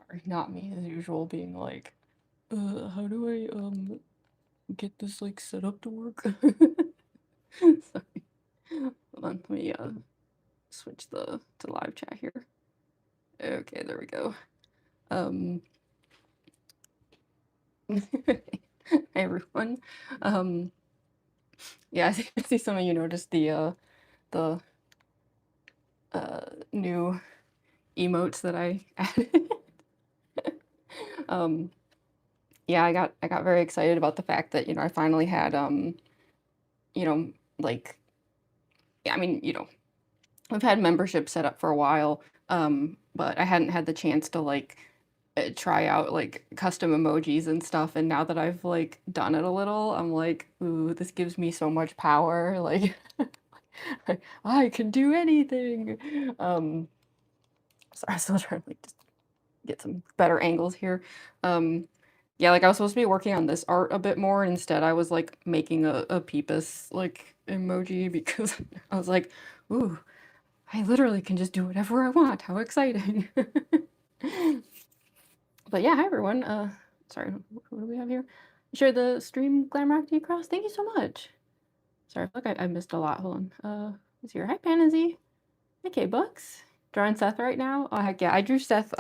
Sorry, not me as usual being like, how do I get this like set up to work? Sorry. Hold on, let me switch to live chat here. Okay, there we go. Um Hey everyone. Um yeah, I see some of you noticed the new emotes that I added. Um yeah, I got very excited about the fact that, I finally had you know, like yeah, I mean, I've had membership set up for a while, but I hadn't had the chance to like try out like custom emojis and stuff. And now that I've like done it a little, I'm like, ooh, this gives me so much power. Like, I can do anything. So I'm still trying to like just get some better angles here. Um, yeah, like I was supposed to be working on this art a bit more. And instead, I was like making a Peepus like emoji because I was like, ooh, I literally can just do whatever I want. How exciting. But yeah, hi everyone. Sorry, what do we have here? Share the stream Glamrock D Cross. Thank you so much. Sorry, look, I missed a lot. Hold on. Who's here? Hi Panazzy. Hi K-Bucks. Drawing Seth right now. Oh heck yeah. I drew Seth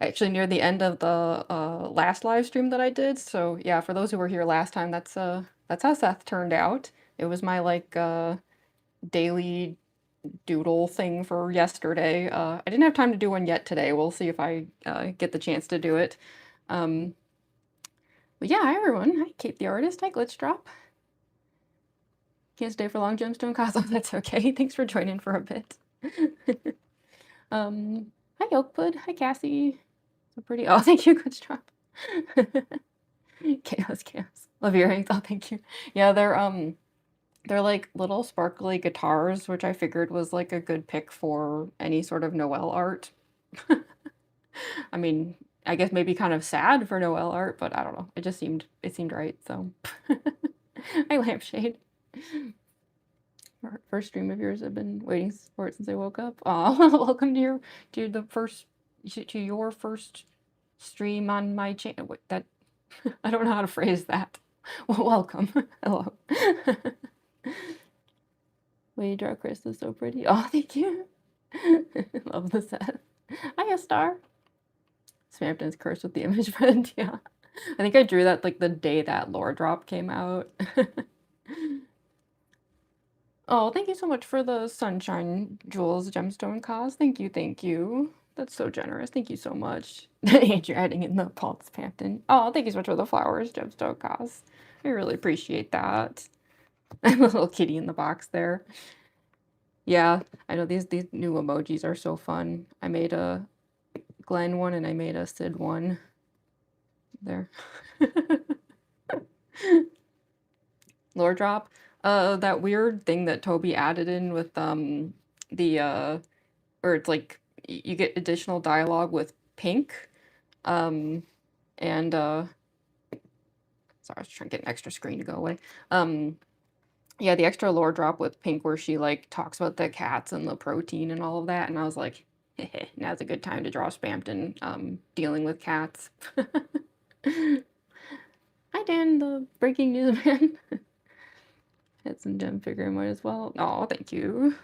actually near the end of the last live stream that I did. So yeah, for those who were here last time, that's how Seth turned out. It was my like daily doodle thing for yesterday. I didn't have time to do one yet today. We'll see if I get the chance to do it. Um, but yeah, hi everyone. Hi Kate the artist. Hi Glitch Drop. Can't stay for long, Gemstone Cosmo. That's okay. Thanks for joining for a bit. Hi Yolkpud. Hi Cassie. So pretty. Oh, thank you, Glitch Drop. Chaos. Love your earrings. Oh, thank you. Yeah, they're like little sparkly guitars, which I figured was like a good pick for any sort of Noel art. I mean, I guess maybe kind of sad for Noel art, but I don't know. It seemed right, so. Hi, Lampshade. First stream of yours, I've been waiting for it since I woke up. Oh, welcome to your first stream on my channel. That I don't know how to phrase that. Well, welcome. Hello. Way you draw Chris is so pretty. Oh, thank you. Love the set. Hiya, Star. Smampton's cursed with the image friend. Yeah. I think I drew that like the day that lore drop came out. Oh, thank you so much for the sunshine jewels gemstone cause. Thank you, thank you. That's so generous. Thank you so much. You're adding in the Pulse Pampton. Oh, thank you so much for the flowers, gemstone cause. I really appreciate that. I'm a little kitty in the box there. Yeah, I know these new emojis are so fun. I made a Glenn one and I made a Sid one. There. Lore drop. That weird thing that Toby added in with or it's like you get additional dialogue with Pink. And sorry, I was trying to get an extra screen to go away. Yeah, the extra lore drop with Pink where she like talks about the cats and the protein and all of that, and I was like, now's a good time to draw Spampton dealing with cats. Hi Dan, the breaking news man. Had some gem figure in mine as well. Oh, thank you.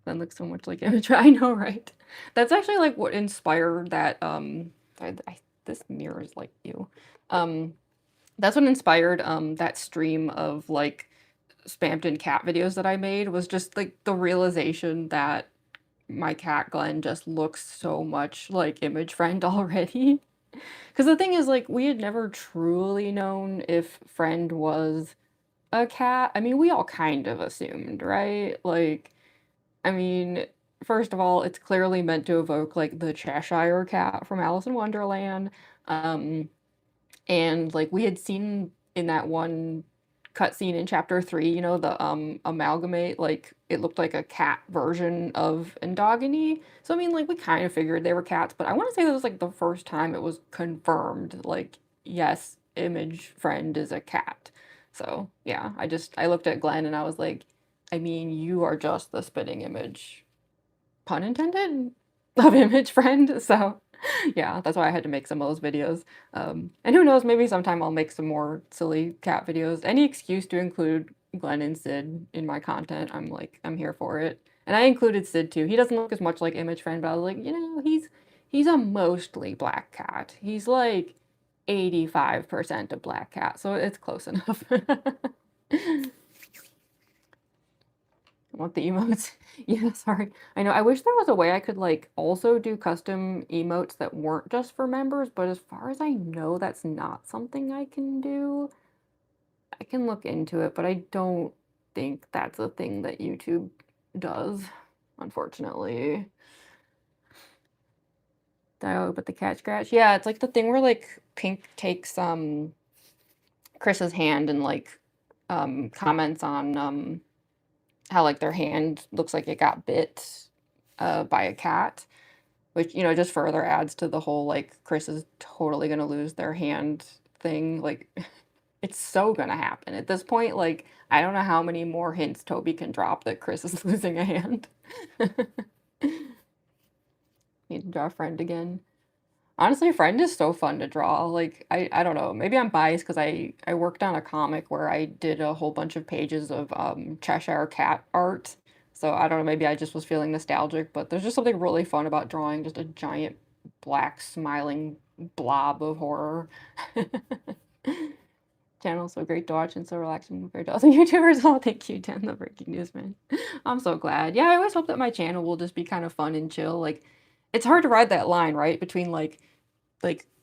That looks so much like image. I know, right? That's actually like what inspired that. This mirror is like you. That's what inspired that stream of like Spampton cat videos that I made, was just like the realization that my cat Glenn just looks so much like Image Friend already. Because the thing is, like, we had never truly known if Friend was a cat. I mean, we all kind of assumed, right? Like, I mean, first of all, it's clearly meant to evoke like the Cheshire Cat from Alice in Wonderland. Um, and like we had seen in that one cutscene in chapter 3, the amalgamate, like it looked like a cat version of Endogeny. So I mean, like we kind of figured they were cats, but I want to say that was like the first time it was confirmed, like, yes, Image Friend is a cat. So yeah, I looked at Glenn and I was like, I mean, you are just the spitting image, pun intended, of image friend, so yeah, that's why I had to make some of those videos. And who knows, maybe sometime I'll make some more silly cat videos. Any excuse to include Glenn and Sid in my content, I'm like, I'm here for it. And I included Sid too. He doesn't look as much like image friend, but I was like, he's a mostly black cat. He's like 85% a black cat, so it's close enough. I want the emotes. Yeah, sorry. I know. I wish there was a way I could like also do custom emotes that weren't just for members, but as far as I know, that's not something I can do. I can look into it, but I don't think that's a thing that YouTube does, unfortunately. Dialogue with the cat scratch. Yeah, it's like the thing where like Pink takes Chris's hand and like comments on how like their hand looks like it got bit by a cat, which just further adds to the whole like Chris is totally gonna lose their hand thing. Like it's so gonna happen at this point. Like I don't know how many more hints Toby can drop that Chris is losing a hand. Need to draw a friend again. Honestly, Friend is so fun to draw. Like I don't know, maybe I'm biased because I worked on a comic where I did a whole bunch of pages of Cheshire Cat art. So I don't know, maybe I just was feeling nostalgic, but there's just something really fun about drawing just a giant black smiling blob of horror. Channel so great to watch and so relaxing compared to other YouTubers. Oh, thank you, Dan, the breaking news man. I'm so glad. Yeah, I always hope that my channel will just be kind of fun and chill. Like it's hard to ride that line, right? Between like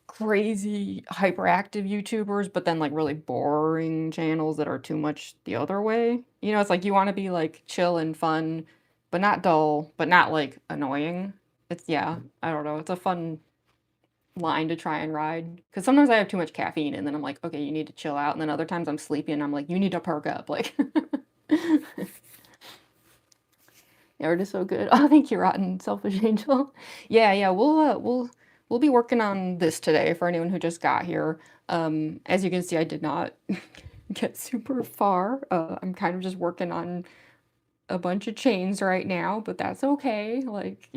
crazy hyperactive YouTubers, but then like really boring channels that are too much the other way. It's like you want to be like chill and fun, but not dull, but not like annoying. It's yeah, I don't know. It's a fun line to try and ride because sometimes I have too much caffeine and then I'm like, okay, you need to chill out, and then other times I'm sleepy and I'm like, you need to perk up. Like, yeah, art is so good. Oh, thank you, Rotten Selfish Angel. Yeah, we'll be working on this today for anyone who just got here. As you can see, I did not get super far. I'm kind of just working on a bunch of chains right now, but that's okay. Like,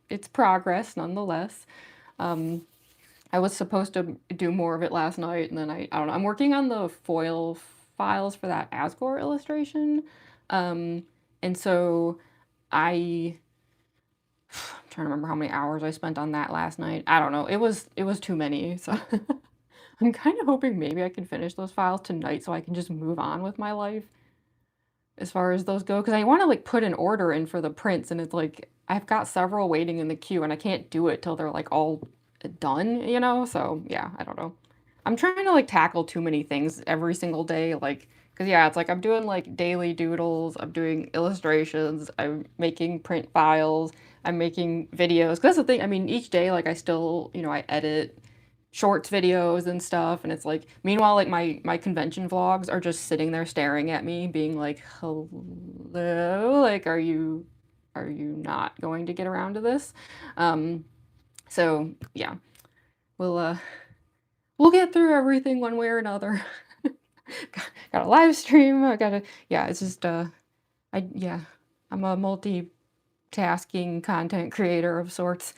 it's progress nonetheless. I was supposed to do more of it last night, and then I don't know. I'm working on the foil files for that Asgore illustration. And so I'm trying to remember how many hours I spent on that last night. I don't know. It was too many. So I'm kind of hoping maybe I can finish those files tonight so I can just move on with my life as far as those go. Because I want to like put an order in for the prints, and it's like I've got several waiting in the queue, and I can't do it till they're like all done. So yeah, I don't know. I'm trying to like tackle too many things every single day, like because yeah, it's like I'm doing like daily doodles, I'm doing illustrations, I'm making print files, I'm making videos. 'Cause that's the thing. I mean, each day like I still, I edit shorts videos and stuff, and it's like meanwhile like my convention vlogs are just sitting there staring at me being like, hello, like are you not going to get around to this? So yeah, we'll get through everything one way or another. Got a live stream. Yeah, it's just yeah, I'm a multitasking content creator of sorts.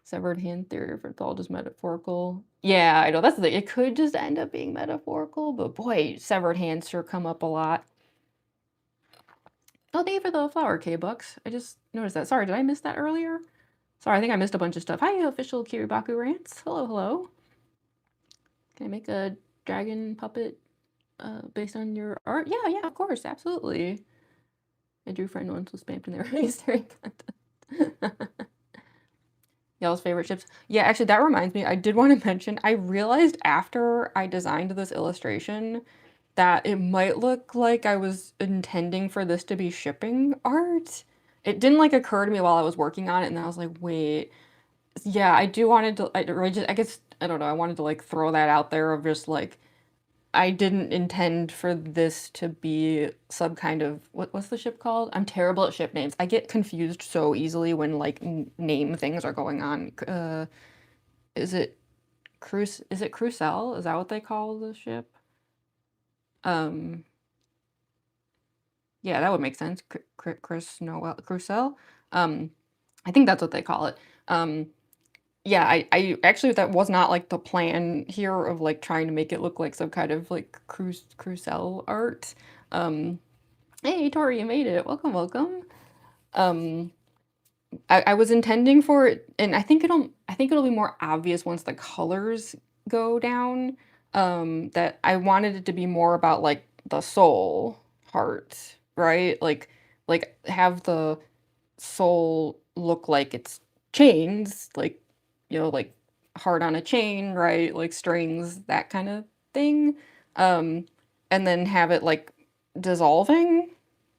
Severed hand theory, if it's all just metaphorical. Yeah, I know that's the thing. It could just end up being metaphorical, but boy, severed hands sure come up a lot. Oh, thank you for the flower K-Bucks. I just noticed that. Sorry, did I miss that earlier? Sorry, I think I missed a bunch of stuff. Hi, official Kiribaku Rants. Hello, hello. Can I make a dragon puppet based on your art? Yeah, of course, absolutely. I drew friend once was spammed in there. Easter egg content. Y'all's favorite ships. Yeah, actually, that reminds me. I did want to mention, I realized after I designed this illustration that it might look like I was intending for this to be shipping art. It didn't like occur to me while I was working on it, and I was like, wait. Yeah, I do wanted to, I guess, I don't know, I wanted to like throw that out there of just like, I didn't intend for this to be some kind of what's the ship called? I'm terrible at ship names. I get confused so easily when like name things are going on. Is it Is it Crucell? Is that what they call the ship? Um, Yeah, that would make sense. Chris Noel Crucell. Um, I think that's what they call it. Um, yeah, I actually that was not like the plan here of like trying to make it look like some kind of like Crucell art. Um, hey, Tori, you made it. Welcome, welcome. Um, I was intending for it, and I think it'll be more obvious once the colors go down. That I wanted it to be more about like the soul heart, right? Like have the soul look like it's chains, like like heart on a chain, right? Like strings, that kind of thing. Um, and then have it like dissolving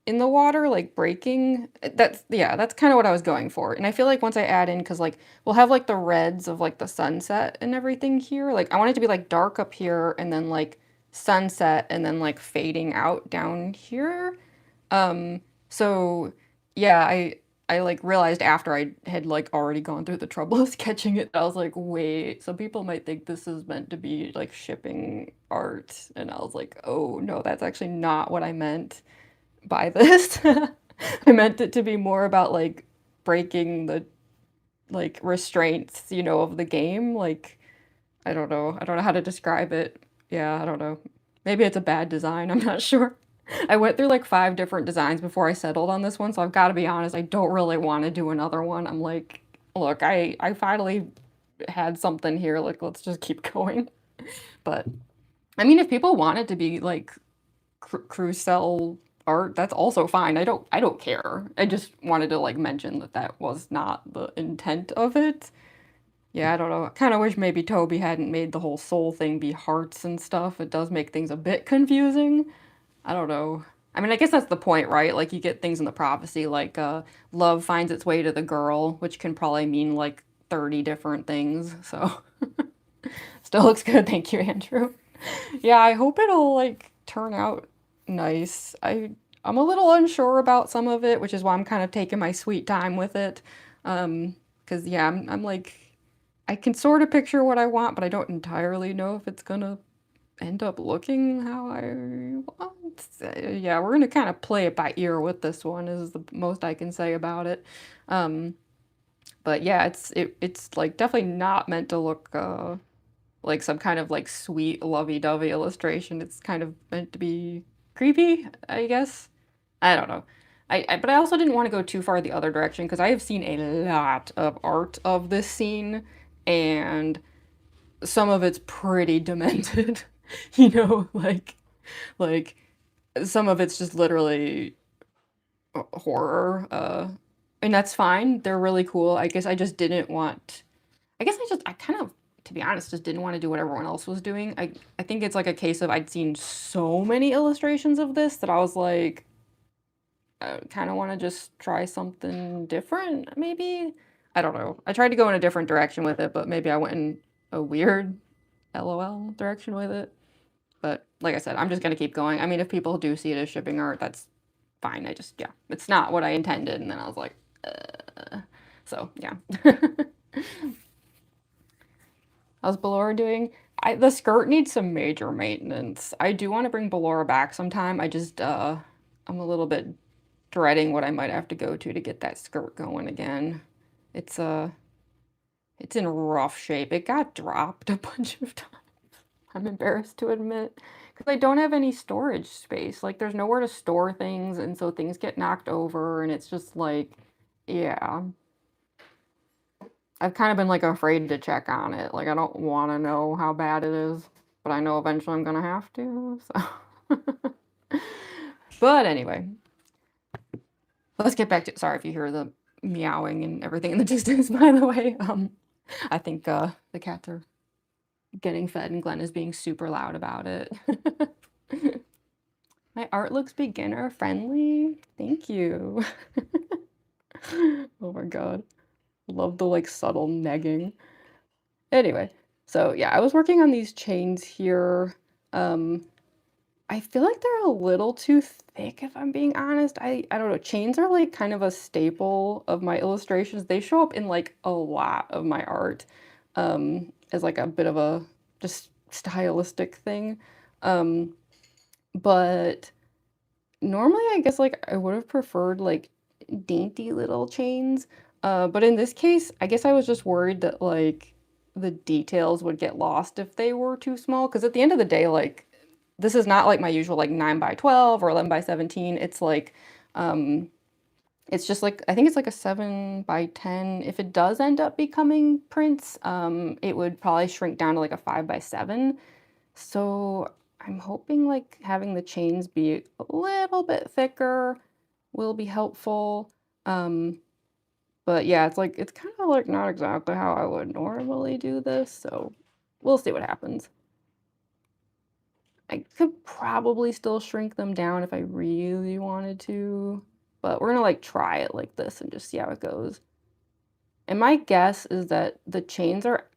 in the water, like breaking. That's yeah, that's kind of what I was going for. And I feel like once I add in, because like we'll have like the reds of like the sunset and everything here. Like I want it to be like dark up here and then like sunset and then like fading out down here. So yeah, I like realized after I had like already gone through the trouble of sketching it, I was like, wait, some people might think this is meant to be like shipping art. And I was like, oh no, that's actually not what I meant by this. I meant it to be more about like breaking the like restraints, of the game. Like I don't know. I don't know how to describe it. Yeah, I don't know. Maybe it's a bad design. I'm not sure. I went through like 5 different designs before I settled on this one, so I've got to be honest, I don't really want to do another one. I'm like, look, I finally had something here, like let's just keep going. But I mean, if people want it to be like Crucell art, that's also fine. I don't care. I just wanted to like mention that that was not the intent of it. Yeah, I don't know. I kind of wish maybe Toby hadn't made the whole soul thing be hearts and stuff. It does make things a bit confusing. I don't know. I mean, I guess that's the point, right? Like you get things in the prophecy like love finds its way to the girl, which can probably mean like 30 different things. So, still looks good. Thank you, Andrew. Yeah, I hope it'll like turn out nice. I'm a little unsure about some of it, which is why I'm kind of taking my sweet time with it. Because yeah, I'm like I can sort of picture what I want, but I don't entirely know if it's gonna end up looking how I want. Yeah, we're gonna kind of play it by ear with this one, is the most I can say about it. Um, but yeah, it's like definitely not meant to look like some kind of like sweet lovey-dovey illustration. It's kind of meant to be creepy, I guess. I don't know. But I also didn't want to go too far the other direction because I have seen a lot of art of this scene and some of it's pretty demented. Like some of it's just literally horror. And that's fine. They're really cool. I guess I just didn't want I kind of, to be honest, just didn't want to do what everyone else was doing. I think it's like a case of I'd seen so many illustrations of this that I was like, I kind of want to just try something different, maybe? I don't know. I tried to go in a different direction with it, but maybe I went in a weird LOL direction with it. But like I said, I'm just gonna keep going. I mean, if people do see it as shipping art, that's fine. Yeah, it's not what I intended. And then I was like, so yeah. How's Ballora doing? The skirt needs some major maintenance. I do want to bring Ballora back sometime. I'm a little bit dreading what I might have to go to get that skirt going again. It's it's in rough shape. It got dropped a bunch of times. I'm embarrassed to admit because I don't have any storage space. Like there's nowhere to store things, and so things get knocked over, and it's just like, yeah. I've kind of been like afraid to check on it. Like I don't want to know how bad it is, but I know eventually I'm gonna have to. So, but anyway, let's get back to. Sorry if you hear the meowing and everything in the distance. By the way, I think the cats are getting fed, and Glenn is being super loud about it. My art looks beginner friendly. Thank you. Oh my god. Love the like subtle negging. Anyway, so yeah, I was working on these chains here. Um, I feel like they're a little too thick if I'm being honest. I don't know. Chains are like kind of a staple of my illustrations. They show up in like a lot of my art as like a bit of a just stylistic thing. But Normally, I guess, like, I would have preferred, like, dainty little chains, but in this case, I guess I was just worried that, like, the details would get lost if they were too small. Because at the end of the day, like, this is not like my usual, like, 9 by 12 or 11 by 17. It's like, um, it's just like, I think it's like a 7 by 10. If it does end up becoming prints, it would probably shrink down to like a 5 by 7. So I'm hoping like having the chains be a little bit thicker will be helpful. Um, but yeah, it's like, it's kind of like not exactly how I would normally do this. So we'll see what happens. I could probably still shrink them down if I really wanted to, but we're gonna like try it like this and just see how it goes. And my guess is that the chains are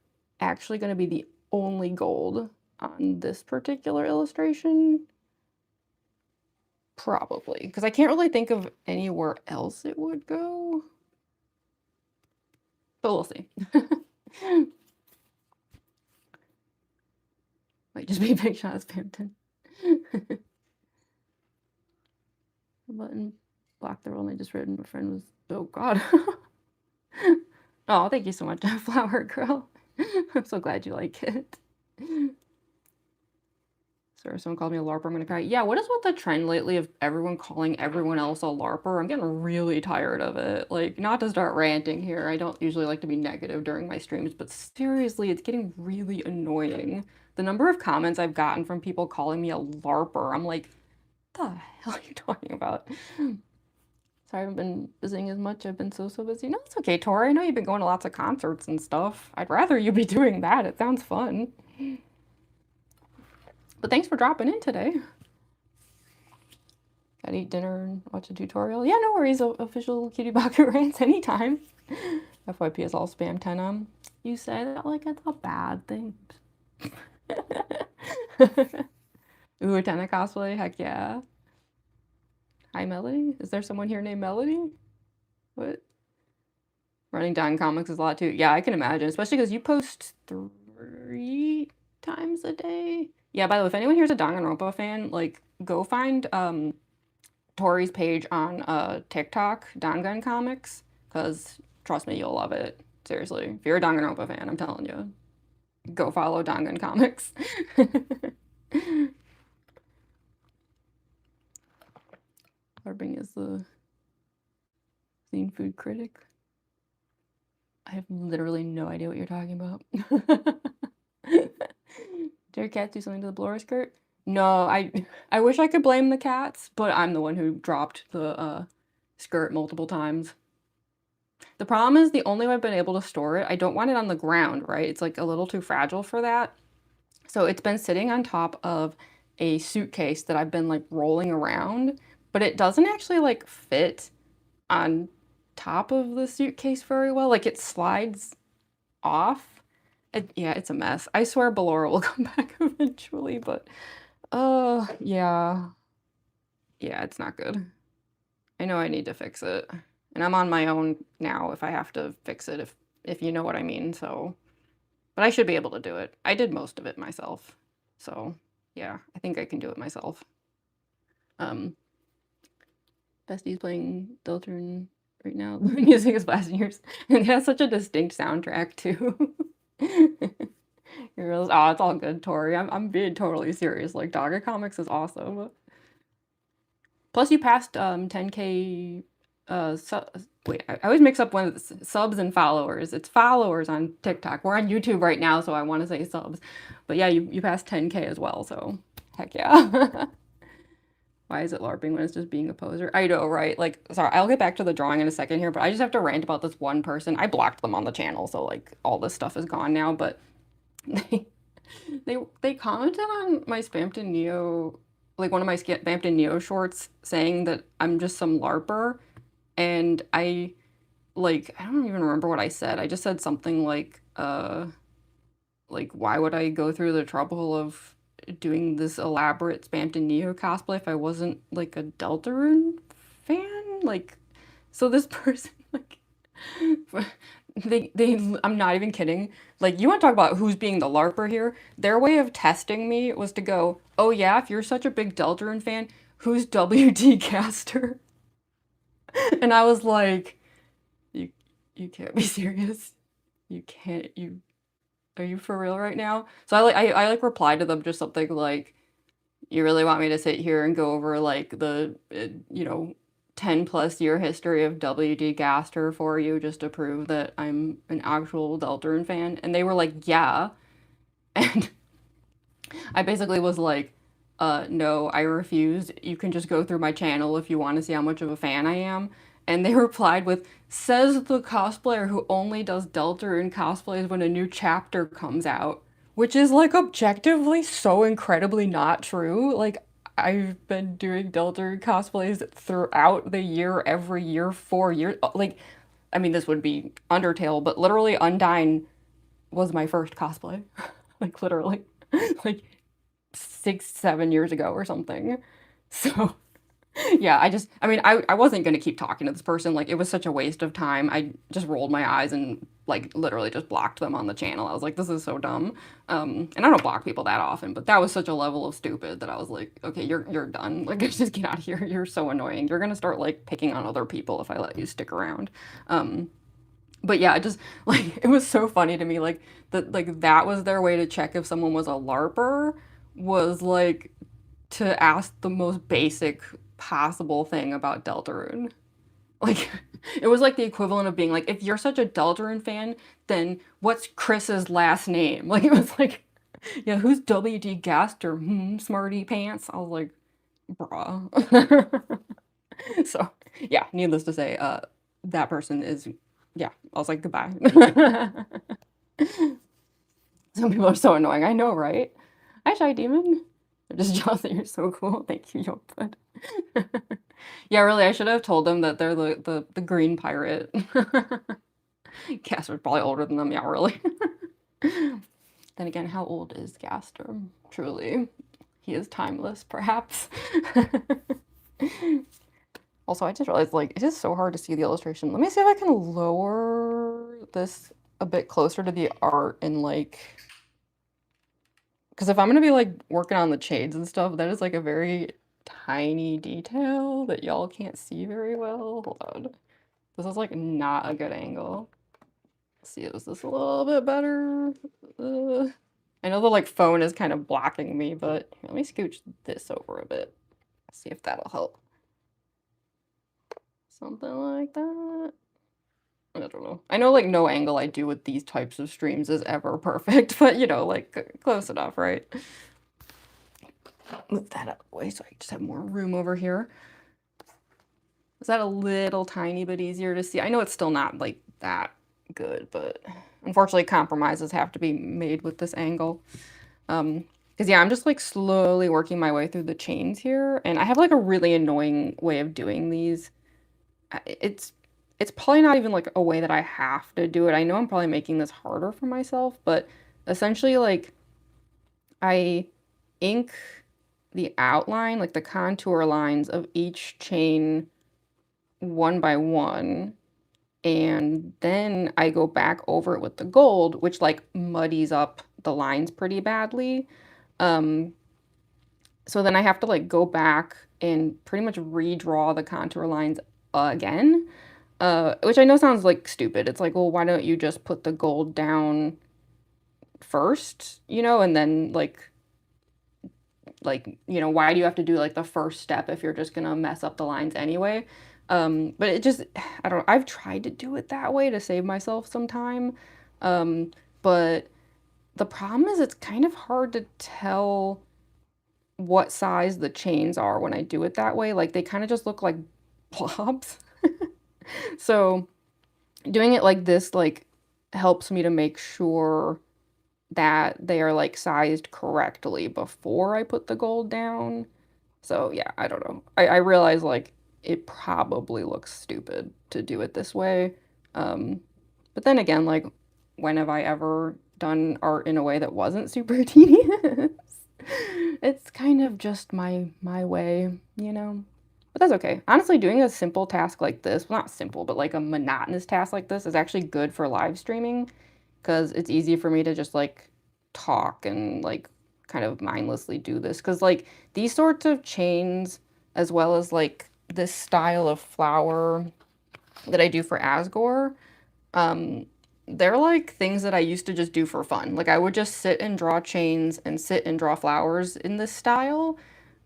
actually gonna be the only gold on this particular illustration. Probably, because I can't really think of anywhere else it would go. But we'll see. Might just be Big Shot Spampton. Button block the role I just read. My friend was, oh god. Oh, thank you so much, Flower Girl. I'm so glad you like it. Sorry, someone called me a LARPer, I'm gonna cry. Yeah, what is with the trend lately of everyone calling everyone else a LARPer? I'm getting really tired of it. Like, not to start ranting here, I don't usually like to be negative during my streams, but seriously, it's getting really annoying. The number of comments I've gotten from people calling me a LARPer, I'm like, what the hell are you talking about? Sorry, I haven't been visiting as much. I've been so busy. No, it's okay, Tori. I know you've been going to lots of concerts and stuff. I'd rather you be doing that. It sounds fun. But thanks for dropping in today. Gotta eat dinner and watch a tutorial. Yeah, no worries. Official Cutie Bucket rants anytime. FYP is all spam 10. You say that like it's a bad thing. Ooh, a Tenna cosplay? Heck yeah. Hi, Melody. Is there someone here named Melody? What? Running down comics is a lot too. Yeah, I can imagine, especially because you post 3 times a day. Yeah, by the way, if anyone here's a Danganronpa fan, like, go find Tori's page on TikTok, Dangan Comics, because trust me, you'll love it. Seriously, if you're a Danganronpa fan, I'm telling you, go follow Dangan Comics. Harbing is the scene food critic. I have literally no idea what you're talking about. Did your cats do something to the blower skirt? No, I wish I could blame the cats, but I'm the one who dropped the skirt multiple times. The problem is the only way I've been able to store it, I don't want it on the ground, right? It's like a little too fragile for that. So it's been sitting on top of a suitcase that I've been like rolling around, but it doesn't actually like fit on top of the suitcase very well. Like it slides off. Yeah, it's a mess. I swear Ballora will come back eventually, but yeah. Yeah, it's not good. I know I need to fix it. And I'm on my own now if I have to fix it, if you know what I mean, so. But I should be able to do it. I did most of it myself. So, yeah, I think I can do it myself. Bestie's playing Deltarune right now. The music is blasting yours. And it has such a distinct soundtrack, too. Oh, it's all good, Tori. I'm being totally serious. Like, Dogga Comics is awesome. Plus, you passed 10K. Wait, I always mix up when it's subs and followers. It's followers on TikTok. We're on YouTube right now, so I want to say subs. But yeah, you passed 10K as well, so heck yeah. Why is it LARPing when it's just being a poser? I know, right? Like, sorry, I'll get back to the drawing in a second here, but I just have to rant about this one person. I blocked them on the channel, so like all this stuff is gone now, but they commented on my Spampton Neo, like one of my Spampton Neo shorts, saying that I'm just some LARPer, and I don't even remember what I said. I just said something like why would I go through the trouble of doing this elaborate Spampton Neo cosplay if I wasn't like a Deltarune fan? Like, so this person, like, I'm not even kidding. Like, you want to talk about who's being the LARPer here? Their way of testing me was to go, oh yeah, if you're such a big Deltarune fan, who's WD Caster? And I was like, you you can't be serious. You can't you Are you for real right now? So I like replied to them just something like, you really want me to sit here and go over like the 10 plus year history of WD Gaster for you just to prove that I'm an actual Deltarune fan? And they were like, yeah. And I basically was like, no, I refuse. You can just go through my channel if you want to see how much of a fan I am. And they replied with, says the cosplayer who only does Deltarune cosplays when a new chapter comes out. Which is like objectively so incredibly not true. Like, I've been doing Deltarune cosplays throughout the year, every year, 4 years. Like, I mean, this would be Undertale, but literally Undyne was my first cosplay. Like, literally. Like, 6, 7 years ago or something. So yeah, I mean, I wasn't gonna keep talking to this person. Like, it was such a waste of time. I just rolled my eyes and like literally just blocked them on the channel. I was like, this is so dumb. And I don't block people that often, but that was such a level of stupid that I was like, okay, you're done. Like, just get out of here. You're so annoying. You're gonna start like picking on other people if I let you stick around. But yeah, just like it was so funny to me, that was their way to check if someone was a LARPer, was like to ask the most basic possible thing about Deltarune. Like, it was like the equivalent of being like, if you're such a Deltarune fan, then what's Chris's last name? Like, it was like, yeah, who's WD Gaster? Smarty pants. I was like, bruh. So, yeah, needless to say, that person is, yeah, I was like, goodbye. Some people are so annoying. I know, right? Hi, Shy Demon. I'm just jealous that you're so cool. Thank you, Yopud. Yeah, really, I should have told them that they're the green pirate. Gaster's probably older than them. Yeah, really. Then again, how old is Gaster? Truly, he is timeless, perhaps. Also, I just realized, like, it is so hard to see the illustration. Let me see if I can lower this a bit closer to the art and, like, because if I'm gonna be, like, working on the shades and stuff, that is, like, a very tiny detail that y'all can't see very well. Hold on. This is, like, not a good angle. Let's see, is this a little bit better? I know the, like, phone is kind of blocking me, but let me scooch this over a bit. See if that'll help. Something like that. I don't know. I know, like, no angle I do with these types of streams is ever perfect, but, you know, like, close enough, right? Move that out of the way so I just have more room over here. Is that a little tiny bit easier to see? I know it's still not, like, that good, but unfortunately compromises have to be made with this angle. Because, yeah, I'm just, like, slowly working my way through the chains here, and I have, like, a really annoying way of doing these. It's probably not even, like, a way that I have to do it. I know I'm probably making this harder for myself, but essentially, like, I ink the outline, like, the contour lines of each chain one by one, and then I go back over it with the gold, which, like, muddies up the lines pretty badly. So then I have to, like, go back and pretty much redraw the contour lines again, which I know sounds, like, stupid. It's like, well, why don't you just put the gold down first, you know, and then, you know, why do you have to do, like, the first step if you're just gonna mess up the lines anyway? But it just, I don't know, I've tried to do it that way to save myself some time, but the problem is it's kind of hard to tell what size the chains are when I do it that way. Like, they kind of just look like blobs. So doing it like this, like, helps me to make sure that they are, like, sized correctly before I put the gold down. So yeah, I don't know. I realize, like, it probably looks stupid to do it this way. But then again, like, when have I ever done art in a way that wasn't super tedious? It's kind of just my way, you know? But that's okay. Honestly, doing a simple task like this, well, not simple, but like a monotonous task like this is actually good for live streaming because it's easy for me to just, like, talk and, like, kind of mindlessly do this. Because, like, these sorts of chains as well as like this style of flower that I do for Asgore. Um, they're like things that I used to just do for fun. Like I would just sit and draw chains and sit and draw flowers in this style.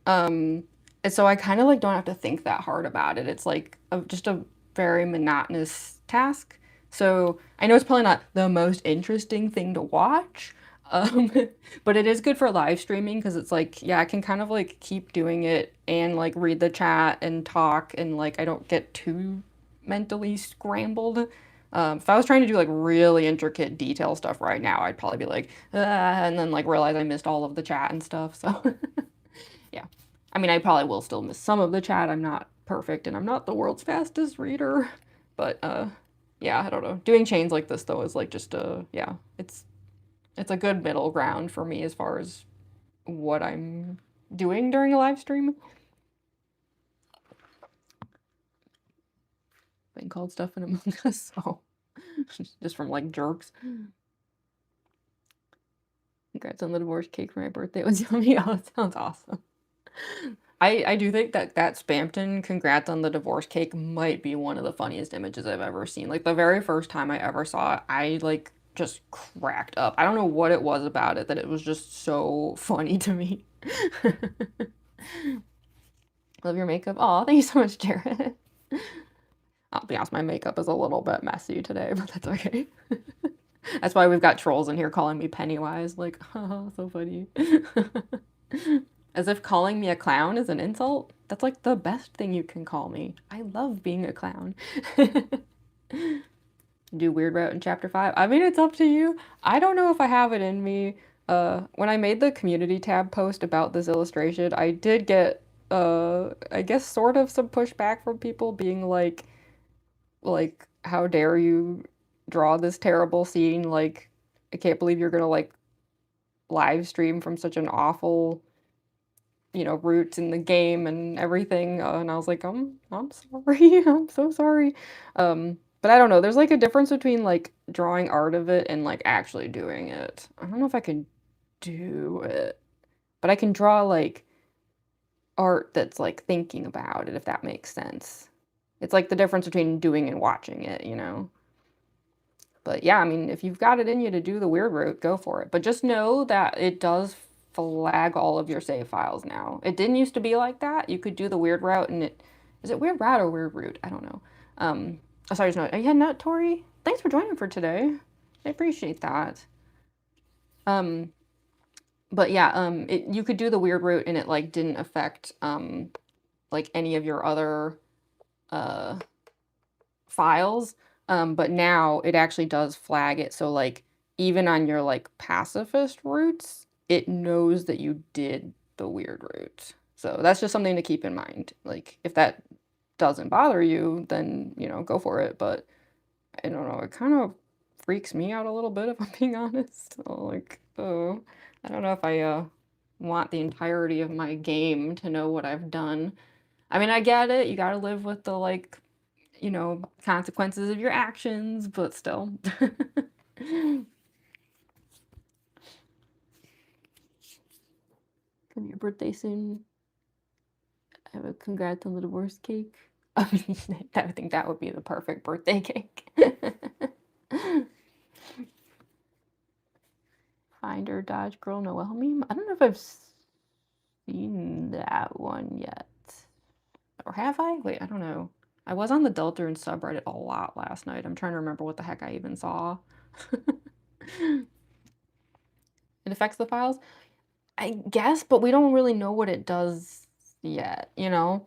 Um, and so I kind of like don't have to think that hard about it. It's like just a very monotonous task. So I know it's probably not the most interesting thing to watch, um, but it is good for live streaming because it's like, yeah, I can kind of like keep doing it and like read the chat and talk and like I don't get too mentally scrambled. If I was trying to do like really intricate detail stuff right now, I'd probably be like, ah, and then like realize I missed all of the chat and stuff. So yeah. I mean, I probably will still miss some of the chat. I'm not perfect and I'm not the world's fastest reader. But yeah, I don't know. Doing chains like this though is like just yeah, it's a good middle ground for me as far as what I'm doing during a live stream. Been called stuff in Among Us, so just from like jerks. Congrats on the divorce cake for my birthday. It was yummy. Oh, it sounds awesome. I do think that that Spampton congrats on the divorce cake might be one of the funniest images I've ever seen. Like the very first time I ever saw it, I like just cracked up. I don't know what it was about it that it was just so funny to me. Love your makeup. Oh, thank you so much, Jared. I'll be honest, my makeup is a little bit messy today, but that's okay. That's why we've got trolls in here calling me Pennywise. Like, oh, so funny. As if calling me a clown is an insult. That's like the best thing you can call me. I love being a clown. Do weird route in chapter 5. I mean, it's up to you. I don't know if I have it in me. When I made the community tab post about this illustration, I did get, I guess sort of some pushback from people being like, how dare you draw this terrible scene? Like, I can't believe you're gonna like live stream from such an awful, you know, roots in the game and everything. And I was like, I'm sorry. I'm so sorry. But I don't know. There's like a difference between like drawing art of it and like actually doing it. I don't know if I can do it, but I can draw like art that's like thinking about it, if that makes sense. It's like the difference between doing and watching it, you know? But yeah, I mean, if you've got it in you to do the weird route, go for it. But just know that it does flag all of your save files now. It didn't used to be like that. You could do the weird route and is it weird route or weird route? I don't know. Oh, sorry, no, yeah, not Tori. Thanks for joining for today. I appreciate that. But yeah, you could do the weird route and it like didn't affect like any of your other files. But now it actually does flag it. So like even on your like pacifist routes, it knows that you did the weird route. So that's just something to keep in mind. Like if that doesn't bother you, then you know, go for it. But I don't know, it kind of freaks me out a little bit if I'm being honest. Like, oh, I don't know if I want the entirety of my game to know what I've done. I mean, I get it. You gotta live with the like, you know, consequences of your actions, but still. Come your birthday soon. Have a congrats on the divorce cake. I think that would be the perfect birthday cake. Find or dodge girl Noel meme. I don't know if I've seen that one yet. Or have I? Wait, I don't know. I was on the Deltarune subreddit a lot last night. I'm trying to remember what the heck I even saw. It affects the files? I guess, but we don't really know what it does yet, you know?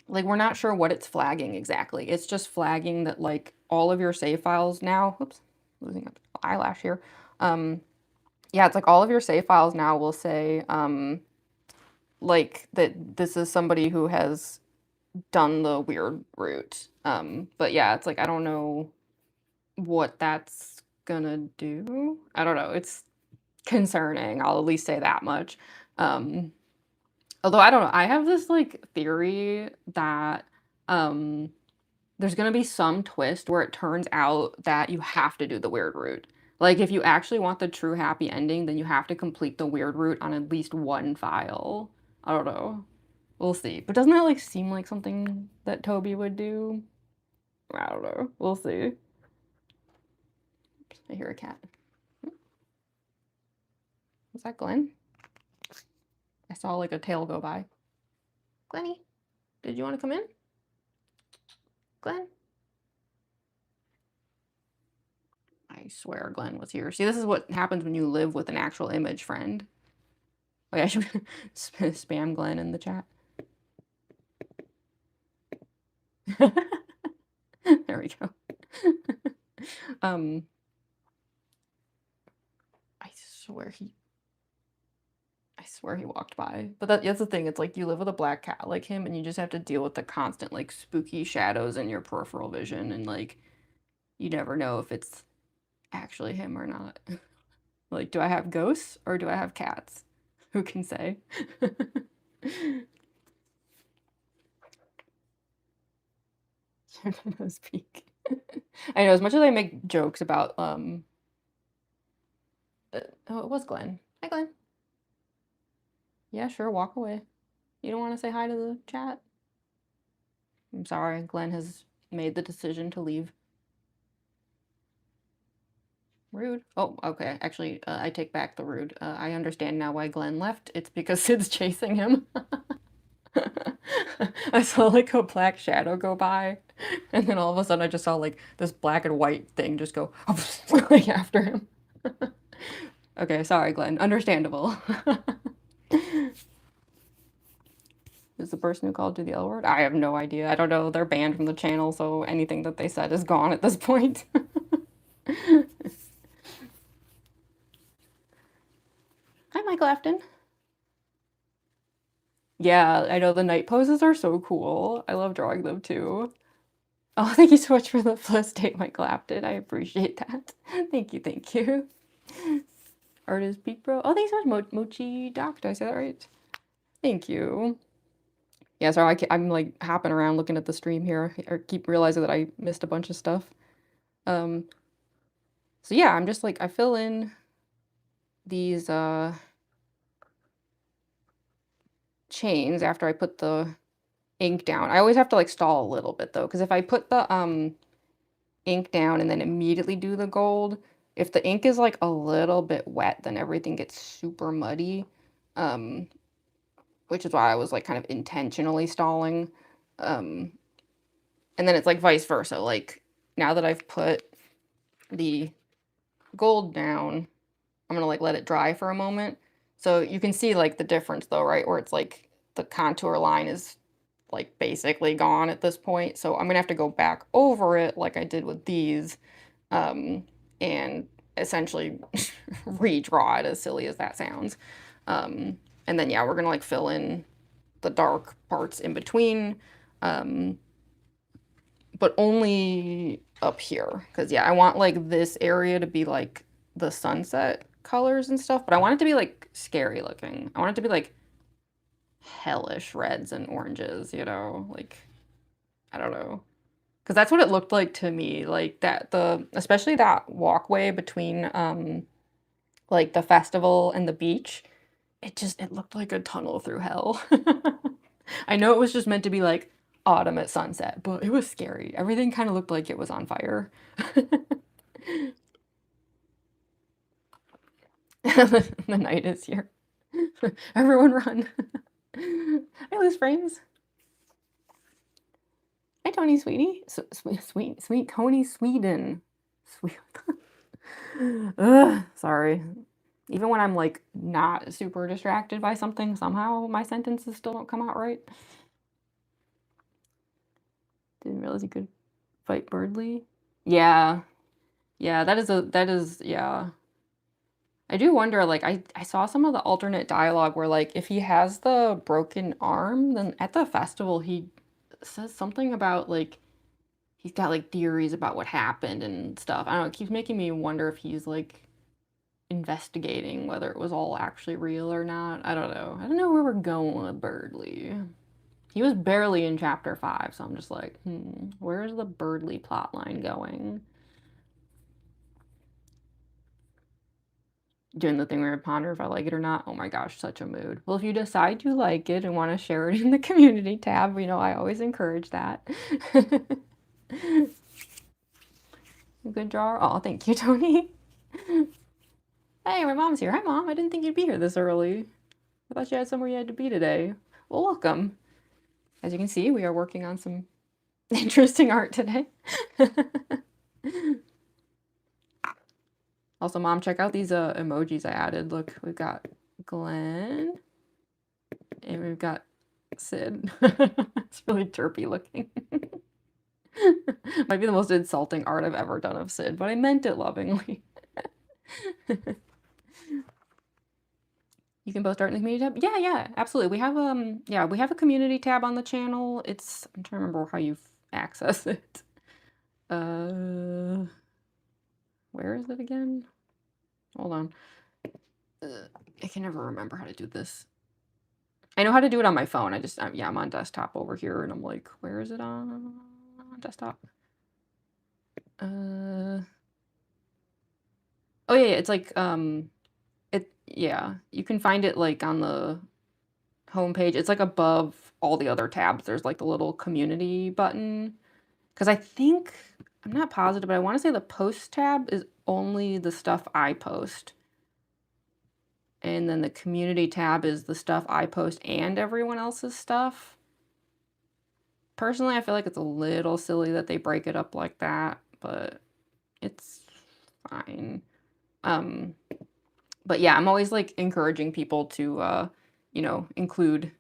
Like, we're not sure what it's flagging exactly. It's just flagging that, like, all of your save files now, whoops, losing an eyelash here. Yeah, it's like all of your save files now will say, like, that this is somebody who has done the weird route. But yeah, it's like, I don't know what that's gonna do. I don't know. It's concerning. I'll at least say that much. Although I don't know. I have this like theory that there's gonna be some twist where it turns out that you have to do the weird route. Like if you actually want the true happy ending, then you have to complete the weird route on at least one file. I don't know. We'll see. But doesn't that like seem like something that Toby would do? I don't know. We'll see. I hear a cat. Was that Glenn? I saw like a tail go by. Glenny, did you want to come in? Glenn? I swear Glenn was here. See, this is what happens when you live with an actual image friend. Oh yeah, I should spam Glenn in the chat. There we go. I swear he walked by. But that's the thing. It's like you live with a black cat like him, and you just have to deal with the constant like spooky shadows in your peripheral vision, and like you never know if it's actually him or not. Like, do I have ghosts or do I have cats? Who can say? Nose peek. I know, as much as I make jokes about oh, it was Glenn. Hi, Glenn. Yeah, sure, walk away. You don't want to say hi to the chat? I'm sorry, Glenn has made the decision to leave. Rude. Oh, okay. Actually, I take back the rude. I understand now why Glenn left. It's because Sid's chasing him. I saw like a black shadow go by, and then all of a sudden I just saw like this black and white thing just go like after him. Okay, sorry, Glenn. Understandable. Is the person who called you the L word? I have no idea. I don't know. They're banned from the channel, so anything that they said is gone at this point. Hi, Michael Afton. Yeah, I know the night poses are so cool. I love drawing them too. Oh, thank you so much for the plus date, Michael Afton. I appreciate that. Thank you, thank you. Artist Peak Bro. Oh, thanks so much, Mochi Doc. Did I say that right? Thank you. Yeah, sorry, I'm like hopping around looking at the stream here. I keep realizing that I missed a bunch of stuff. So yeah, I'm just like, I fill in these chains after I put the ink down. I always have to like stall a little bit though, because if I put the ink down and then immediately do the gold, if the ink is like a little bit wet, then everything gets super muddy. Which is why I was like kind of intentionally stalling. And then it's like vice versa. Like now that I've put the gold down, I'm gonna like let it dry for a moment. So you can see like the difference though, right? Where it's like the contour line is like basically gone at this point. So I'm gonna have to go back over it like I did with these, and essentially redraw it, as silly as that sounds. And then yeah, we're gonna like fill in the dark parts in between, but only up here. Because yeah, I want like this area to be like the sunset colors and stuff, but I want it to be like scary looking. I want it to be like hellish reds and oranges, you know, like I don't know, because that's what it looked like to me, like that especially that walkway between like the festival and the beach. It looked like a tunnel through hell. I know it was just meant to be like autumn at sunset, but it was scary. Everything kind of looked like it was on fire. The night is here. Everyone run. I lose frames. Hi, Tony, sweetie. Sweet Tony Sweden. Sweet. Ugh, sorry. Even when I'm like not super distracted by something, somehow my sentences still don't come out right. Didn't realize you could fight Birdly. Yeah. Yeah, that is, yeah. I do wonder, like, I saw some of the alternate dialogue where, like, if he has the broken arm, then at the festival he says something about, like, he's got, like, theories about what happened and stuff. I don't know, it keeps making me wonder if he's, like, investigating whether it was all actually real or not. I don't know. I don't know where we're going with Birdly. He was barely in chapter 5, so I'm just like, where's the Birdly plotline going? doing the thing where I ponder if I like it or not. Oh my gosh, such a mood. Well, if you decide you like it and want to share it in the community tab, I always encourage that. Good drawer. Oh, thank you, Tony. Hey, my mom's here. Hi, Mom. I didn't think you'd be here this early. I thought you had somewhere you had to be today. Well, welcome. As you can see, we are working on some interesting art today. Also, Mom, check out these emojis I added. Look, we've got Glenn and we've got Sid. It's really derpy looking. Might be the most insulting art I've ever done of Sid, but I meant it lovingly. You can post art in the community tab? Yeah, absolutely. We have a community tab on the channel. I'm trying to remember how you access it. Where is it again? Hold on. I can never remember how to do this. I know how to do it on my phone. I'm on desktop over here, and I'm like, where is it on desktop? Oh yeah, it's like you can find it like on the homepage. It's like above all the other tabs. There's like the little community button. Because I'm not positive, but I want to say the post tab is only the stuff I post. And then the community tab is the stuff I post and everyone else's stuff. Personally, I feel like it's a little silly that they break it up like that, but it's fine. But yeah, I'm always like encouraging people to, include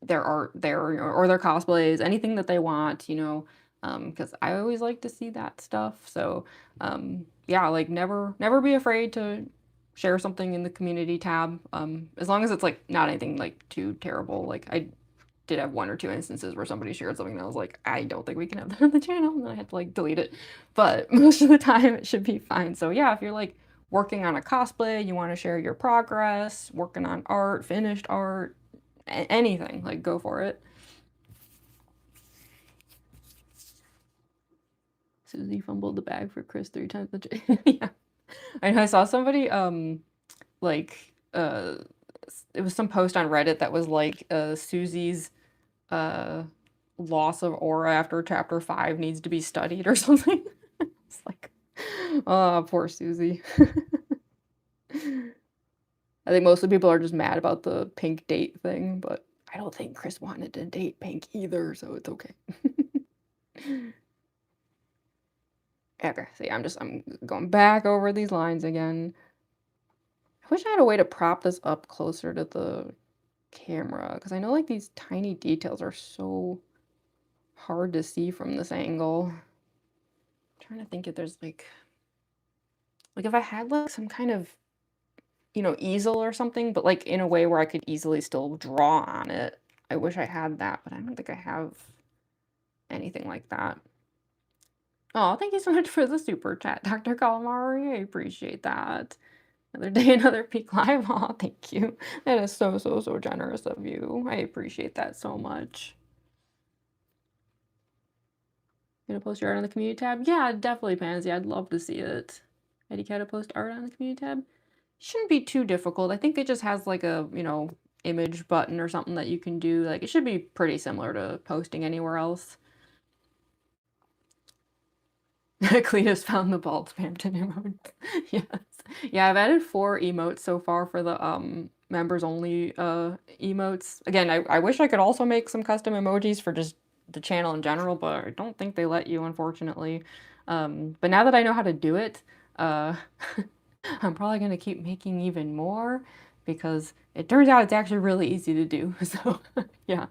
their art there or their cosplays, anything that they want, because I always like to see that stuff. So, yeah, like never be afraid to share something in the community tab, as long as it's like not anything like too terrible. Like I did have 1 or 2 instances where somebody shared something and I was like, I don't think we can have that on the channel, and then I had to like delete it. But most of the time it should be fine. So yeah, if you're like working on a cosplay, you want to share your progress, working on art, finished art, anything, like go for it. Susie fumbled the bag for Chris 3 times. Yeah. I know I saw somebody like it was some post on Reddit that was like Susie's loss of aura after chapter 5 needs to be studied or something. It's like, oh, poor Susie. I think most of the people are just mad about the pink date thing, but I don't think Chris wanted to date Pink either, so it's okay. Okay, see, I'm going back over these lines again. I wish I had a way to prop this up closer to the camera, because I know like these tiny details are so hard to see from this angle. I'm trying to think if there's like if I had like some kind of easel or something, but like in a way where I could easily still draw on it. I wish I had that, but I don't think I have anything like that. Oh, thank you so much for the super chat, Dr. Calamari. I appreciate that. Another day, another peak live. Oh, thank you. That is so, so, so generous of you. I appreciate that so much. You gonna post your art on the community tab? Yeah, definitely, Pansy. I'd love to see it. Eddie Cat to post art on the community tab? Shouldn't be too difficult. I think it just has like a, image button or something that you can do. Like it should be pretty similar to posting anywhere else. Cletus found the bald Spampton emote. Yes. Yeah, I've added 4 emotes so far for the members only emotes. Again, I wish I could also make some custom emojis for just the channel in general, but I don't think they let you, unfortunately. But now that I know how to do it, I'm probably gonna keep making even more because it turns out it's actually really easy to do. So yeah.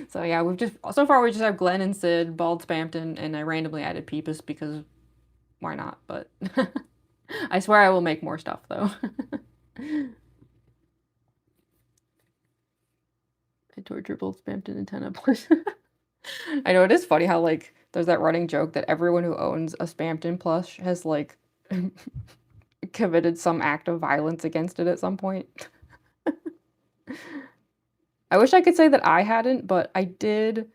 So yeah, so far we just have Glenn and Sid, Bald Spampton, and I randomly added Peepus because why not? But I swear I will make more stuff though. I torture Bald Spampton and 10 plus. I know it is funny how like there's that running joke that everyone who owns a Spampton plush has like committed some act of violence against it at some point. I wish I could say that I hadn't, but I did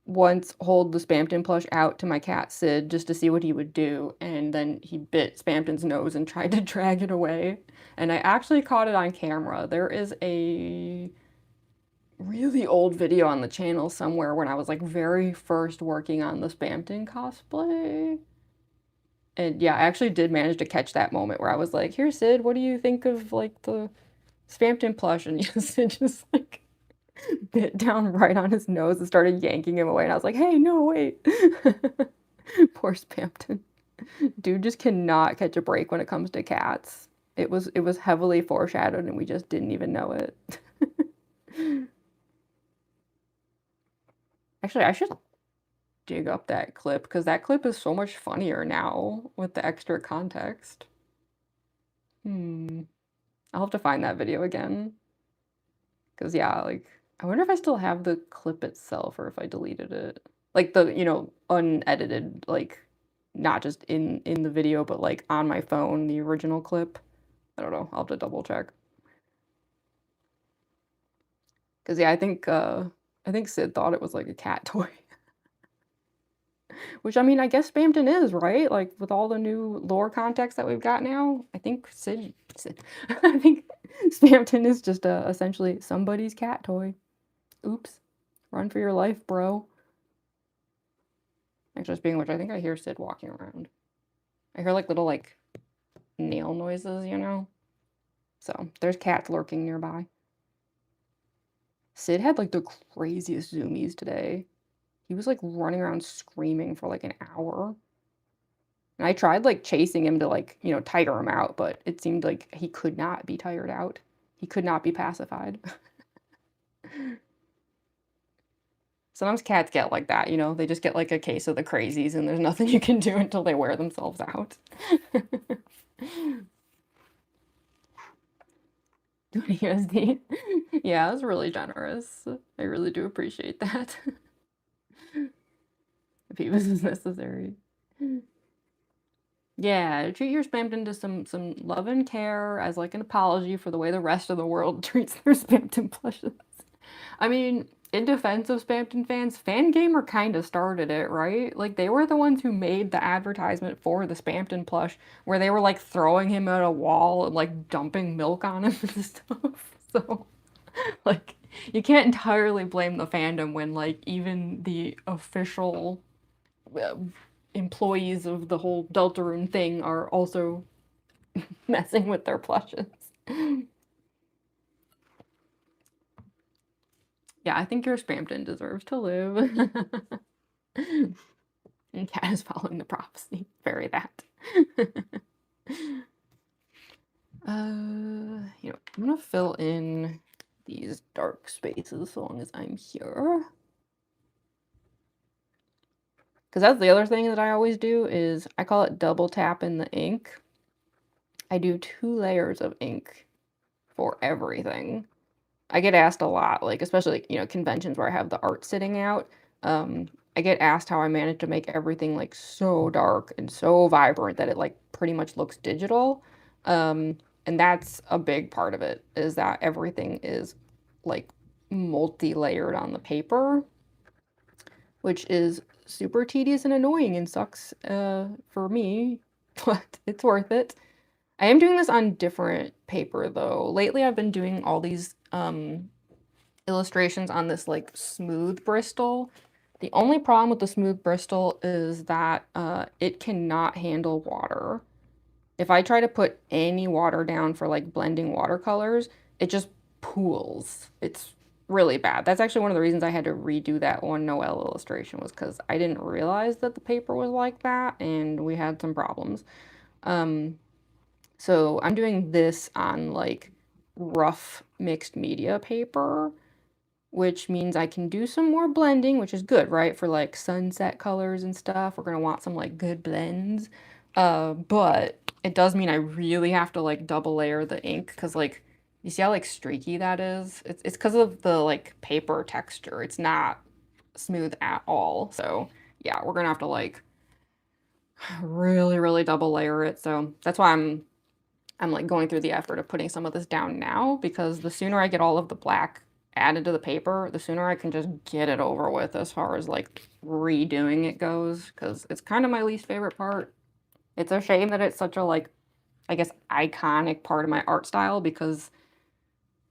once hold the Spamton plush out to my cat Sid just to see what he would do, and then he bit Spamton's nose and tried to drag it away. And I actually caught it on camera. There is a really old video on the channel somewhere when I was like very first working on the Spamton cosplay. And yeah, I actually did manage to catch that moment where I was like, "Here, Sid, what do you think of like the Spamton plush?" And Sid just like bit down right on his nose and started yanking him away. And I was like, "Hey, no, wait." Poor Spamton. Dude just cannot catch a break when it comes to cats. It was heavily foreshadowed and we just didn't even know it. Actually, I should dig up that clip because that clip is so much funnier now with the extra context. I'll have to find that video again. Because, yeah, like, I wonder if I still have the clip itself or if I deleted it. Like the, unedited, like, not just in the video, but like on my phone, the original clip. I don't know. I'll have to double check. Because, yeah, I think Sid thought it was like a cat toy. Which, I mean, I guess Spamton is, right? Like, with all the new lore context that we've got now, I think I think Spamton is just essentially somebody's cat toy. Oops. Run for your life, bro. Actually, speaking of which, I think I hear Sid walking around. I hear, like, little, like, nail noises, you know? So, there's cats lurking nearby. Sid had, like, the craziest zoomies today. He was, like, running around screaming for, like, an hour. And I tried, like, chasing him to, like, tire him out, but it seemed like he could not be tired out. He could not be pacified. Sometimes cats get like that, they just get, like, a case of the crazies, and there's nothing you can do until they wear themselves out. 20 USD. Yeah, that's really generous. I really do appreciate that. If he was necessary. Yeah, treat your Spamton to some love and care as like an apology for the way the rest of the world treats their Spamton plushes. I mean, in defense of Spamton fans, Fangamer kind of started it, right? Like they were the ones who made the advertisement for the Spamton plush where they were like throwing him at a wall and like dumping milk on him and stuff. So, like, you can't entirely blame the fandom when like even the official employees of the whole Deltarune thing are also messing with their plushes. Yeah, I think your Spamton deserves to live. And Cat is following the prophecy. Bury that. I'm gonna fill in these dark spaces so long as I'm here. Because that's the other thing that I always do is I call it double tap in the ink. I do 2 layers of ink for everything. I get asked a lot, like, especially, conventions where I have the art sitting out. I get asked how I manage to make everything, like, so dark and so vibrant that it, like, pretty much looks digital. And that's a big part of it, is that everything is, like, multi-layered on the paper, which is super tedious and annoying and sucks for me, but it's worth it. I am doing this on different paper though. Lately I've been doing all these illustrations on this like smooth Bristol. The only problem with the smooth Bristol is that it cannot handle water. If I try to put any water down for like blending watercolors, it just pools. It's really bad. That's actually one of the reasons I had to redo that one Noelle illustration was because I didn't realize that the paper was like that and we had some problems. So I'm doing this on like rough mixed media paper, which means I can do some more blending, which is good, right? For like sunset colors and stuff. We're gonna want some like good blends. But it does mean I really have to like double layer the ink because like you see how like streaky that is? It's because of the like paper texture. It's not smooth at all. So yeah, we're gonna have to like really, really double layer it. So that's why I'm like going through the effort of putting some of this down now because the sooner I get all of the black added to the paper, the sooner I can just get it over with as far as like redoing it goes, because it's kind of my least favorite part. It's a shame that it's such a like, I guess, iconic part of my art style because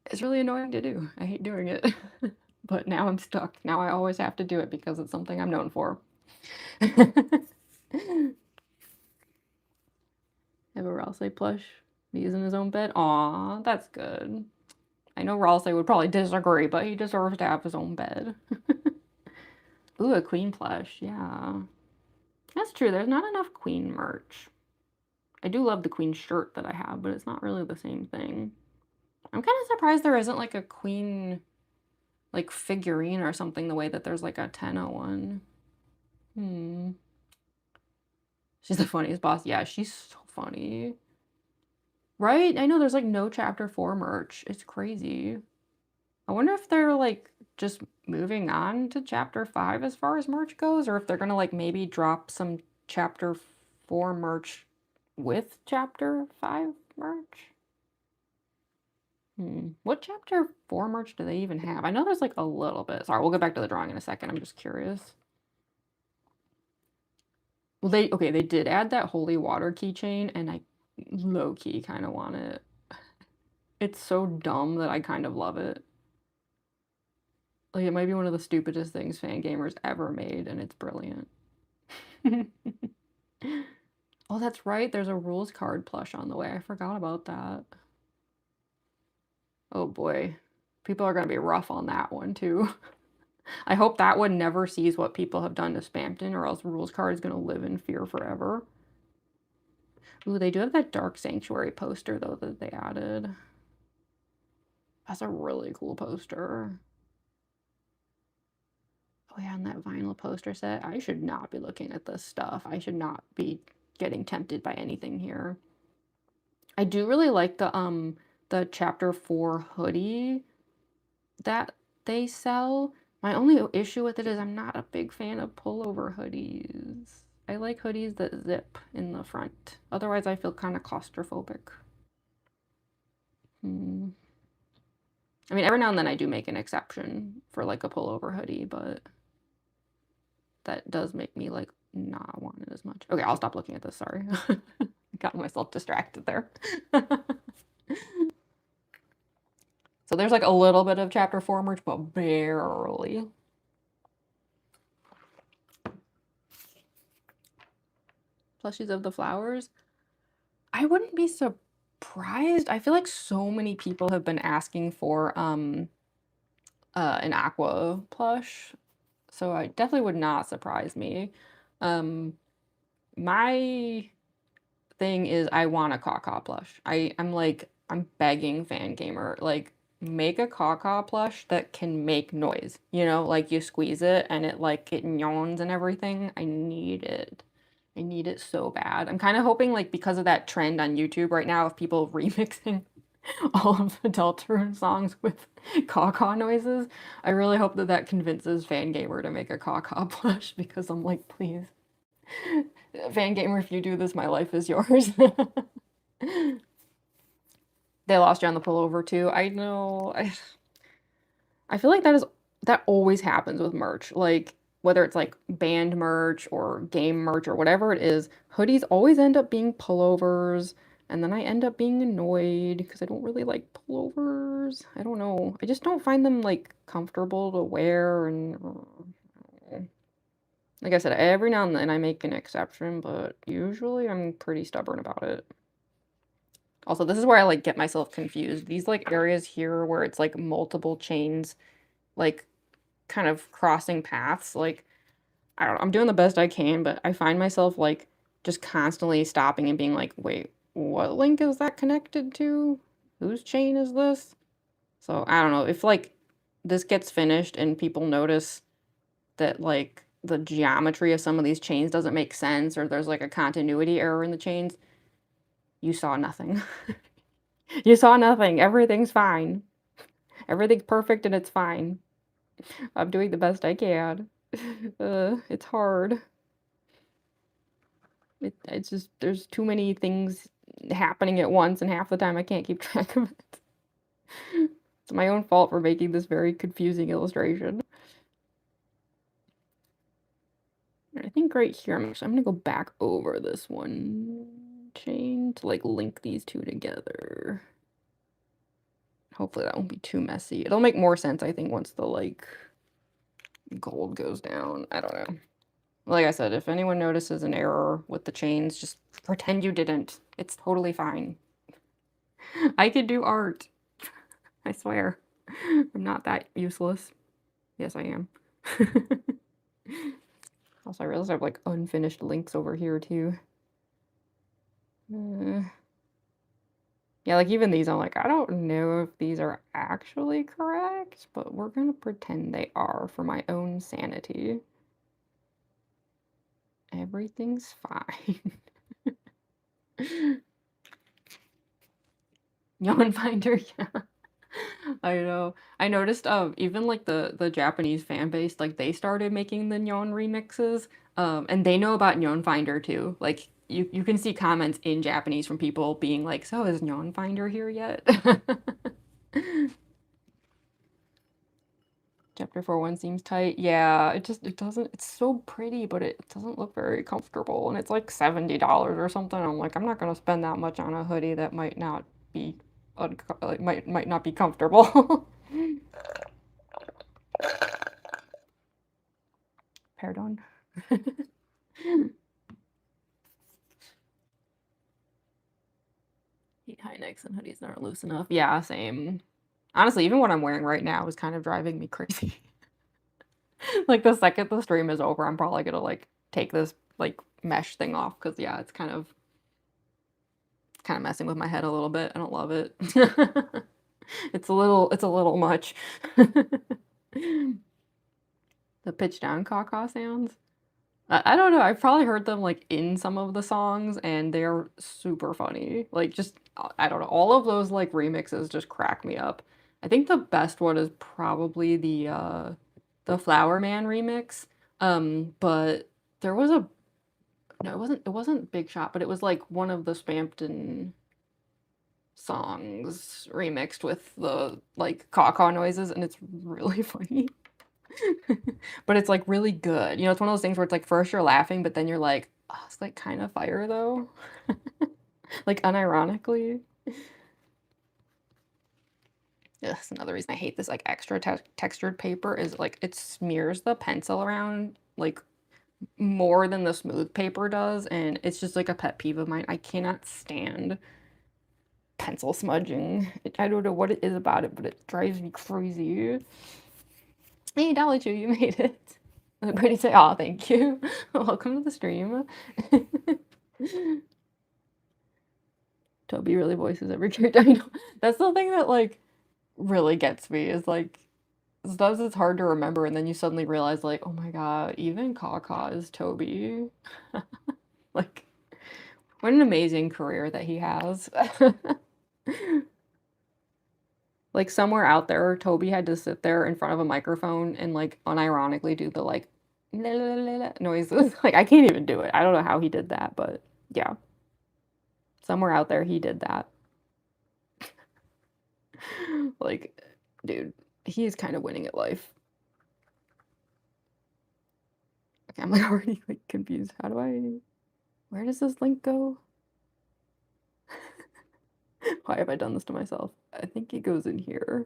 it's really annoying to do. I hate doing it. But now I'm stuck. Now I always have to do it because it's something I'm known for. Have a Ralsei plush. He's in his own bed. Aw, that's good. I know Ralsei would probably disagree, but he deserves to have his own bed. Ooh, a queen plush. Yeah. That's true. There's not enough queen merch. I do love the queen shirt that I have, but it's not really the same thing. I'm kind of surprised there isn't like a queen like figurine or something the way that there's like a Tenno one. She's the funniest boss. Yeah, she's so funny. Right? I know there's like no chapter 4 merch. It's crazy. I wonder if they're like just moving on to chapter 5 as far as merch goes, or if they're gonna like maybe drop some chapter 4 merch with chapter 5 merch. What chapter 4 merch do they even have? I know there's like a little bit. Sorry, we'll get back to the drawing in a second. I'm just curious. Well, they did add that holy water keychain, and I low-key kind of want it. It's so dumb that I kind of love it. Like, it might be one of the stupidest things Fangamers ever made, and it's brilliant. Oh, that's right. There's a rules card plush on the way. I forgot about that. Oh boy. People are going to be rough on that one, too. I hope that one never sees what people have done to Spamton, or else rules card is going to live in fear forever. Ooh, they do have that Dark Sanctuary poster, though, that they added. That's a really cool poster. Oh yeah, and that vinyl poster set. I should not be looking at this stuff. I should not be getting tempted by anything here. I do really like the chapter 4 hoodie that they sell. My only issue with it is I'm not a big fan of pullover hoodies. I like hoodies that zip in the front. Otherwise, I feel kind of claustrophobic. I mean, every now and then I do make an exception for like a pullover hoodie, but that does make me like not want it as much. Okay, I'll stop looking at this. Sorry. Got myself distracted there. So there's like a little bit of chapter 4 merch, but barely. Plushies of the flowers. I wouldn't be surprised. I feel like so many people have been asking for an aqua plush, so I definitely would not surprise me. My thing is I want a Caw plush. I'm begging Fangamer, like, make a Caw plush that can make noise. You know, like you squeeze it and it yawns and everything. I need it. I need it so bad. I'm kind of hoping, like, because of that trend on YouTube right now of people remixing all of the Deltarune songs with caw noises, I really hope that that convinces Fangamer to make a caw plush, because I'm like, please. Fangamer, if you do this, my life is yours. They lost you on the pullover too. I know. I feel like that always happens with merch. Like, whether it's like band merch or game merch or whatever it is, hoodies always end up being pullovers, and then I end up being annoyed because I don't really like pullovers. I don't know. I just don't find them like comfortable to wear, and like I said, every now and then I make an exception, but usually I'm pretty stubborn about it. Also, this is where I like get myself confused. These like areas here where it's like multiple chains, like kind of crossing paths, like, I don't know, I'm doing the best I can, but I find myself like just constantly stopping and being like, wait, what link is that connected to? Whose chain is this? So I don't know, if like this gets finished and people notice that like the geometry of some of these chains doesn't make sense, or there's like a continuity error in the chains, you saw nothing. You saw nothing. Everything's fine. Everything's perfect and it's fine. I'm doing the best I can. It's hard. It's just, there's too many things happening at once, and half the time I can't keep track of it. It's my own fault for making this very confusing illustration. I think right here, I'm gonna go back over this one chain to like link these two together. Hopefully that won't be too messy. It'll make more sense, I think, once the like gold goes down. I don't know. Like I said, if anyone notices an error with the chains, just pretend you didn't. It's totally fine. I could do art. I swear. I'm not that useless. Yes, I am. Also, I realize I have like unfinished links over here too. Yeah, like even these, I'm like, I don't know if these are actually correct, but we're gonna pretend they are for my own sanity. Everything's fine. Yawn Finder, yeah. I know. I noticed even like the Japanese fan base, like they started making the Nyon remixes. And they know about Nyon Finder too. Like you can see comments in Japanese from people being like, "So is Nyon Finder here yet?" Chapter 4.1 seems tight. Yeah, it doesn't, it's so pretty, but it doesn't look very comfortable. And it's like $70 or something. I'm like, I'm not gonna spend that much on a hoodie that might not be like might not be comfortable. Pardon. Hate high necks and hoodies that aren't loose enough. Yeah, same. Honestly, even what I'm wearing right now is kind of driving me crazy. Like the second the stream is over, I'm probably gonna like take this like mesh thing off because yeah, it's kind of messing with my head a little bit. I don't love it. It's a little much. The pitch down caw sounds. I don't know. I've probably heard them like in some of the songs and they're super funny. Like just I don't know. All of those like remixes just crack me up. I think the best one is probably the Flower Man remix. But there was a no, it wasn't Big Shot, but it was like one of the Spampton songs remixed with the like caw noises and it's really funny. But it's like really good. You know, it's one of those things where it's like first you're laughing, but then you're like, oh, it's like kind of fire though. Like unironically. Yeah, that's another reason I hate this like extra textured paper is like it smears the pencil around like more than the smooth paper does, and it's just like a pet peeve of mine. I cannot stand pencil smudging. I don't know what it is about it, but it drives me crazy. Hey, Dolly Chew, you made it. Brady say, "Oh, thank you. Welcome to the stream." Toby really voices every character. I know. That's the thing that like really gets me is like sometimes it's hard to remember, and then you suddenly realize like, oh my god, even Kaka is Toby. Like, what an amazing career that he has. Like somewhere out there, Toby had to sit there in front of a microphone and like unironically do the like la, la, la, la noises. Like I can't even do it. I don't know how he did that, but yeah. Somewhere out there he did that. Like, dude, he is kind of winning at life. Okay, I'm like already like confused. Where does this link go? Why have I done this to myself? I think it goes in here.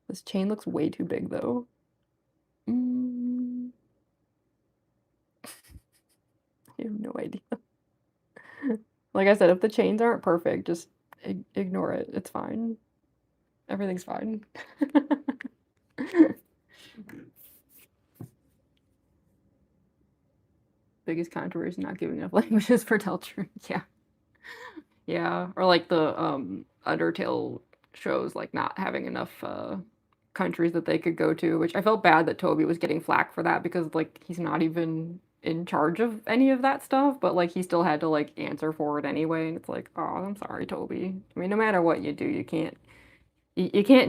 This chain looks way too big though. I have no idea. Like I said, if the chains aren't perfect, just ignore it. It's fine. Everything's fine. Biggest controversy, not giving enough languages for Deltarune. Yeah. Yeah. Or like the Undertale shows like not having enough countries that they could go to, which I felt bad that Toby was getting flack for that because like he's not even in charge of any of that stuff, but like he still had to like answer for it anyway, and it's like, oh, I'm sorry, Toby. I mean, no matter what you do, you can't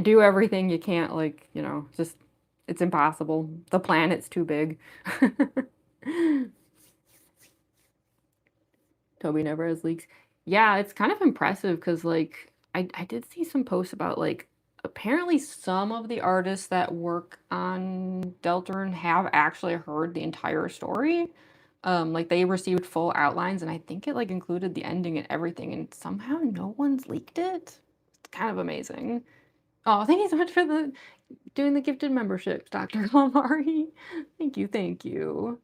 do everything. You can't like, you know, just it's impossible. The planet's too big. Toby never has leaks. Yeah, it's kind of impressive because like I did see some posts about like apparently some of the artists that work on Deltarune have actually heard the entire story. Like they received full outlines, and I think it like included the ending and everything, and somehow no one's leaked it. It's kind of amazing. Oh, thank you so much for the doing the gifted memberships, Dr. Calamari. Thank you, thank you.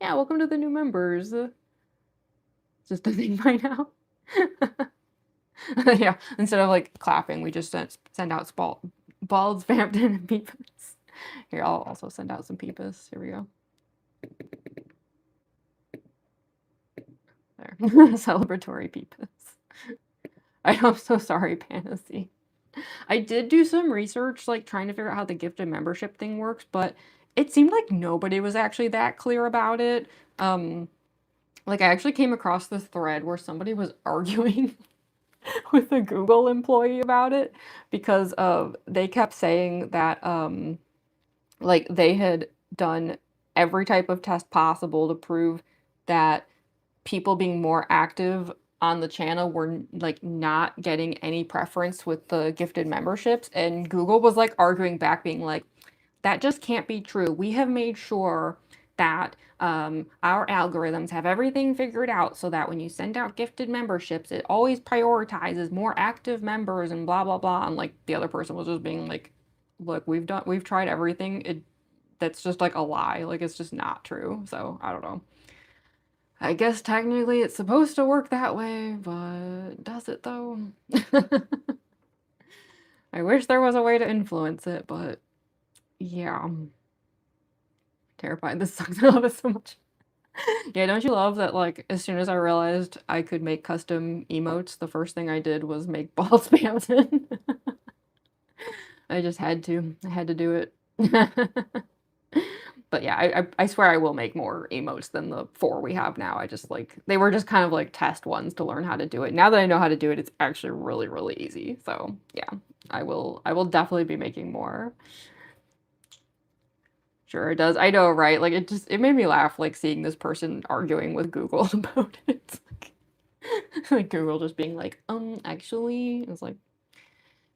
Yeah, welcome to the new members. Just a thing by now. Yeah, instead of like clapping, we just send out balds, Vampton, and Peepus. Here, I'll also send out some Peepus. Here we go. There. Celebratory Peepus. I'm so sorry, Fantasy. I did do some research, like trying to figure out how the gifted membership thing works, but it seemed like nobody was actually that clear about it. Like I actually came across this thread where somebody was arguing with a Google employee about it because they kept saying that like they had done every type of test possible to prove that people being more active on the channel were like not getting any preference with the gifted memberships, and Google was like arguing back being like, that just can't be true. We have made sure that our algorithms have everything figured out so that when you send out gifted memberships, it always prioritizes more active members and blah blah blah. And like the other person was just being like, look, we've tried everything. That's just like a lie. Like it's just not true. So I don't know. I guess technically it's supposed to work that way, but does it though? I wish there was a way to influence it, but yeah, I'm terrified. This sucks. I love it so much. Yeah, don't you love that, like, as soon as I realized I could make custom emotes, the first thing I did was make ball spamton. I just had to. I had to do it. But yeah, I swear I will make more emotes than the 4 we have now. I just like they were just kind of like test ones to learn how to do it. Now that I know how to do it, it's actually really, really easy. So yeah, I will definitely be making more. Sure it does. I know, right? Like it made me laugh like seeing this person arguing with Google about it. It's like Google just being like, actually, it's like,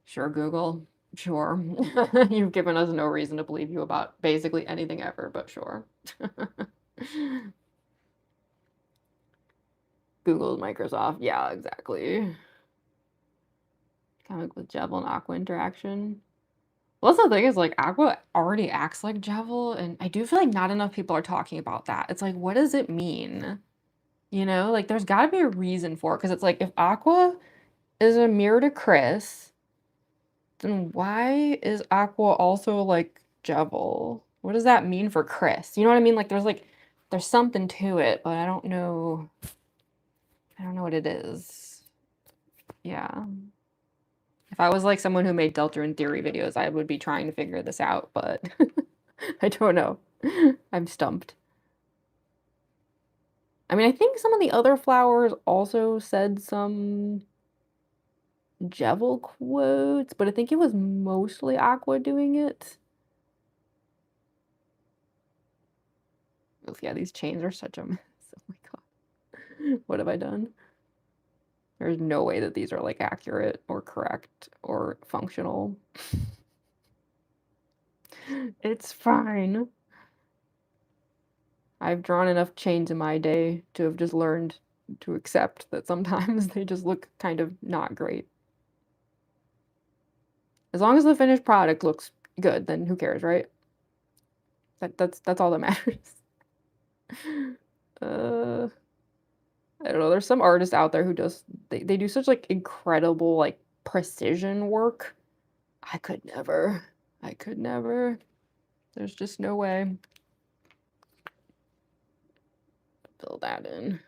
sure, Google, sure. You've given us no reason to believe you about basically anything ever, but sure. Google, Microsoft, yeah, exactly. Comic with Jevil and Aqua interaction. Well, that's the thing is like Aqua already acts like Jevil, and I do feel like not enough people are talking about that. It's like, what does it mean? You know, like there's got to be a reason for it because it's like if Aqua is a mirror to Chris, then why is Aqua also like Jevil? What does that mean for Chris? You know what I mean? Like there's something to it, but I don't know. I don't know what it is. Yeah. If I was like someone who made Deltarune theory videos, I would be trying to figure this out, but I don't know. I'm stumped. I mean, I think some of the other flowers also said some Jevil quotes, but I think it was mostly Aqua doing it. Oof, yeah, these chains are such a mess. Oh my god. What have I done? There's no way that these are like accurate or correct or functional. It's fine. I've drawn enough chains in my day to have just learned to accept that sometimes they just look kind of not great. As long as the finished product looks good, then who cares, right? That's all that matters. I don't know. There's some artist out there who they do such like incredible like precision work. I could never. I could never. There's just no way. Fill that in.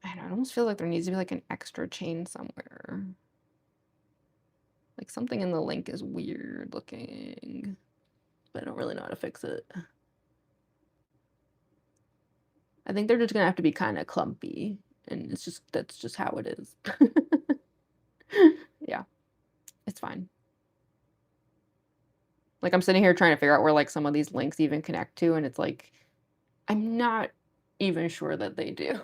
I don't know, it almost feels like there needs to be like an extra chain somewhere. Like something in the link is weird looking, but I don't really know how to fix it. I think they're just gonna have to be kind of clumpy, and that's just how it is. Yeah, it's fine. Like I'm sitting here trying to figure out where like some of these links even connect to, and it's like I'm not even sure that they do.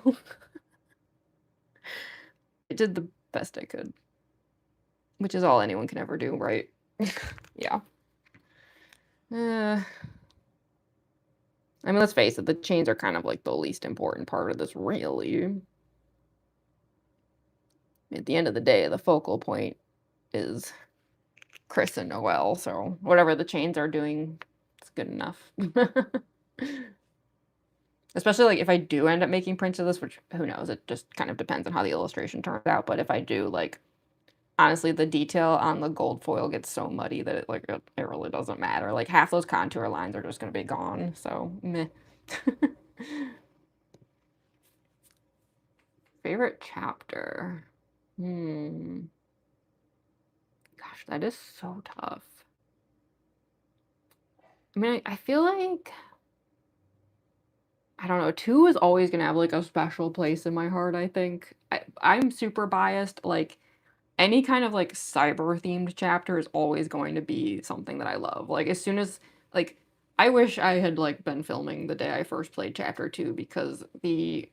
I did best I could. Which is all anyone can ever do, right? Yeah. I mean, let's face it, the chains are kind of like the least important part of this, really. At the end of the day, the focal point is Chris and Noelle, so whatever the chains are doing, it's good enough. Especially, like, if I do end up making prints of this, which who knows, it just kind of depends on how the illustration turns out, but if I do, like, honestly, the detail on the gold foil gets so muddy that it really doesn't matter. Like, half those contour lines are just gonna be gone, so meh. Favorite chapter? Gosh, that is so tough. I mean, I feel like I don't know, 2 is always gonna have, like, a special place in my heart, I think. I'm super biased, like, any kind of, like, cyber-themed chapter is always going to be something that I love. Like, as soon as like, I wish I had, like, been filming the day I first played chapter 2 because the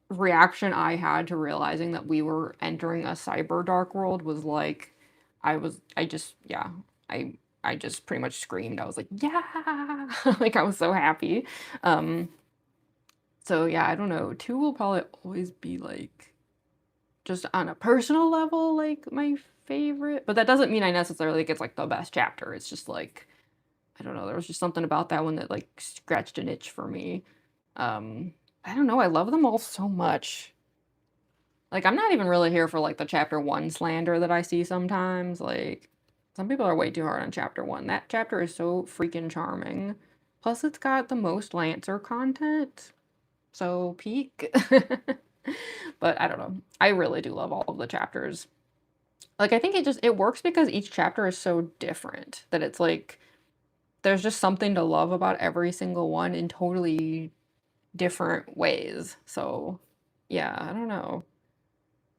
reaction I had to realizing that we were entering a cyber dark world was like, I just yeah, I just pretty much screamed. I was like, "Yeah!" Like, I was so happy. Um, so yeah, I don't know, 2 will probably always be, like, just on a personal level, like, my favorite, but that doesn't mean I necessarily think it's, like, the best chapter. It's just, like, I don't know, there was just something about that one that, like, scratched an itch for me. I don't know, I love them all so much. Like, I'm not even really here for, like, the chapter 1 slander that I see sometimes, like, some people are way too hard on chapter 1. That chapter is so freaking charming. Plus, it's got the most Lancer content, so peak. But I don't know. I really do love all of the chapters. Like, I think it works because each chapter is so different that it's like there's just something to love about every single one in totally different ways. So, yeah, I don't know.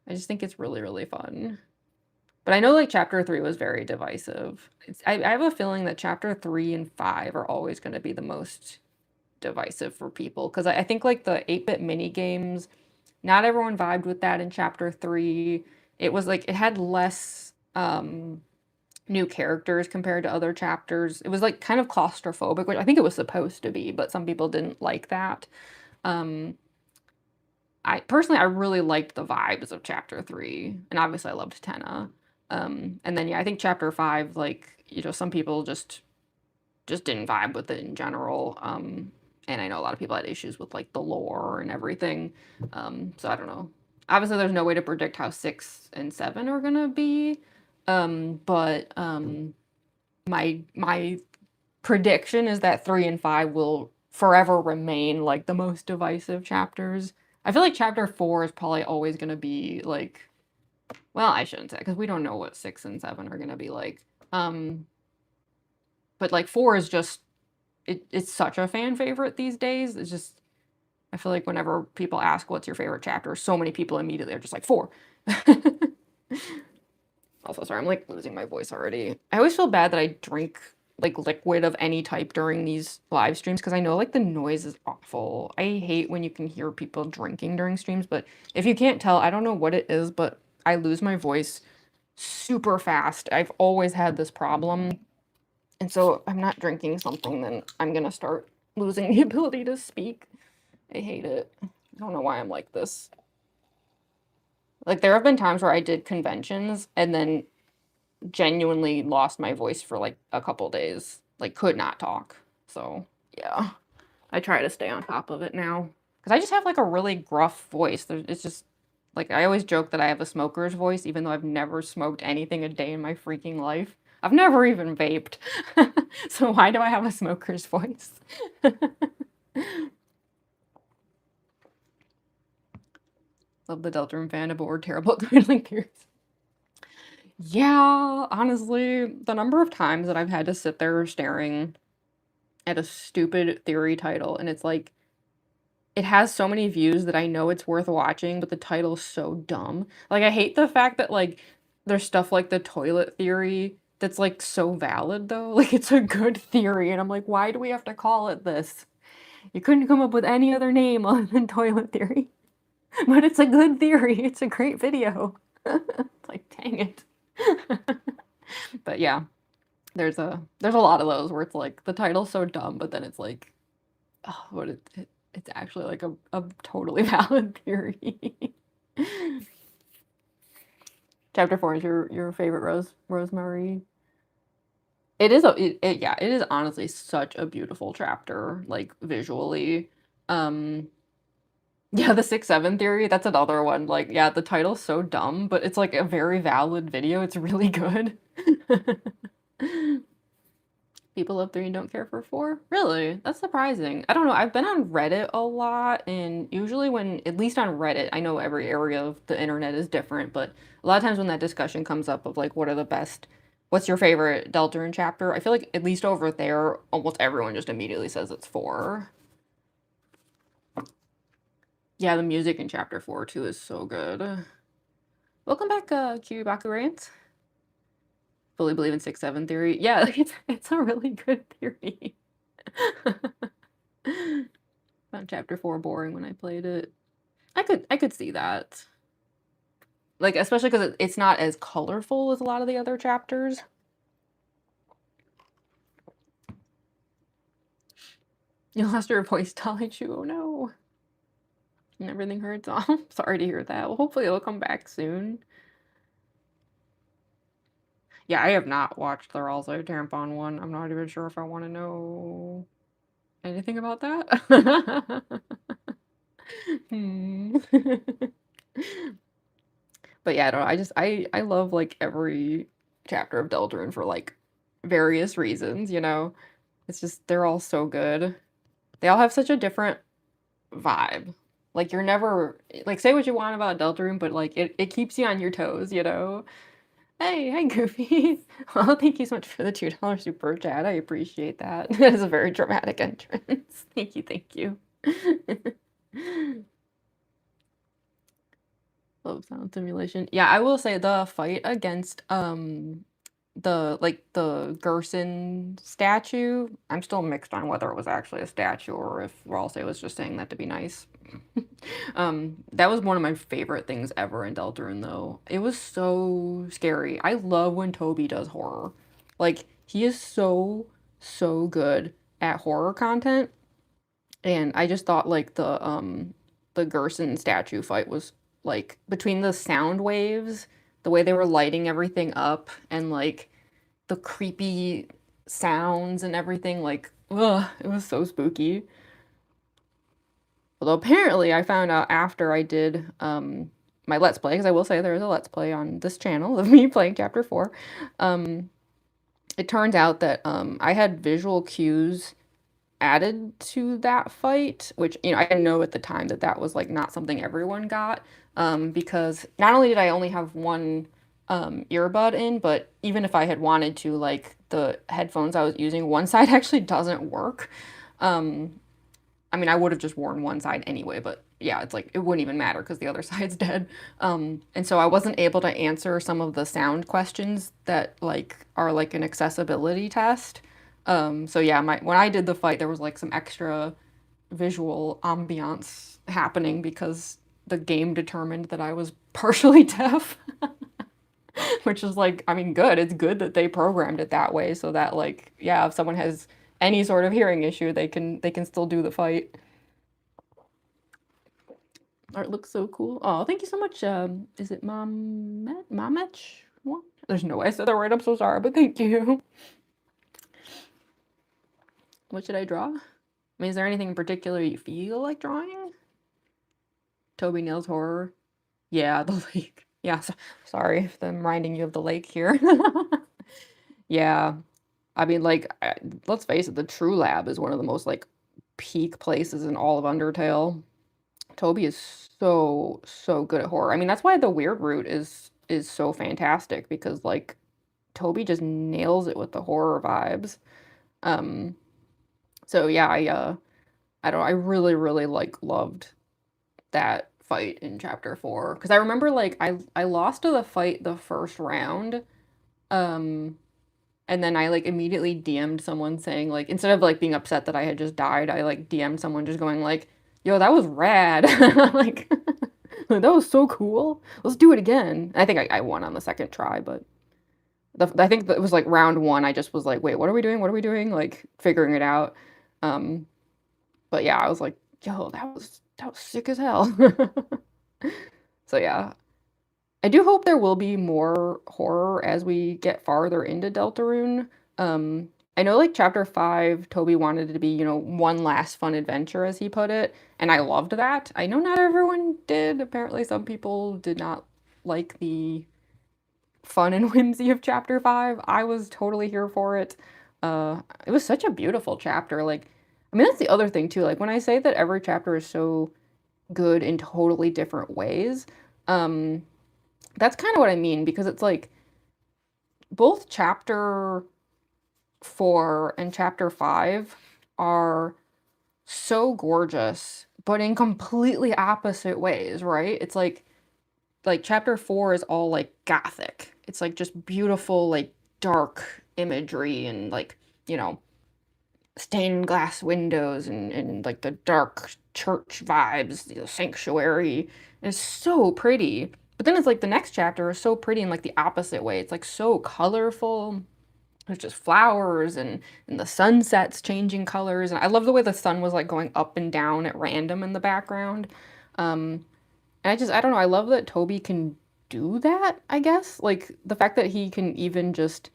I just think it's really, really fun. But I know, like, chapter 3 was very divisive. I have a feeling that chapter 3 and 5 are always gonna be the most divisive for people because I think, like, the 8-bit mini games, not everyone vibed with that in chapter 3. It was, like it had less, new characters compared to other chapters. It was, like, kind of claustrophobic, which I think it was supposed to be, but some people didn't like that. Um I personally, I really liked the vibes of chapter 3, and obviously I loved Tenna. And then, yeah, I think chapter 5, like, some people just didn't vibe with it in general. And I know a lot of people had issues with, like, the lore and everything. So I don't know. Obviously, there's no way to predict how 6 and 7 are gonna be. But my prediction is that 3 and 5 will forever remain, like, the most divisive chapters. I feel like chapter 4 is probably always gonna be, like well, I shouldn't say because we don't know what 6 and 7 are gonna be like. Um, but, like, 4 is just it's such a fan favorite these days. It's just I feel like whenever people ask, "What's your favorite chapter?" So many people immediately are just like, "4." Also, sorry, I'm, like, losing my voice already. I always feel bad that I drink, like, liquid of any type during these live streams because I know, like, the noise is awful. I hate when you can hear people drinking during streams, but if you can't tell, I don't know what it is, but I lose my voice super fast. I've always had this problem, and so if I'm not drinking something, then I'm gonna start losing the ability to speak. I hate it. I don't know why I'm like this. Like, there have been times where I did conventions and then genuinely lost my voice for, like, a couple days, like, could not talk. So, yeah. I try to stay on top of it now because I just have, like, a really gruff voice. It's just like, I always joke that I have a smoker's voice even though I've never smoked anything a day in my freaking life. I've never even vaped. So why do I have a smoker's voice? Love the Deltarune fan aboard terrible dwindling theories. Yeah, honestly, the number of times that I've had to sit there staring at a stupid theory title, and it's like, it has so many views that I know it's worth watching, but the title's so dumb. Like, I hate the fact that, like, there's stuff like the toilet theory that's, like, so valid, though. Like, it's a good theory, and I'm like, "Why do we have to call it this? You couldn't come up with any other name other than toilet theory." But it's a good theory, it's a great video. Like, dang it. But yeah, there's a lot of those where it's like the title's so dumb, but then it's like, oh, it's actually like a totally valid theory. Chapter 4 is your favorite Rosemary. It is yeah, it is honestly such a beautiful chapter, like visually. Um yeah, the 6-7 theory, that's another one. Like, yeah, the title's so dumb, but it's like a very valid video. It's really good. People love 3 and don't care for 4? Really? That's surprising. I don't know. I've been on Reddit a lot, and usually when, at least on Reddit, I know every area of the internet is different, but a lot of times when that discussion comes up of like, what are the best, what's your favorite Deltarune chapter? I feel like at least over there, almost everyone just immediately says it's 4. Yeah, the music in chapter 4 too is so good. Welcome back, Kiribaka Rant. Fully believe in 6-7 theory. Yeah, like it's a really good theory. Found chapter 4 boring when I played it. I could see that. Like, especially because it's not as colorful as a lot of the other chapters. You lost your voice, Talichu. Oh no. And everything hurts. Oh, sorry to hear that. Well, hopefully it'll come back soon. Yeah, I have not watched the Ralzo Tampon one. I'm not even sure if I want to know anything about that. Hmm. But yeah, I don't know. I love like every chapter of Deltarune for like various reasons, you know? It's just they're all so good. They all have such a different vibe. Like you're never like say what you want about Deltarune, but like it keeps you on your toes, you know? Hey, Goofy. Well, thank you so much for the $2 super chat. I appreciate that. That is a very dramatic entrance. Thank you, thank you. Love sound simulation. Yeah, I will say the fight against the Gerson statue. I'm still mixed on whether it was actually a statue or if Ralsei was just saying that to be nice. That was one of my favorite things ever in Deltarune though. It was so scary. I love when Toby does horror. Like he is so good at horror content. And I just thought like the Gerson statue fight was like between the sound waves, the way they were lighting everything up and like the creepy sounds and everything, like ugh, it was so spooky. Although apparently I found out after I did my Let's Play, because I will say there is a Let's Play on this channel of me playing chapter 4. It turns out that I had visual cues added to that fight, which, you know, I didn't know at the time that that was like not something everyone got, because not only did I only have one earbud in, but even if I had wanted to, like the headphones I was using, one side actually doesn't work. I mean, I would have just worn one side anyway, but yeah, it's like it wouldn't even matter because the other side's dead. And so I wasn't able to answer some of the sound questions that like are like an accessibility test. So yeah, when I did the fight, there was like some extra visual ambiance happening because the game determined that I was partially deaf, which is like, I mean, good. It's good that they programmed it that way so that like, yeah, if someone has any sort of hearing issue, they can still do the fight. Art looks so cool. Oh, thank you so much. Is it Mamech? What? There's no way I said that right. I'm so sorry, but thank you. What should I draw? I mean, is there anything in particular you feel like drawing? Toby Nails horror. Yeah, the lake. Yeah, sorry if I'm reminding you of the lake here. Yeah, I mean, like, let's face it, the True Lab is one of the most like peak places in all of Undertale. Toby is so good at horror. I mean, that's why the Weird Root is so fantastic because like Toby just nails it with the horror vibes. Um, so yeah, I don't know, I really like loved that fight in chapter 4 because I remember like I lost to the fight the first round. Um, and then I like immediately DM'd someone saying like instead of like being upset that I had just died, I like DM'd someone just going like, "Yo, that was rad." Like That was so cool. Let's do it again. I think I won on the second try, but I think that it was like round one. I just was like, wait, what are we doing? What are we doing? Like figuring it out. Um, but yeah, I was like, yo, that was sick as hell. So yeah, I do hope there will be more horror as we get farther into Deltarune. Um, I know like chapter 5, Toby wanted it to be, one last fun adventure as he put it, and I loved that. I know not everyone did. Apparently some people did not like the fun and whimsy of chapter 5. I was totally here for it. It was such a beautiful chapter. Like, I mean, that's the other thing too. Like when I say that every chapter is so good in totally different ways, um, that's kind of what I mean because it's like both chapter 4 and chapter 5 are so gorgeous, but in completely opposite ways, right? It's like chapter 4 is all like gothic. It's like just beautiful, like dark imagery and like, you know, stained glass windows and like the dark church vibes, the sanctuary. It's so pretty. But then it's like the next chapter is so pretty in like the opposite way. It's like so colorful. There's just flowers and the sunset's changing colors. And I love the way the sun was like going up and down at random in the background. And I don't know, I love that Toby can do that, I guess. Like the fact that he can even just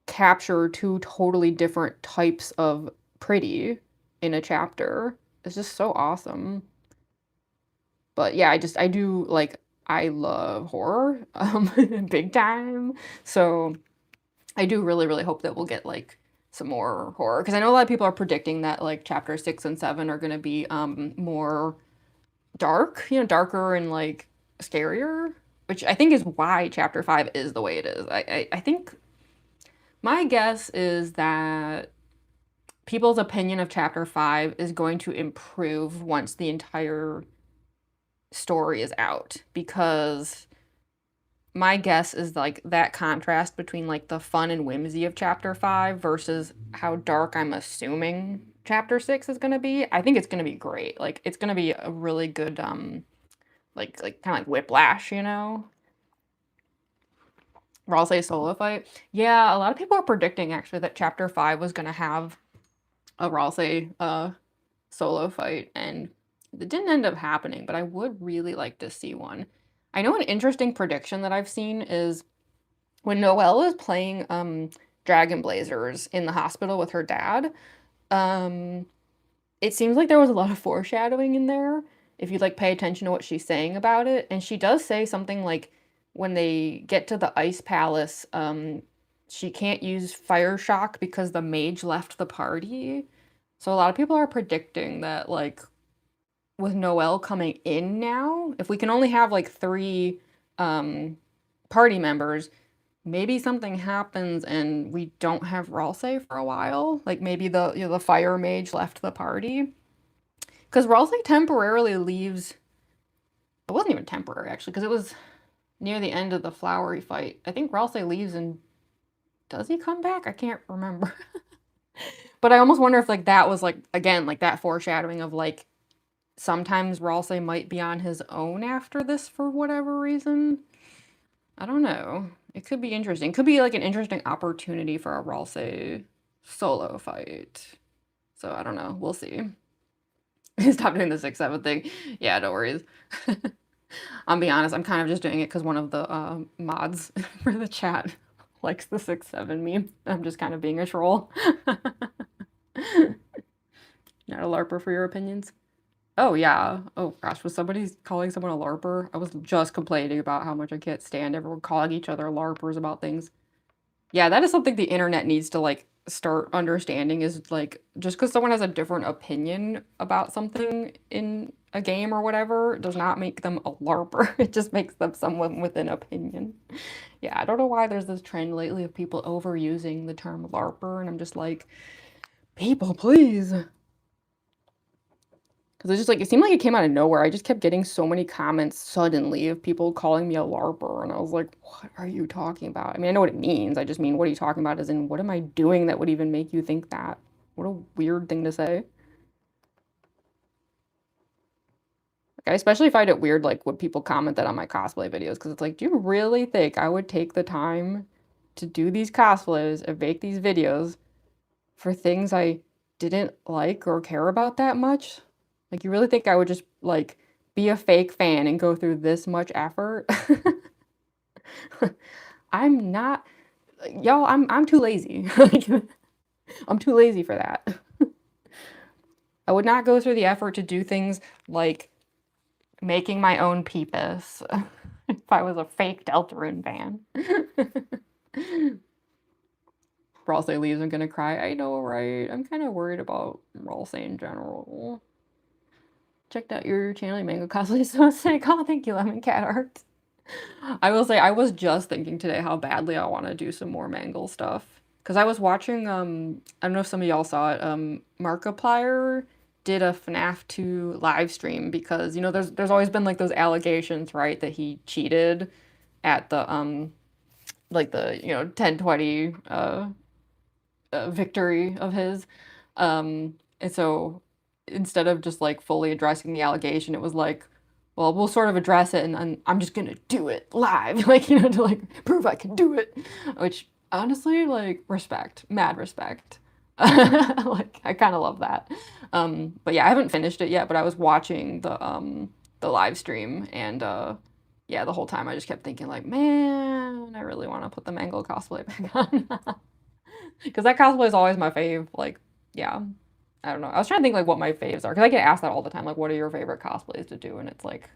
capture two totally different types of pretty in a chapter is just so awesome. But yeah, I do like I love horror big time. So I do really really hope that we'll get like some more horror because I know a lot of people are predicting that like chapter 6 and 7 are going to be more dark, darker and like scarier, which I think is why chapter 5 is the way it is. I think my guess is that people's opinion of chapter 5 is going to improve once the entire story is out because my guess is like that contrast between like the fun and whimsy of chapter 5 versus how dark I'm assuming chapter 6 is going to be. I think it's going to be great. Like it's going to be a really good like kind of like whiplash, Ralsei solo fight. Yeah, a lot of people are predicting actually that chapter 5 was going to have a Ralsei solo fight, and it didn't end up happening, but I would really like to see one. I know an interesting prediction that I've seen is when Noelle is playing Dragon Blazers in the hospital with her dad, um, it seems like there was a lot of foreshadowing in there if you like pay attention to what she's saying about it. And she does say something like when they get to the ice palace, she can't use fire shock because the mage left the party. So a lot of people are predicting that like with Noelle coming in now, if we can only have like 3 party members, maybe something happens and we don't have Ralsei for a while. Like maybe the fire mage left the party. Because Ralsei temporarily leaves. It wasn't even temporary actually, because it was near the end of the flowery fight. I think Ralsei leaves and does he come back? I can't remember. But I almost wonder if like that was like again like that foreshadowing of like sometimes Ralsei might be on his own after this for whatever reason. I don't know. It could be interesting. Could be like an interesting opportunity for a Ralsei solo fight. So I don't know. We'll see. Stop doing the 6-7 thing. Yeah, no worries. I'll be honest, I'm kind of just doing it because one of the mods for the chat likes the 6-7 meme. I'm just kind of being a troll. Not a LARPer for your opinions. Oh yeah. Oh gosh, was somebody calling someone a LARPer? I was just complaining about how much I can't stand everyone calling each other LARPers about things. Yeah, that is something the internet needs to like start understanding is like just because someone has a different opinion about something in a game or whatever does not make them a LARPer. It just makes them someone with an opinion. Yeah, I don't know why there's this trend lately of people overusing the term LARPer, and I'm just like, people, please. Because it's just like, it seemed like it came out of nowhere. I just kept getting so many comments suddenly of people calling me a LARPer. And I was like, what are you talking about? I mean, I know what it means. I just mean, what are you talking about? As in, what am I doing that would even make you think that? What a weird thing to say. I especially find it weird, like, when people comment that on my cosplay videos, because it's like, do you really think I would take the time to do these cosplays and make these videos for things I didn't like or care about that much? Like, you really think I would just, like, be a fake fan and go through this much effort? I'm not, y'all, I'm too lazy. Like, I'm too lazy for that. I would not go through the effort to do things like making my own peepus if I was a fake Deltarune fan. Ralsei leaves, I'm gonna cry. I know, right? I'm kind of worried about Ralsei in general. Checked out your channel, your mango cosplay is so sick. Oh, thank you, Lemon Cat Art. I will say, I was just thinking today how badly I want to do some more Mangle stuff. Because I was watching, I don't know if some of y'all saw it, Markiplier did a FNAF 2 live stream because, you know, there's always been like those allegations, right, that he cheated at the, like the, you know, 1020, victory of his. And so instead of just like fully addressing the allegation, it was like, well, we'll sort of address it and I'm just gonna do it live, like, you know, to like prove I can do it. Which honestly, like, respect, mad respect. Like, I kind of love that. But yeah, I haven't finished it yet, but I was watching the live stream and yeah, the whole time I just kept thinking like, man, I really want to put the Mango cosplay back on. Because that cosplay is always my fave. Like, yeah. I don't know. I was trying to think like what my faves are because I get asked that all the time. Like, what are your favorite cosplays to do? And it's like,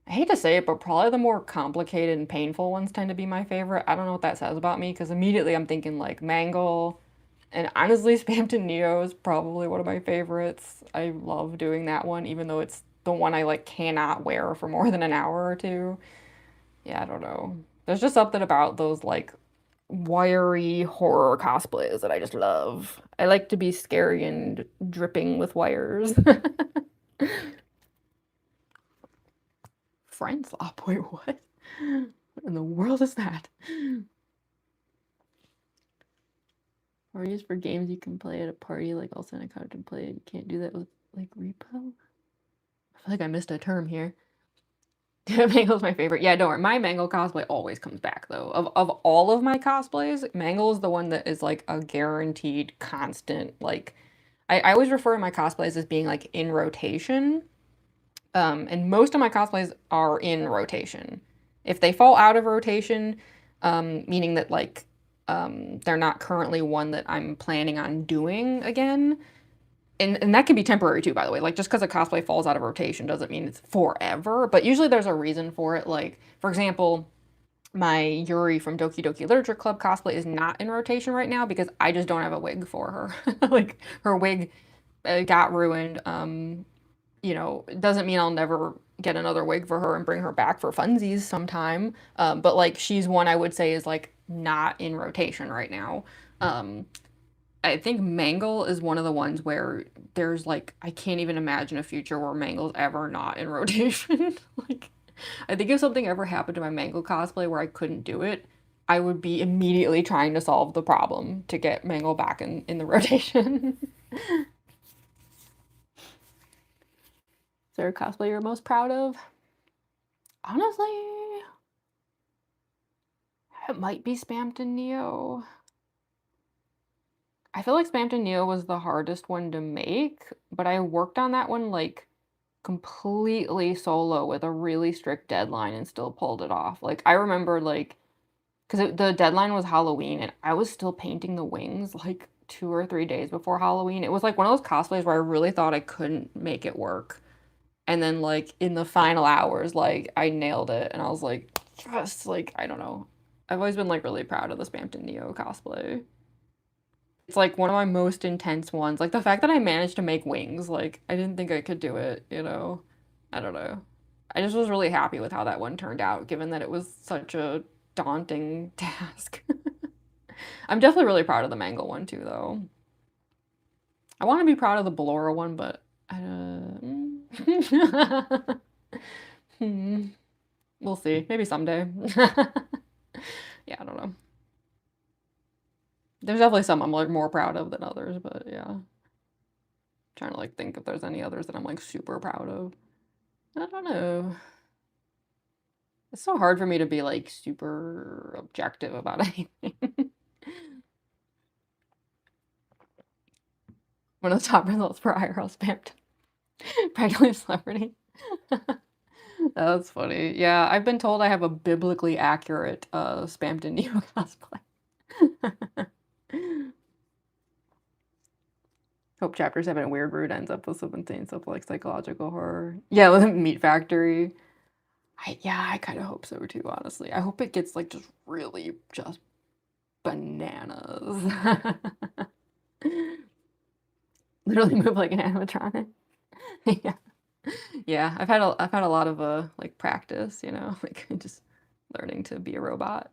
I hate to say it, but probably the more complicated and painful ones tend to be my favorite. I don't know what that says about me because immediately I'm thinking like Mangle, and honestly, Spamton Neo is probably one of my favorites. I love doing that one, even though it's the one I like cannot wear for more than an hour or two. Yeah, I don't know. There's just something about those like wiry horror cosplays that I just love. I like to be scary and dripping with wires. Friend flop, wait, what? What in the world is that? Parties for games you can play at a party, like also in a contemplate. You can't do that with like repo. I feel like I missed a term here. Mangle's my favorite. Yeah, don't worry. My Mangle cosplay always comes back though. Of all of my cosplays, Mangle is the one that is like a guaranteed constant. Like I always refer to my cosplays as being like in rotation. And most of my cosplays are in rotation. If they fall out of rotation, meaning that like they're not currently one that I'm planning on doing again, and that can be temporary too, by the way. Like, just because a cosplay falls out of rotation doesn't mean it's forever, but usually there's a reason for it. Like, for example, my Yuri from Doki Doki Literature Club cosplay is not in rotation right now because I just don't have a wig for her. Like, her wig got ruined. You know, it doesn't mean I'll never get another wig for her and bring her back for funsies sometime. But like, she's one I would say is like not in rotation right now. Um, I think Mangle is one of the ones where there's like, I can't even imagine a future where Mangle's ever not in rotation. Like, I think if something ever happened to my Mangle cosplay where I couldn't do it, I would be immediately trying to solve the problem to get Mangle back in the rotation. Is there a cosplay you're most proud of? Honestly, it might be Spamton Neo. I feel like Spamton Neo was the hardest one to make, but I worked on that one like completely solo with a really strict deadline and still pulled it off. Like, I remember like, because the deadline was Halloween and I was still painting the wings like 2 or 3 days before Halloween. It was like one of those cosplays where I really thought I couldn't make it work. And then like in the final hours, like I nailed it and I was like, just like, I don't know. I've always been like really proud of the Spamton Neo cosplay. It's like one of my most intense ones. Like the fact that I managed to make wings, like I didn't think I could do it, you know? I don't know. I just was really happy with how that one turned out, given that it was such a daunting task. I'm definitely really proud of the Mangle one too, though. I want to be proud of the Ballora one, but hmm. We'll see. Maybe someday. Yeah, I don't know. There's definitely some I'm like more proud of than others, but yeah. Trying to like think if there's any others that I'm like super proud of. I don't know. It's so hard for me to be, like, super objective about anything. One of the top results for IRL spammed. Practically a celebrity. That's funny. Yeah, I've been told I have a biblically accurate, spammed in Neo cosplay. Hope Chapter 7 Weird Root ends up with some insane stuff like psychological horror. Yeah, with Meat Factory. I kinda hope so too, honestly. I hope it gets, like, just really just bananas. Literally move like an animatronic. Yeah. Yeah, I've had a lot of, like, practice, you know, like, just learning to be a robot.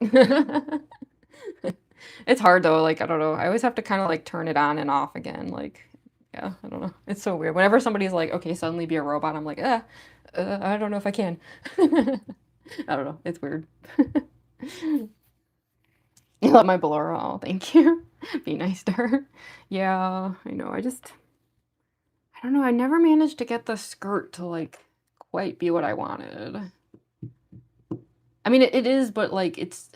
It's hard though, like, I don't know, I always have to kinda, like, turn it on and off again, like, yeah, I don't know. It's so weird. Whenever somebody's like, "Okay, suddenly be a robot," I'm like, I don't know if I can." I don't know, it's weird. You love my Ballora? Oh, thank you. Be nice to her. Yeah, I know, I don't know, I never managed to get the skirt to, like, quite be what I wanted. I mean, it is, but, like, it's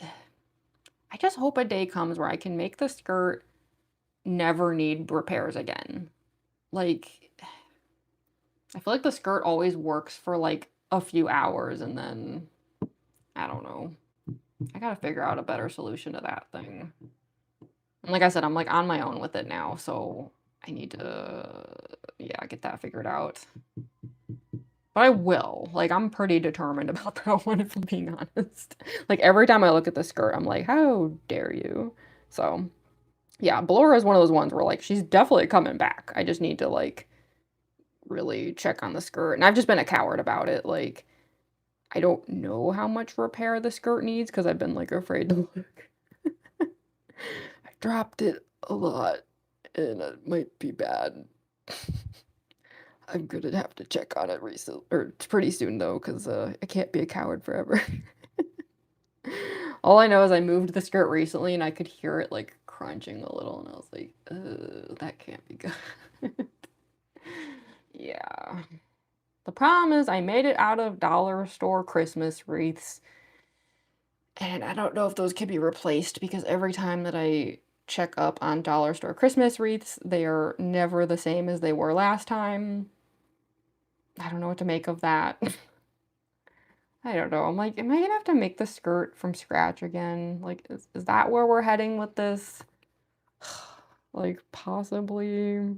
I just hope a day comes where I can make the skirt never need repairs again. Like, I feel like the skirt always works for, like, a few hours, and then I don't know. I gotta figure out a better solution to that thing. And like I said, I'm, like, on my own with it now, so I need to, yeah, get that figured out. But I will. Like, I'm pretty determined about that one, if I'm being honest. Like, every time I look at the skirt, I'm like, "How dare you?" So, yeah, Ballora is one of those ones where, like, she's definitely coming back. I just need to, like, really check on the skirt, and I've just been a coward about it, like, I don't know how much repair the skirt needs because 'cause I've been, like, afraid to look. I dropped it a lot, and it might be bad. I'm gonna have to check on it pretty soon though, because I can't be a coward forever. All I know is I moved the skirt recently and I could hear it like crunching a little, and I was like, that can't be good." Yeah. The problem is I made it out of dollar store Christmas wreaths, and I don't know if those can be replaced because every time that I check up on dollar store Christmas wreaths, they are never the same as they were last time. I don't know what to make of that. I don't know. I'm like, am I gonna have to make the skirt from scratch again? Like, is that where we're heading with this? Like, possibly.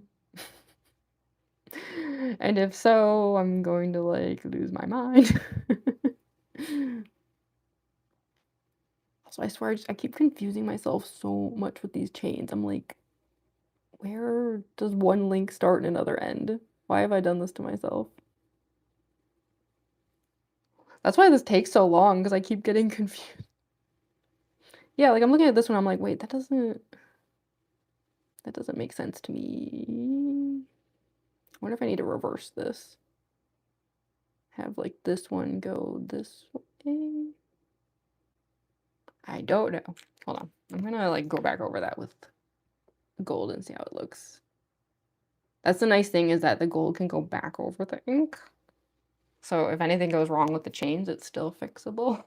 And if so, I'm going to like lose my mind. Also, I swear, I keep confusing myself so much with these chains. I'm like, where does one link start and another end? Why have I done this to myself? That's why this takes so long, because I keep getting confused. Yeah, like I'm looking at this one, I'm like, wait, that doesn't make sense to me. I wonder if I need to reverse this. Have like this one go this way. I don't know. Hold on. I'm gonna like go back over that with gold and see how it looks. That's the nice thing, is that the gold can go back over the ink. So if anything goes wrong with the chains, it's still fixable.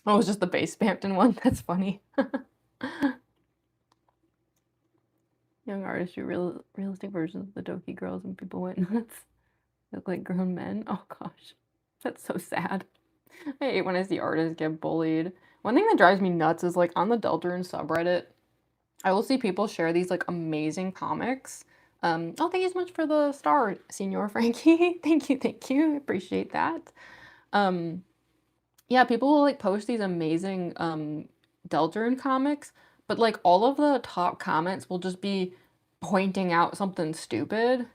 Oh, it's just the base Bampton one? That's funny. Young artists do realistic versions of the Doki girls and people went nuts. Look like grown men. Oh gosh. That's so sad. I hate when I see artists get bullied. One thing that drives me nuts is like on the Deltarune subreddit, I will see people share these like amazing comics. Oh, thank you so much for the star, Senior Frankie. Thank you. Appreciate that. Um, yeah, people will like post these amazing Deltarune comics, but like all of the top comments will just be pointing out something stupid.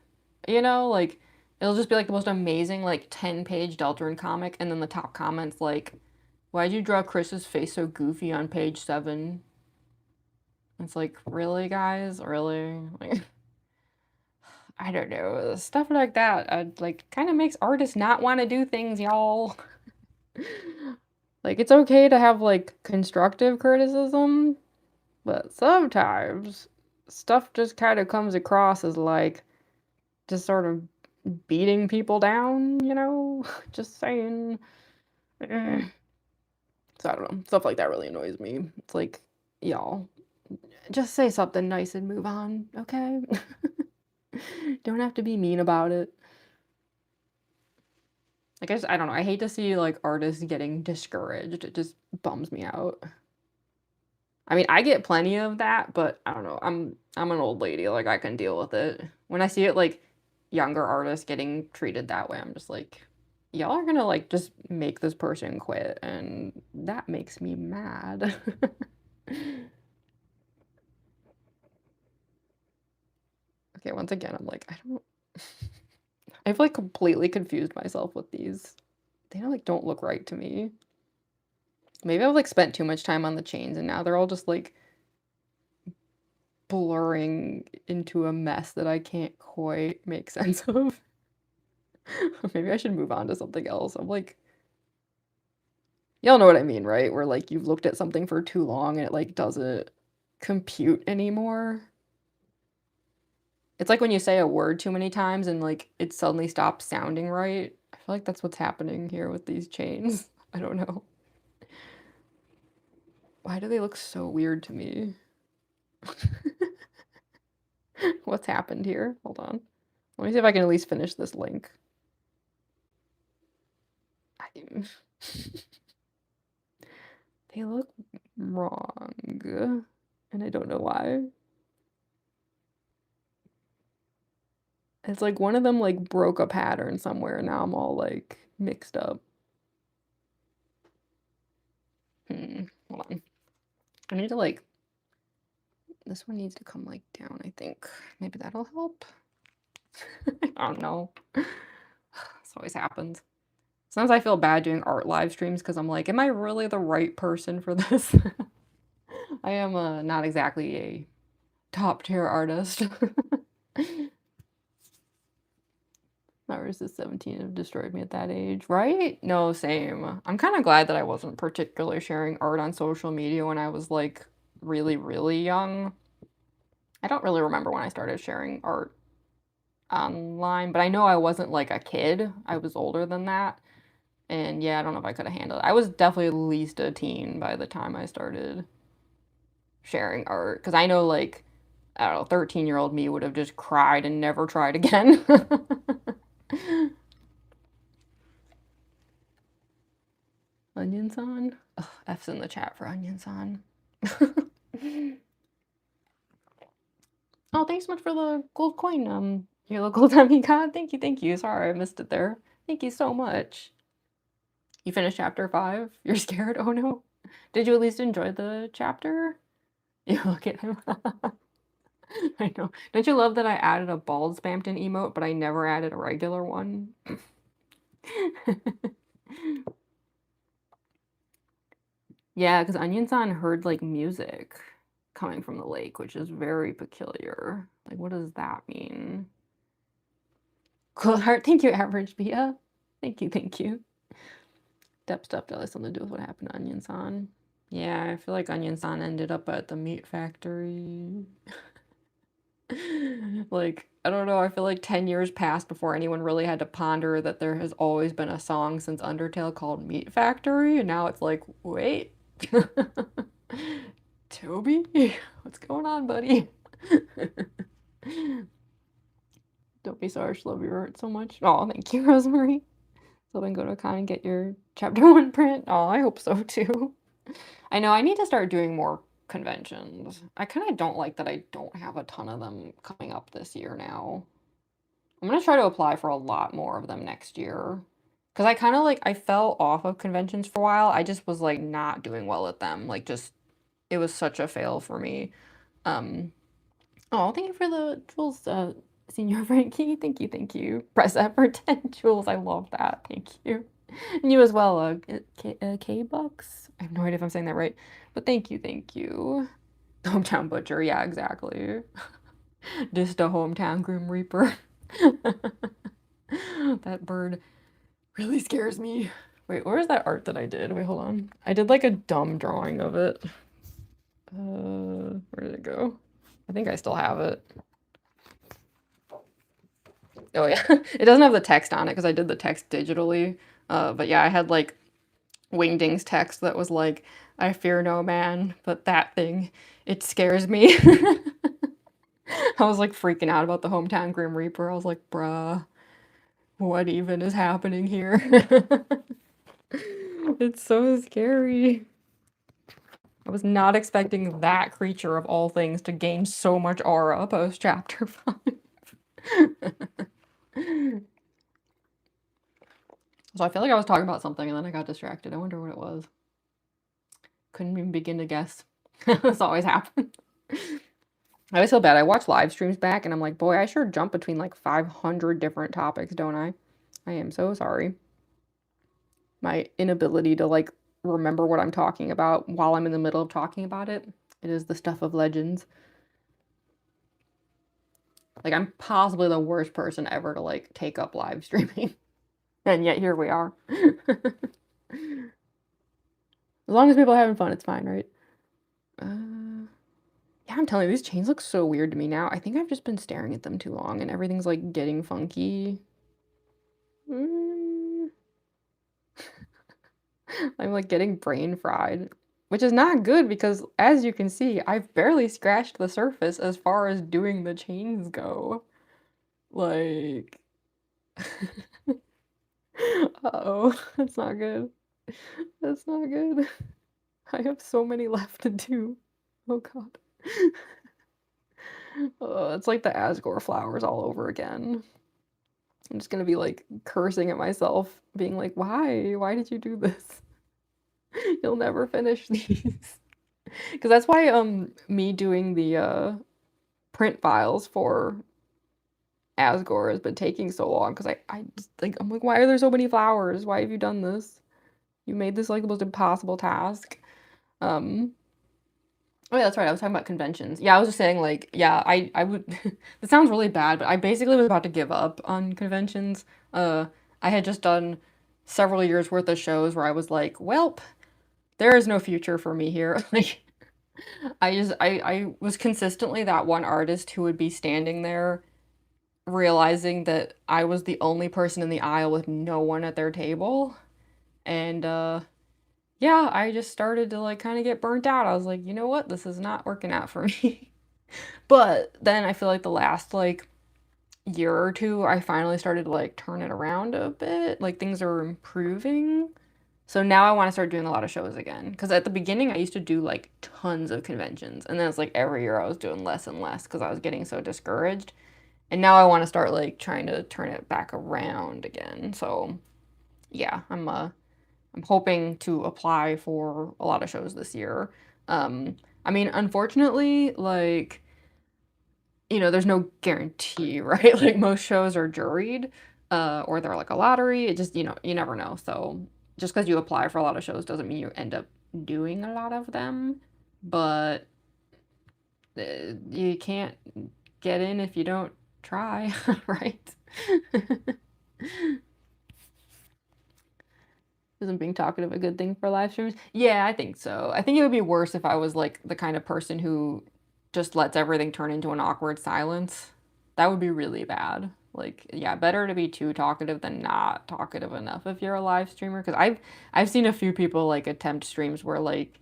You know, like it'll just be like the most amazing like 10-page Deltarune comic, and then the top comments like, "Why'd you draw Chris's face so goofy on page 7?" It's like, really, guys? Really? Like, I don't know. Stuff like that, like, kind of makes artists not want to do things, y'all. Like, it's okay to have, like, constructive criticism, but sometimes stuff just kind of comes across as like just sort of beating people down, you know? Just saying. Eh. So I don't know. Stuff like that really annoys me. It's like, y'all, just say something nice and move on, okay? Don't have to be mean about it. Like, I don't know. I hate to see like artists getting discouraged. It just bums me out. I mean, I get plenty of that, but I don't know. I'm an old lady. Like, I can deal with it. When I see it like younger artists getting treated that way, I'm just like, y'all are gonna like just make this person quit, and that makes me mad. Okay, once again, I'm like, I don't. I've like completely confused myself with these. They like don't look right to me. Maybe I've like spent too much time on the chains, and now they're all just like blurring into a mess that I can't quite make sense of. Maybe I should move on to something else. I'm like, y'all know what I mean, right? Where like you've looked at something for too long and it like doesn't compute anymore. It's like when you say a word too many times and like it suddenly stops sounding right. I feel like that's what's happening here with these chains. I don't know. Why do they look so weird to me? What's happened here? Hold on. Let me see if I can at least finish this link. They look wrong, and I don't know why. It's like one of them like broke a pattern somewhere, and now I'm all like mixed up. Hold on. I need to like, this one needs to come like down, I think. Maybe that'll help. I don't know. This always happens. Sometimes I feel bad doing art live streams because I'm like, am I really the right person for this? I am not exactly a top tier artist. My resist 17 have destroyed me at that age, right? No, same. I'm kind of glad that I wasn't particularly sharing art on social media when I was like really, really young. I don't really remember when I started sharing art online, but I know I wasn't like a kid. I was older than that. And yeah, I don't know if I could have handled it. I was definitely at least a teen by the time I started sharing art. Because I know, like, I don't know, 13-year-old me would have just cried and never tried again. Onion san? Ugh, F's in the chat for onion san. Oh, thanks so much for the gold coin, your local Demigod. Thank you, thank you. Sorry, I missed it there. Thank you so much. You finished chapter 5? You're scared? Oh no. Did you at least enjoy the chapter? You look at him. I know. Don't you love that I added a bald Spampton emote, but I never added a regular one? Yeah, because Onion-san heard like music coming from the lake, which is very peculiar. Like, what does that mean? Cool heart. Thank you, Average Bia. Thank you, thank you. Dep stuff does have something to do with what happened to Onion-san. Yeah, I feel like Onion-san ended up at the meat factory. Like, I don't know, I feel like 10 years passed before anyone really had to ponder that there has always been a song since Undertale called Meat Factory, and now it's like, wait. Toby? What's going on, buddy? Don't be so harsh, love your art so much. Oh, thank you, Rosemary. So then go to a con and get your chapter 1 print. Oh, I hope so too. I know I need to start doing more conventions. I kind of don't like that I don't have a ton of them coming up this year now. I'm gonna try to apply for a lot more of them next year. Because I kind of like, I fell off of conventions for a while. I just was like not doing well at them. Like just, it was such a fail for me. Oh, thank you for the jewels, Senior Frankie. Thank you, thank you. Press F for 10 jewels. I love that. Thank you. And you as well, K-Bucks? I have no idea if I'm saying that right. But thank you, thank you. Hometown Butcher, yeah, exactly. Just a hometown Grim Reaper. That bird really scares me. Wait, where's that art that I did? Wait, hold on. I did like a dumb drawing of it. Where did it go? I think I still have it. Oh yeah, it doesn't have the text on it because I did the text digitally. But yeah, I had like Wingding's text that was like, "I fear no man, but that thing, it scares me." I was like freaking out about the hometown Grim Reaper. I was like, "Bruh, what even is happening here?" It's so scary. I was not expecting that creature of all things to gain so much aura post chapter 5. So I feel like I was talking about something and then I got distracted. I wonder what it was. Couldn't even begin to guess. This always happens. I always feel bad. I watch live streams back and I'm like, boy, I sure jump between like 500 different topics, don't I? I am so sorry. My inability to like remember what I'm talking about while I'm in the middle of talking about it. It is the stuff of legends. Like I'm possibly the worst person ever to like take up live streaming. And yet here we are. As long as people are having fun, it's fine, right? Yeah, I'm telling you, these chains look so weird to me now. I think I've just been staring at them too long and everything's like getting funky. Mm. I'm like getting brain fried, which is not good because as you can see, I've barely scratched the surface as far as doing the chains go. Like, uh-oh, that's not good. That's not good. I have so many left to do. Oh god. It's like the Asgore flowers all over again. I'm just gonna be like cursing at myself, being like, why? Why did you do this? You'll never finish these. Because that's why me doing the print files for Asgore has been taking so long because I just think I'm like, why are there so many flowers? Why have you done this? You made this like the most impossible task. Oh yeah, that's right. I was talking about conventions. Yeah, I was just saying like, yeah, I would this sounds really bad, but I basically was about to give up on conventions. I had just done several years worth of shows where I was like, "Welp, there is no future for me here." Like I was consistently that one artist who would be standing there realizing that I was the only person in the aisle with no one at their table. And yeah, I just started to like kind of get burnt out. I was like, you know what? This is not working out for me. But then I feel like the last like year or two, I finally started to like turn it around a bit. Like things are improving. So now I want to start doing a lot of shows again. Because at the beginning, I used to do like tons of conventions. And then it's like every year I was doing less and less because I was getting so discouraged. And now I want to start like trying to turn it back around again. So yeah, I'm hoping to apply for a lot of shows this year. I mean, unfortunately, like, you know, there's no guarantee, right? Like most shows are juried, or they're like a lottery. It just, you know, you never know. So just because you apply for a lot of shows doesn't mean you end up doing a lot of them. But you can't get in if you don't try, right? Isn't being talkative a good thing for live streams? Yeah, I think so. I think it would be worse if I was like the kind of person who just lets everything turn into an awkward silence. That would be really bad. Like, yeah, better to be too talkative than not talkative enough if you're a live streamer. Because I've seen a few people like attempt streams where like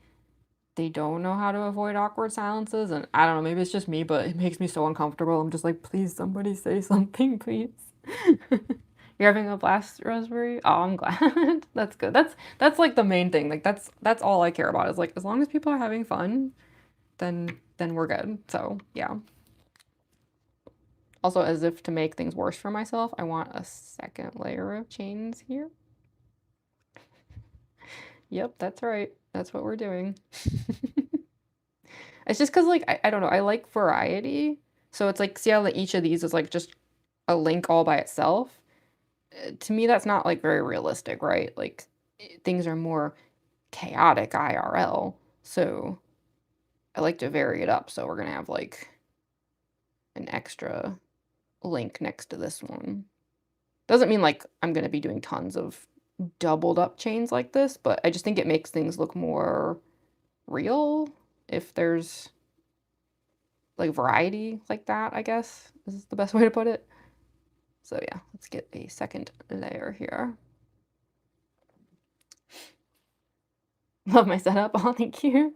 they don't know how to avoid awkward silences, and I don't know, maybe it's just me, but it makes me so uncomfortable. I'm just like, please, somebody say something, please. You're having a blast, Rosemary? Oh, I'm glad. That's good. That's like the main thing. Like that's all I care about is like as long as people are having fun, then we're good. So, yeah. Also, as if to make things worse for myself, I want a second layer of chains here. Yep, that's right. That's what we're doing. It's just because, like, I don't know, I like variety. So it's like, see how like, each of these is like just a link all by itself? To me, that's not like very realistic, right? Like, things are more chaotic IRL. So I like to vary it up. So we're going to have like an extra link next to this one. Doesn't mean like I'm going to be doing tons of doubled up chains like this, but I just think it makes things look more real if there's like variety like that, I guess is the best way to put it. So yeah, let's get a second layer here. Love my setup. Oh, thank you.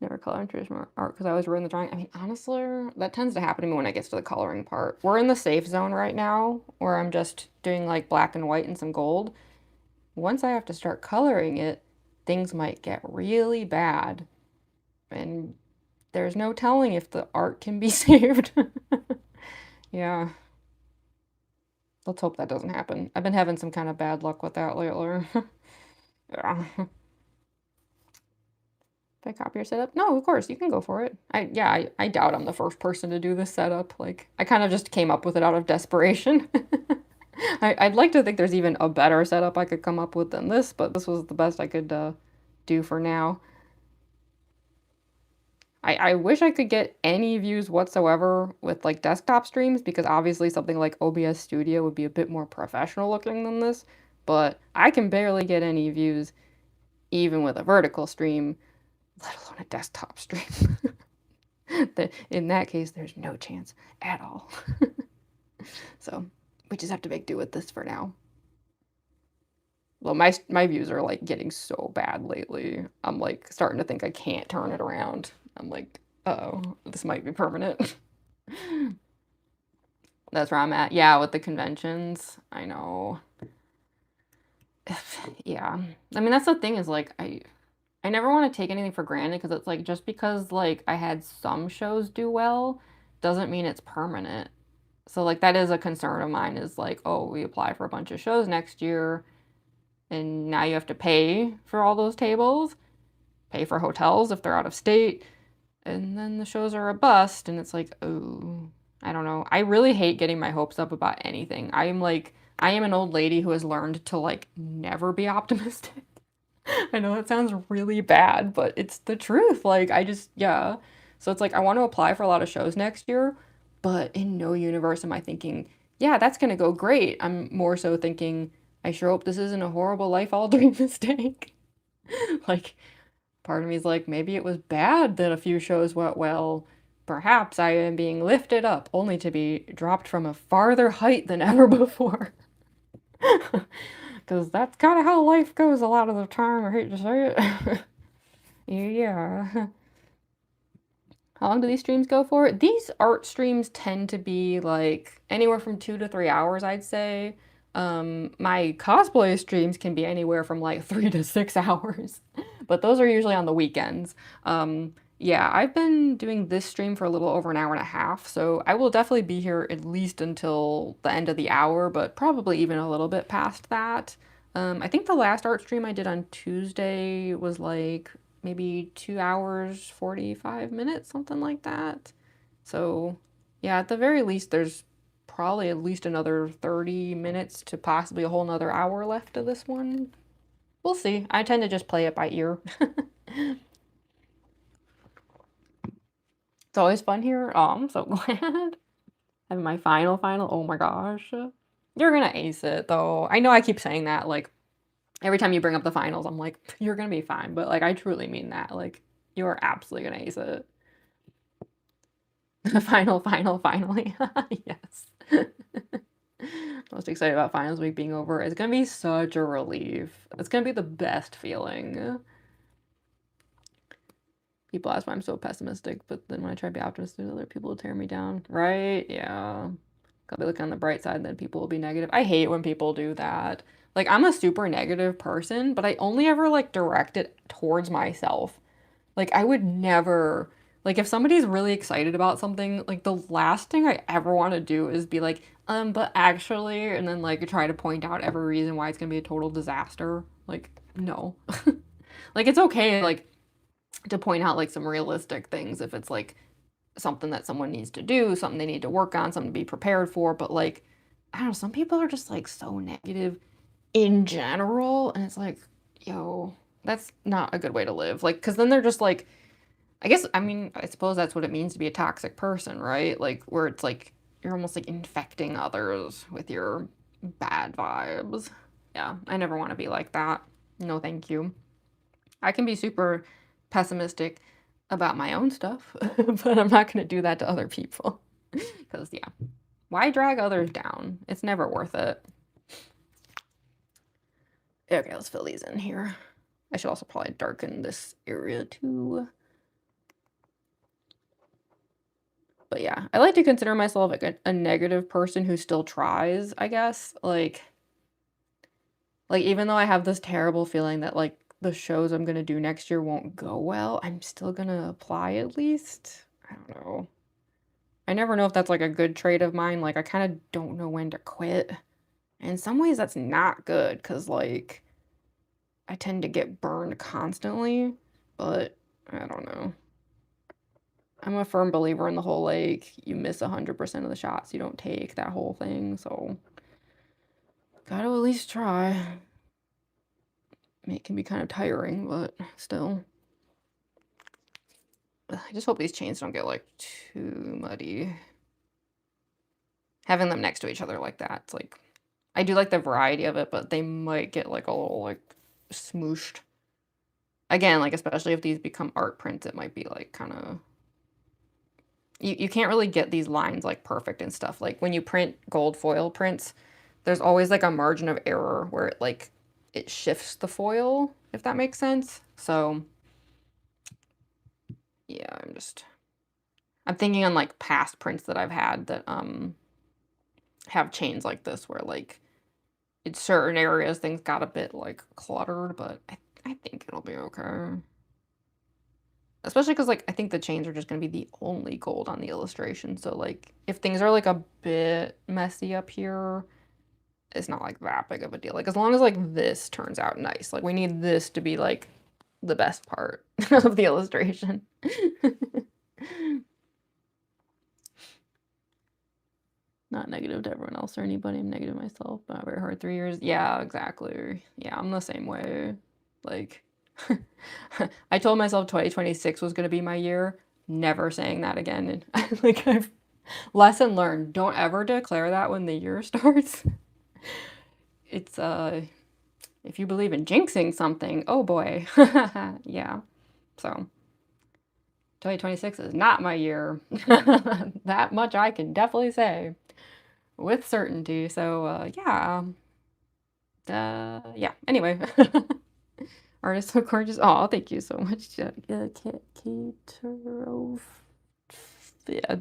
Never color in traditional art because I always ruin the drawing. I mean, honestly, that tends to happen to me when I get to the coloring part. We're in the safe zone right now where I'm just doing like black and white and some gold. Once I have to start coloring it, things might get really bad. And there's no telling if the art can be saved. Yeah. Let's hope that doesn't happen. I've been having some kind of bad luck with that lately. Yeah. Did I copy your setup? No, of course, you can go for it. I doubt I'm the first person to do this setup. Like, I kind of just came up with it out of desperation. I'd like to think there's even a better setup I could come up with than this, but this was the best I could do for now. I wish I could get any views whatsoever with like desktop streams because obviously something like OBS Studio would be a bit more professional looking than this, but I can barely get any views even with a vertical stream, let alone a desktop stream. In that case, there's no chance at all. So we just have to make do with this for now. Well, my views are like getting so bad lately. I'm like starting to think I can't turn it around. I'm like, uh-oh, this might be permanent. That's where I'm at. Yeah, with the conventions. I know. Yeah. I mean, that's the thing is like I never want to take anything for granted because it's like just because like I had some shows do well doesn't mean it's permanent. So like that is a concern of mine is like, oh, we apply for a bunch of shows next year and now you have to pay for all those tables, pay for hotels if they're out of state, and then the shows are a bust and it's like, oh, I don't know. I really hate getting my hopes up about anything. I am an old lady who has learned to like never be optimistic. I know that sounds really bad, but it's the truth. Like, yeah. So it's like, I want to apply for a lot of shows next year, but in no universe am I thinking, yeah, that's going to go great. I'm more so thinking, I sure hope this isn't a horrible life-altering mistake. Like, part of me is like, maybe it was bad that a few shows went well. Perhaps I am being lifted up only to be dropped from a farther height than ever before. Because that's kind of how life goes a lot of the time. I hate to say it. Yeah. How long do these streams go for? These art streams tend to be like anywhere from 2 to 3 hours, I'd say. My cosplay streams can be anywhere from like 3 to 6 hours, but those are usually on the weekends. Yeah, I've been doing this stream for a little over an hour and a half, so I will definitely be here at least until the end of the hour, but probably even a little bit past that. I think the last art stream I did on Tuesday was like maybe 2 hours, 45 minutes, something like that. So, yeah, at the very least, there's probably at least another 30 minutes to possibly a whole nother hour left of this one. We'll see. I tend to just play it by ear. It's always fun here. Oh, I'm so glad. Having my final. Oh my gosh. You're gonna ace it though. I know I keep saying that, like, every time you bring up the finals, I'm like, you're gonna be fine. But like I truly mean that. Like, you are absolutely gonna ace it. Finally. Yes. Most excited about finals week being over. It's gonna be such a relief. It's gonna be the best feeling. People ask why I'm so pessimistic, but then when I try to be optimistic, other people will tear me down. Right? Yeah. Gotta be looking on the bright side, then people will be negative. I hate when people do that. Like, I'm a super negative person, but I only ever, like, direct it towards myself. Like, I would never, like, if somebody's really excited about something, like, the last thing I ever want to do is be like, but actually, and then, like, try to point out every reason why it's gonna be a total disaster. Like, no. Like, it's okay, like, to point out, like, some realistic things if it's, like, something that someone needs to do, something they need to work on, something to be prepared for, but, like, I don't know, some people are just, like, so negative in general, and it's like, yo, that's not a good way to live. Like, because then they're just like, I guess, I mean, I suppose that's what it means to be a toxic person, right? Like, where it's like you're almost like infecting others with your bad vibes. Yeah, I never want to be like that. No, thank you. I can be super pessimistic about my own stuff, but I'm not gonna do that to other people. Because, yeah, why drag others down? It's never worth it. Okay, let's fill these in here. I should also probably darken this area too. But yeah, I like to consider myself like a negative person who still tries, I guess. Like even though I have this terrible feeling that like the shows I'm gonna do next year won't go well, I'm still gonna apply at least. I don't know. I never know if that's like a good trait of mine. Like I kind of don't know when to quit. In some ways that's not good because like I tend to get burned constantly, but I don't know. I'm a firm believer in the whole like you miss 100% of the shots you don't take, that whole thing. So gotta at least try. I mean, it can be kind of tiring, but still. I just hope these chains don't get like too muddy. Having them next to each other like that, it's like I do like the variety of it, but they might get like a little like smooshed. Again, like especially if these become art prints, it might be like kind of you can't really get these lines like perfect and stuff. Like when you print gold foil prints, there's always like a margin of error where it like it shifts the foil, if that makes sense. So yeah, I'm thinking on like past prints that I've had that have chains like this where like in certain areas things got a bit like cluttered, but I think it'll be okay. Especially because like I think the chains are just gonna be the only gold on the illustration. So like if things are like a bit messy up here, it's not like that big of a deal. Like as long as like this turns out nice. Like we need this to be like the best part of the illustration. Not negative to everyone else or anybody. I'm negative myself, but not very hard. 3 years. Yeah, exactly. Yeah, I'm the same way. Like, I told myself 2026 was going to be my year. Never saying that again. And like, lesson learned. Don't ever declare that when the year starts. It's, if you believe in jinxing something, oh boy. Yeah. So, 2026 is not my year. That much I can definitely say with certainty. So, yeah. Yeah. Anyway. Artist so gorgeous. Oh, thank you so much. Katerov. Yeah.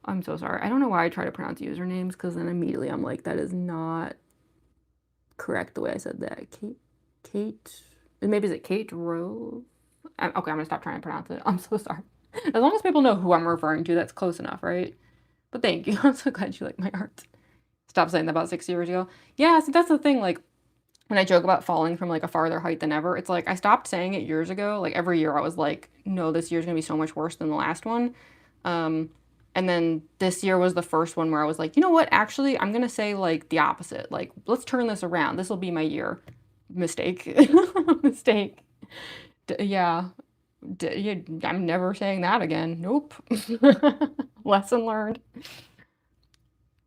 I'm so sorry. I don't know why I try to pronounce usernames because then immediately I'm like, that is not correct the way I said that. Kate. Maybe is it Kate Rove? Okay, I'm gonna stop trying to pronounce it. I'm so sorry. As long as people know who I'm referring to, that's close enough, right? But thank you. I'm so glad you like my art. Stop saying that about 6 years ago. Yeah, so that's the thing. Like, when I joke about falling from like a farther height than ever, it's like I stopped saying it years ago. Like every year I was like, no, this year's gonna be so much worse than the last one. And then this year was the first one where I was like, you know what? Actually, I'm gonna say like the opposite. Like, let's turn this around. This will be my year. Mistake. Mistake. Yeah. I'm never saying that again. Nope. Lesson learned.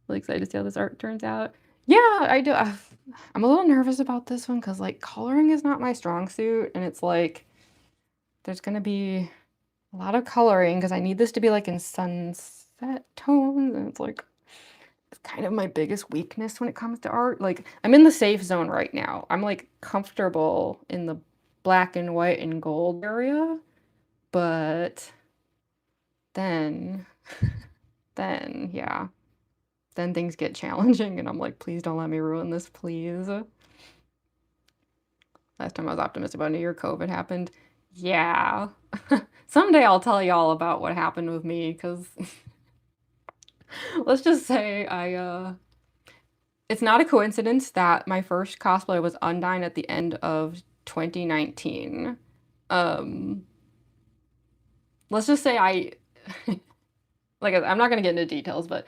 Really excited to see how this art turns out. Yeah, I do. I'm a little nervous about this one because like coloring is not my strong suit, and it's like there's gonna be a lot of coloring because I need this to be like in sunset tones, and it's like it's kind of my biggest weakness when it comes to art. Like I'm in the safe zone right now. I'm like comfortable in the black and white and gold area, but then yeah. Then things get challenging and I'm like, please don't let me ruin this, please. Last time I was optimistic about New Year, COVID happened. Yeah. Someday I'll tell y'all about what happened with me, because let's just say it's not a coincidence that my first cosplay was Undyne at the end of 2019. Let's just say like, I'm not gonna get into details, but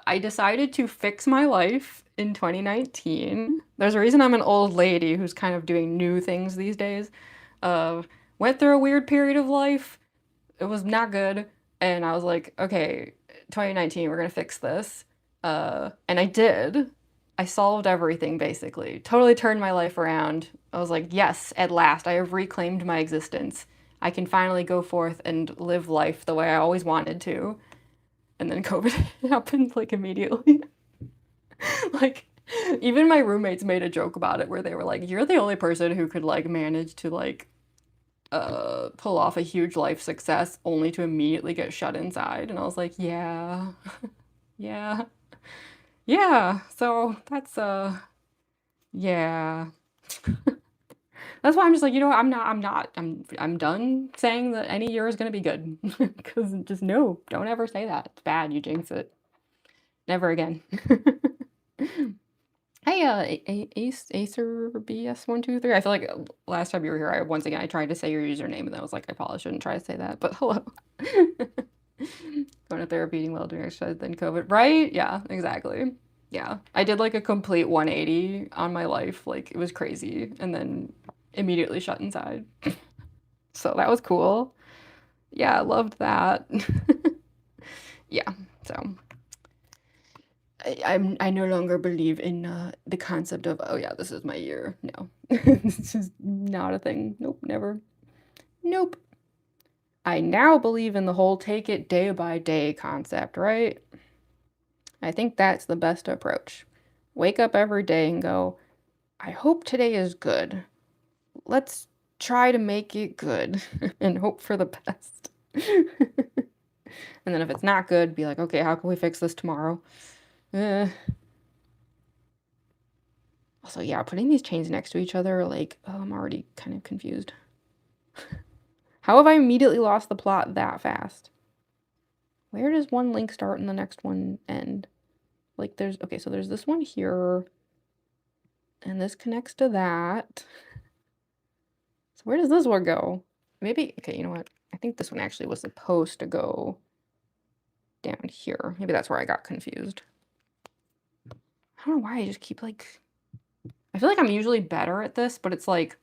I decided to fix my life in 2019. There's a reason I'm an old lady who's kind of doing new things these days. Went through a weird period of life. It was not good. And I was like, okay, 2019, we're gonna fix this. And I did. I solved everything, basically. Totally turned my life around. I was like, yes, at last, I have reclaimed my existence. I can finally go forth and live life the way I always wanted to. And then COVID happened like immediately. Like, even my roommates made a joke about it where they were like, you're the only person who could like manage to like pull off a huge life success only to immediately get shut inside. And I was like, yeah. Yeah. Yeah. So that's yeah. That's why I'm just like, you know what? I'm done saying that any year is gonna be good. Because just no, don't ever say that. It's bad. You jinx it. Never again. Hey, Acer BS123. I feel like last time you were here, once again I tried to say your username and then I was like, I probably shouldn't try to say that, but hello. Going to therapy, eating well, doing exercise, then COVID. Right? Yeah, exactly. Yeah. I did like a complete 180 on my life. Like it was crazy. And then immediately shut inside. So that was cool. Yeah, I loved that. Yeah. So I no longer believe in the concept of, oh yeah, this is my year. No. It's just not a thing. Nope, never. Nope. I now believe in the whole take it day by day concept, right? I think that's the best approach. Wake up every day and go, I hope today is good. Let's try to make it good and hope for the best. And then if it's not good, be like, okay, how can we fix this tomorrow? Also, yeah, putting these chains next to each other, like, oh, I'm already kind of confused. How have I immediately lost the plot that fast? Where does one link start and the next one end? Like, okay, so there's this one here, and this connects to that. So where does this one go? Maybe, okay, you know what? I think this one actually was supposed to go down here. Maybe that's where I got confused. I don't know why I just keep like, I feel like I'm usually better at this, but it's like,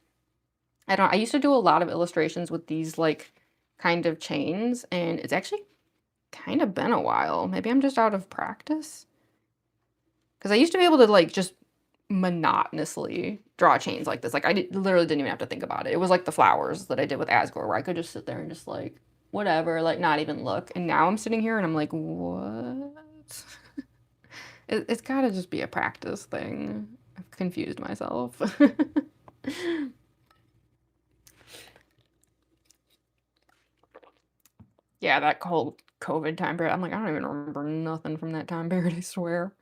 I used to do a lot of illustrations with these like kind of chains, and it's actually kind of been a while. Maybe I'm just out of practice. Because I used to be able to like just monotonously draw chains like this. Like I literally didn't even have to think about it. It was like the flowers that I did with Asgore where I could just sit there and just like, whatever, like not even look. And now I'm sitting here and I'm like, what? It's gotta just be a practice thing. I've confused myself. Yeah, that whole COVID time period. I'm like, I don't even remember nothing from that time period, I swear.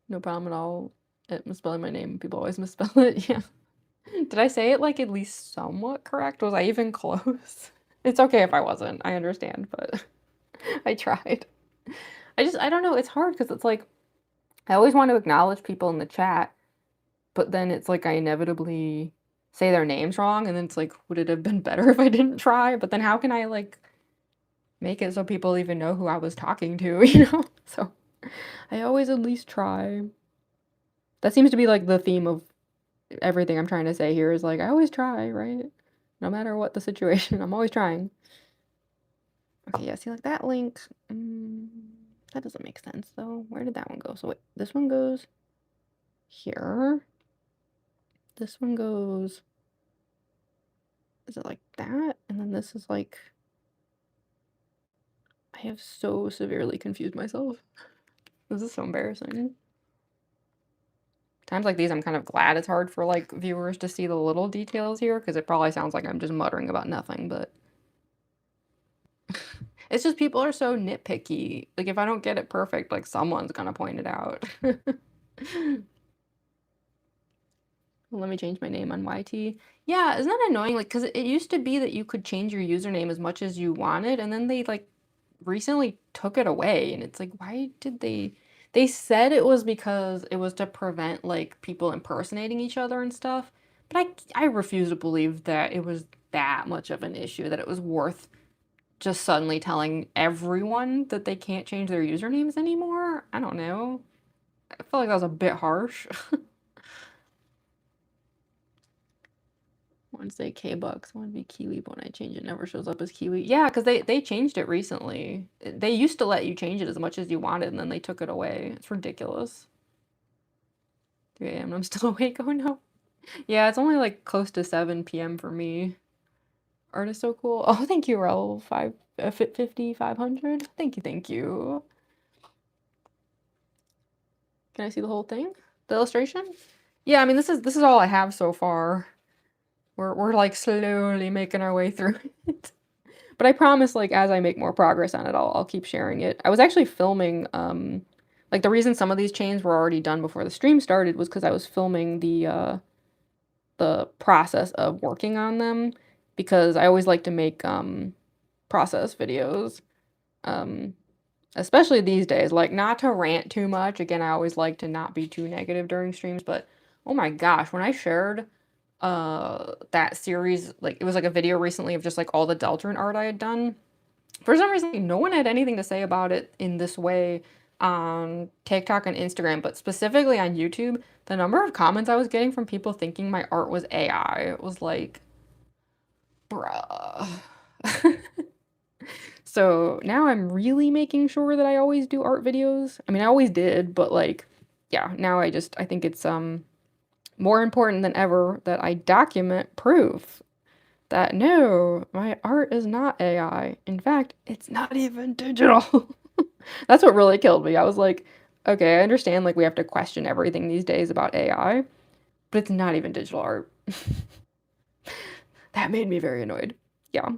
No problem at all at misspelling my name. People always misspell it. Yeah. Did I say it like at least somewhat correct? Was I even close? It's okay if I wasn't. I understand, but I tried. I don't know. It's hard because it's like I always want to acknowledge people in the chat, but then it's like I inevitably say their names wrong, and then it's like, would it have been better if I didn't try? But then how can I like make it so people even know who I was talking to, you know? So I always at least try. That seems to be like the theme of everything I'm trying to say here is like, I always try, right? No matter what the situation, I'm always trying. Okay, yeah, see, like that link, that doesn't make sense, though. Where did that one go? So wait, this one goes here. This one goes, is it like that? And then this is like, I have so severely confused myself. This is so embarrassing. Times like these, I'm kind of glad it's hard for like viewers to see the little details here, because it probably sounds like I'm just muttering about nothing, but it's just people are so nitpicky. Like if I don't get it perfect, like someone's gonna point it out. Let me change my name on YT. Yeah, isn't that annoying? Like, because it used to be that you could change your username as much as you wanted, and then they like recently took it away, and it's like, why did they? They said it was because it was to prevent like people impersonating each other and stuff, but I refuse to believe that it was that much of an issue, that it was worth just suddenly telling everyone that they can't change their usernames anymore. I don't know. I feel like that was a bit harsh. I want to say K-Bucks. I want to be Kiwi, but when I change it, never shows up as Kiwi. Yeah, because they changed it recently. They used to let you change it as much as you wanted, and then they took it away. It's ridiculous. 3 a.m. I'm still awake. Oh no. Yeah, it's only like close to 7 p.m. for me. Art is so cool. Oh, thank you, Rel. 50, 500. Thank you, thank you. Can I see the whole thing? The illustration? Yeah, I mean this is all I have so far. We're like slowly making our way through it. But I promise, like, as I make more progress on it, I'll keep sharing it. I was actually filming, like, the reason some of these chains were already done before the stream started was because I was filming the process of working on them, because I always like to make, process videos, um, especially these days, like, not to rant too much. Again, I always like to not be too negative during streams, but, oh my gosh, when I shared that series, like, it was like a video recently of just like all the Deltarune art I had done. For some reason, no one had anything to say about it in this way on TikTok and Instagram, but specifically on YouTube, the number of comments I was getting from people thinking my art was AI was like, bruh. So now I'm really making sure that I always do art videos. I mean, I always did, but like, yeah, now I think it's more important than ever that I document proof that no, my art is not AI. In fact, it's not even digital. That's what really killed me. I was like, okay, I understand like we have to question everything these days about AI, but it's not even digital art. That made me very annoyed. Yeah.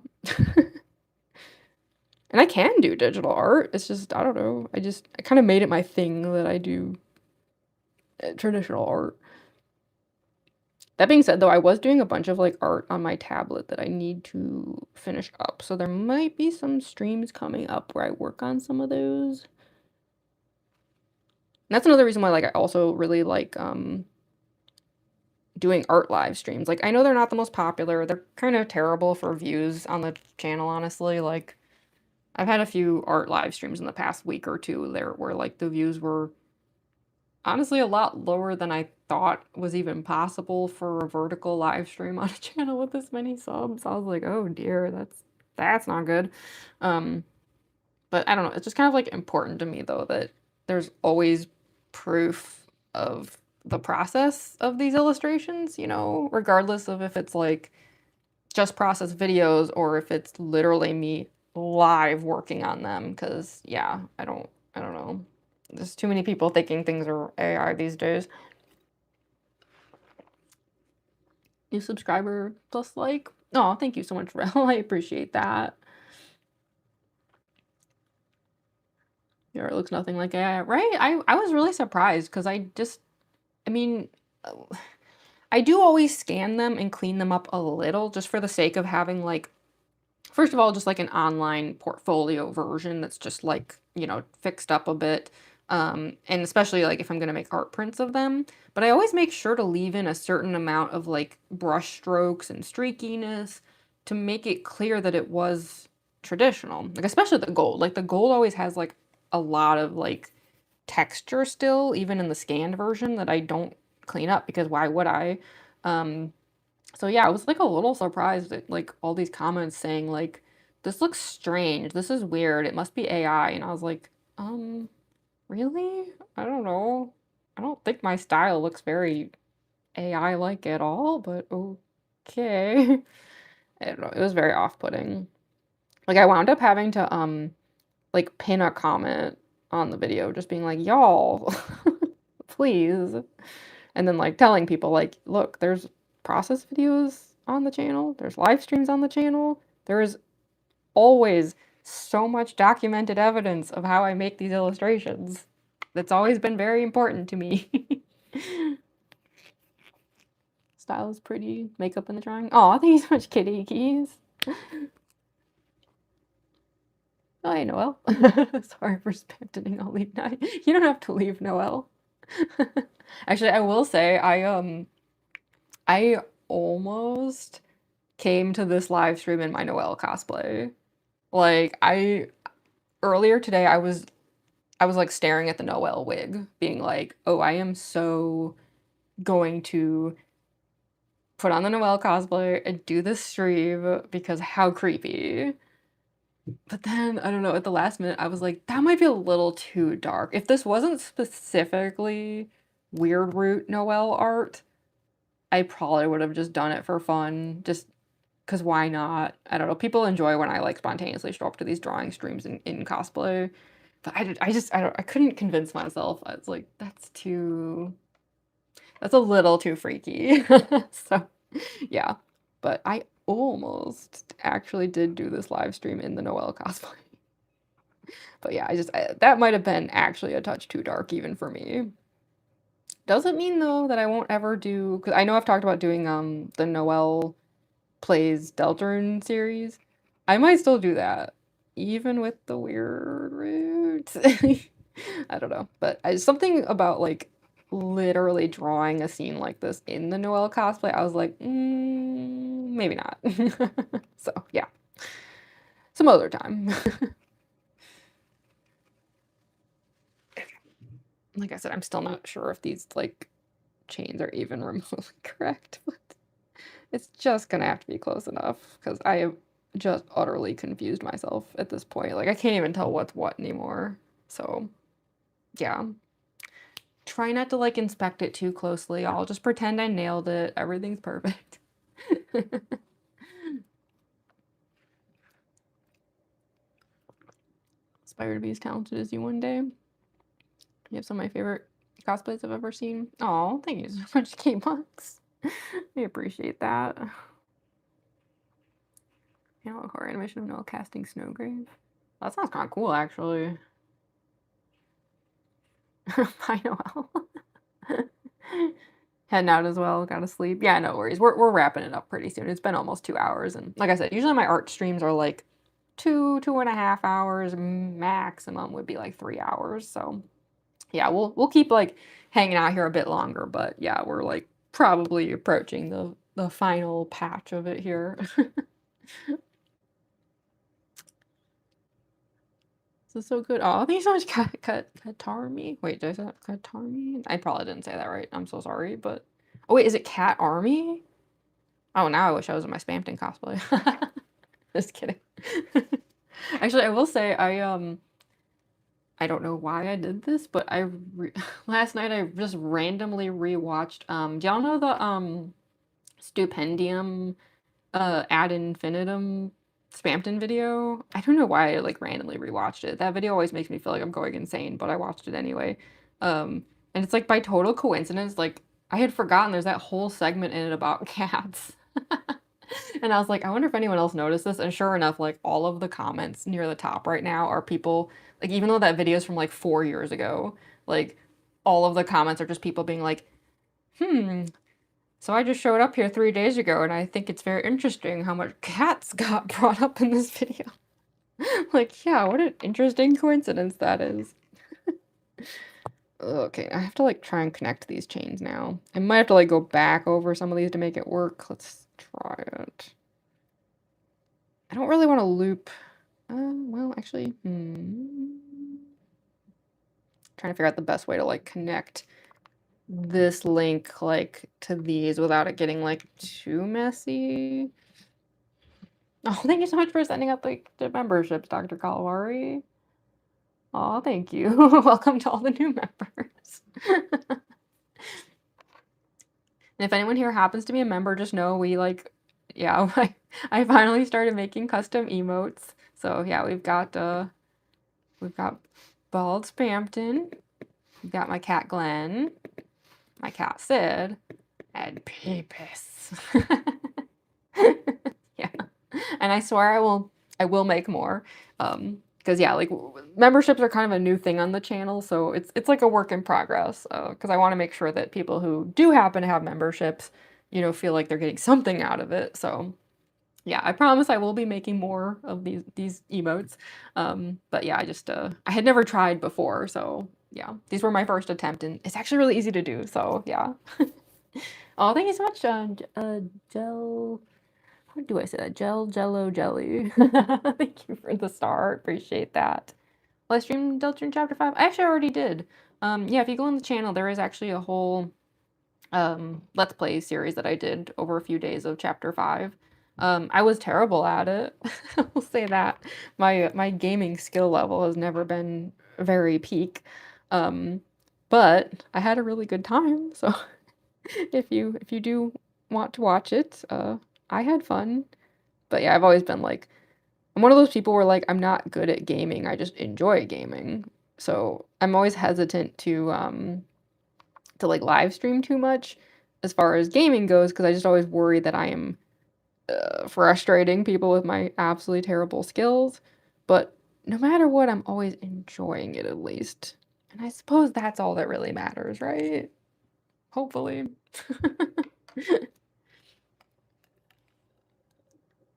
And I can do digital art. It's just, I don't know. I kind of made it my thing that I do traditional art. That being said, though, I was doing a bunch of like art on my tablet that I need to finish up. So there might be some streams coming up where I work on some of those. And that's another reason why like I also really like doing art live streams. Like I know they're not the most popular. They're kind of terrible for views on the channel, honestly. Like I've had a few art live streams in the past week or two there where like the views were honestly a lot lower than I thought was even possible for a vertical live stream on a channel with this many subs. I was like, oh dear, that's not good. Um, but I don't know, it's just kind of like important to me though that there's always proof of the process of these illustrations, you know, regardless of if it's like just process videos or if it's literally me live working on them. Because yeah, I don't know. There's too many people thinking things are AI these days. New subscriber plus like. Oh, thank you so much, Rel. I appreciate that. Yeah, it looks nothing like AI, right? I was really surprised because I mean, uh, I do always scan them and clean them up a little just for the sake of having like, first of all, just like an online portfolio version that's just like, you know, fixed up a bit. And especially like if I'm gonna make art prints of them. But I always make sure to leave in a certain amount of like brush strokes and streakiness to make it clear that it was traditional. Like especially the gold. Like the gold always has like a lot of like texture still, even in the scanned version that I don't clean up because why would I? Um, so yeah, I was like a little surprised at like all these comments saying like, this looks strange, this is weird, it must be AI. And I was like, really? I don't know. I don't think my style looks very AI-like at all, but okay. I don't know, it was very off-putting. Like I wound up having to like pin a comment on the video just being like, y'all, please. And then like telling people like, look, there's process videos on the channel, there's live streams on the channel, there is always so much documented evidence of how I make these illustrations. That's always been very important to me. Style is pretty, makeup in the drawing. Oh, thank you so much, Kitty Keys. Oh, hey, Noelle. Sorry for spaming. I'll leave now. You don't have to leave, Noelle. Actually, I will say I almost came to this live stream in my Noelle cosplay. Like earlier today I was like staring at the Noelle wig, being like, "Oh, I am so going to put on the Noelle cosplay and do this stream because how creepy." But then, I don't know, at the last minute, I was like, that might be a little too dark. If this wasn't specifically Weird Root Noelle art, I probably would have just done it for fun, just because why not? I don't know. People enjoy when I like spontaneously show up to these drawing streams in cosplay. But I couldn't convince myself. I was like, that's a little too freaky. So yeah. But I almost actually did do this live stream in the Noelle cosplay. But yeah, that might have been actually a touch too dark even for me. Doesn't mean though that I won't ever do, because I know I've talked about doing the Noelle plays Deltarune series. I might still do that, even with the weird roots. I don't know, but something about like literally drawing a scene like this in the Noelle cosplay, I was like, maybe not. So yeah, some other time. Like I said, I'm still not sure if these like chains are even remotely correct, but it's just gonna have to be close enough because I have just utterly confused myself at this point. Like I can't even tell what's what anymore. So yeah. Try not to like inspect it too closely. I'll just pretend I nailed it. Everything's perfect. Aspire to be as talented as you one day. You have some of my favorite cosplays I've ever seen. Oh, thank you so much, K-Bucks. I appreciate that. You know, horror animation of Noelle casting Snowgrave. That sounds kind of cool, actually. Bye, Noelle. Heading out as well. Gotta sleep. Yeah, no worries. We're wrapping it up pretty soon. It's been almost 2 hours, and like I said, usually my art streams are like 2.5 hours. Maximum would be like 3 hours. So yeah, we'll keep like hanging out here a bit longer, but yeah, we're like probably approaching the final patch of it here. This is so good. Oh, thank you so much, Katarmi. Wait, did I say that? Katarmi? I probably didn't say that right. I'm so sorry, but oh wait, is it Cat Army? Oh, now I wish I was in my Spamton cosplay. Just kidding. Actually, I will say I don't know why I did this, but last night I just randomly rewatched do y'all know the Stupendium ad infinitum Spamton video? I don't know why I like randomly rewatched it. That video always makes me feel like I'm going insane, but I watched it anyway. And it's like by total coincidence, like I had forgotten there's that whole segment in it about cats. And I was like, I wonder if anyone else noticed this. And sure enough, like all of the comments near the top right now are people, like even though that video is from like 4 years ago, like all of the comments are just people being like, so I just showed up here 3 days ago and I think it's very interesting how much cats got brought up in this video. Like, yeah, what an interesting coincidence that is. Okay, I have to like try and connect these chains now. I might have to like go back over some of these to make it work. Let's try it. I don't really want to loop. Well, actually, trying to figure out the best way to like connect this link like to these without it getting like too messy. Oh, thank you so much for sending up like the memberships, Dr. Kalawari. Oh, thank you. Welcome to all the new members. And if anyone here happens to be a member, just know we like, yeah, I finally started making custom emotes. So yeah, we've got Bald Spampton, we've got my cat Glenn, my cat Sid, and Peepus. Yeah, and I swear I will make more. Because yeah, like memberships are kind of a new thing on the channel, so it's like a work in progress. Because I want to make sure that people who do happen to have memberships, you know, feel like they're getting something out of it. So yeah, I promise I will be making more of these emotes. But yeah, I had never tried before, so yeah, these were my first attempt, and it's actually really easy to do. So yeah. Oh, thank you so much, Gel. How do I say that? Jello, Jelly. Thank you for the star. Appreciate that. Well, I streamed Deltarune Chapter 5. I actually already did. Yeah, if you go on the channel, there is actually a whole Let's Play series that I did over a few days of Chapter 5. I was terrible at it. I will say that. My gaming skill level has never been very peak. But I had a really good time, so if you do want to watch it. I had fun. But yeah, I've always been like, I'm one of those people where like I'm not good at gaming. I just enjoy gaming. So I'm always hesitant to like live stream too much as far as gaming goes because I just always worry that I am frustrating people with my absolutely terrible skills. But no matter what, I'm always enjoying it at least. And I suppose that's all that really matters, right? Hopefully.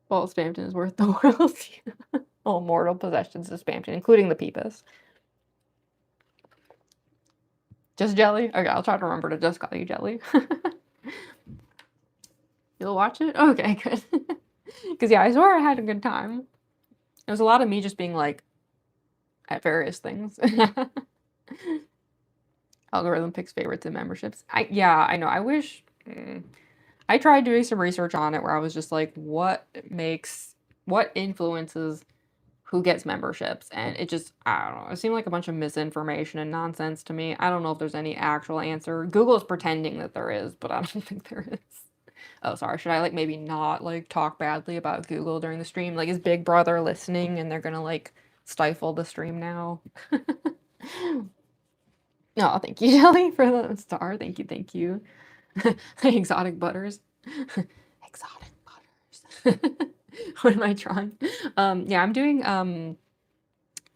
Well, Spamton is worth the world. All mortal possessions of Spamton, including the Peepus. Just Jelly? Okay, I'll try to remember to just call you Jelly. You'll watch it? Okay, good. Because, yeah, I swear I had a good time. It was a lot of me just being, like, at various things. Algorithm picks favorites and memberships. Yeah, I know. I wish... I tried doing some research on it where I was just like, what influences who gets memberships? And it just, I don't know. It seemed like a bunch of misinformation and nonsense to me. I don't know if there's any actual answer. Google is pretending that there is, but I don't think there is. Oh, sorry. Should I like maybe not like talk badly about Google during the stream? Like, is Big Brother listening and they're gonna like stifle the stream now? Oh, thank you, Jelly, for the star. Thank you, thank you. Exotic butters. Exotic butters. What am I trying? Yeah, I'm doing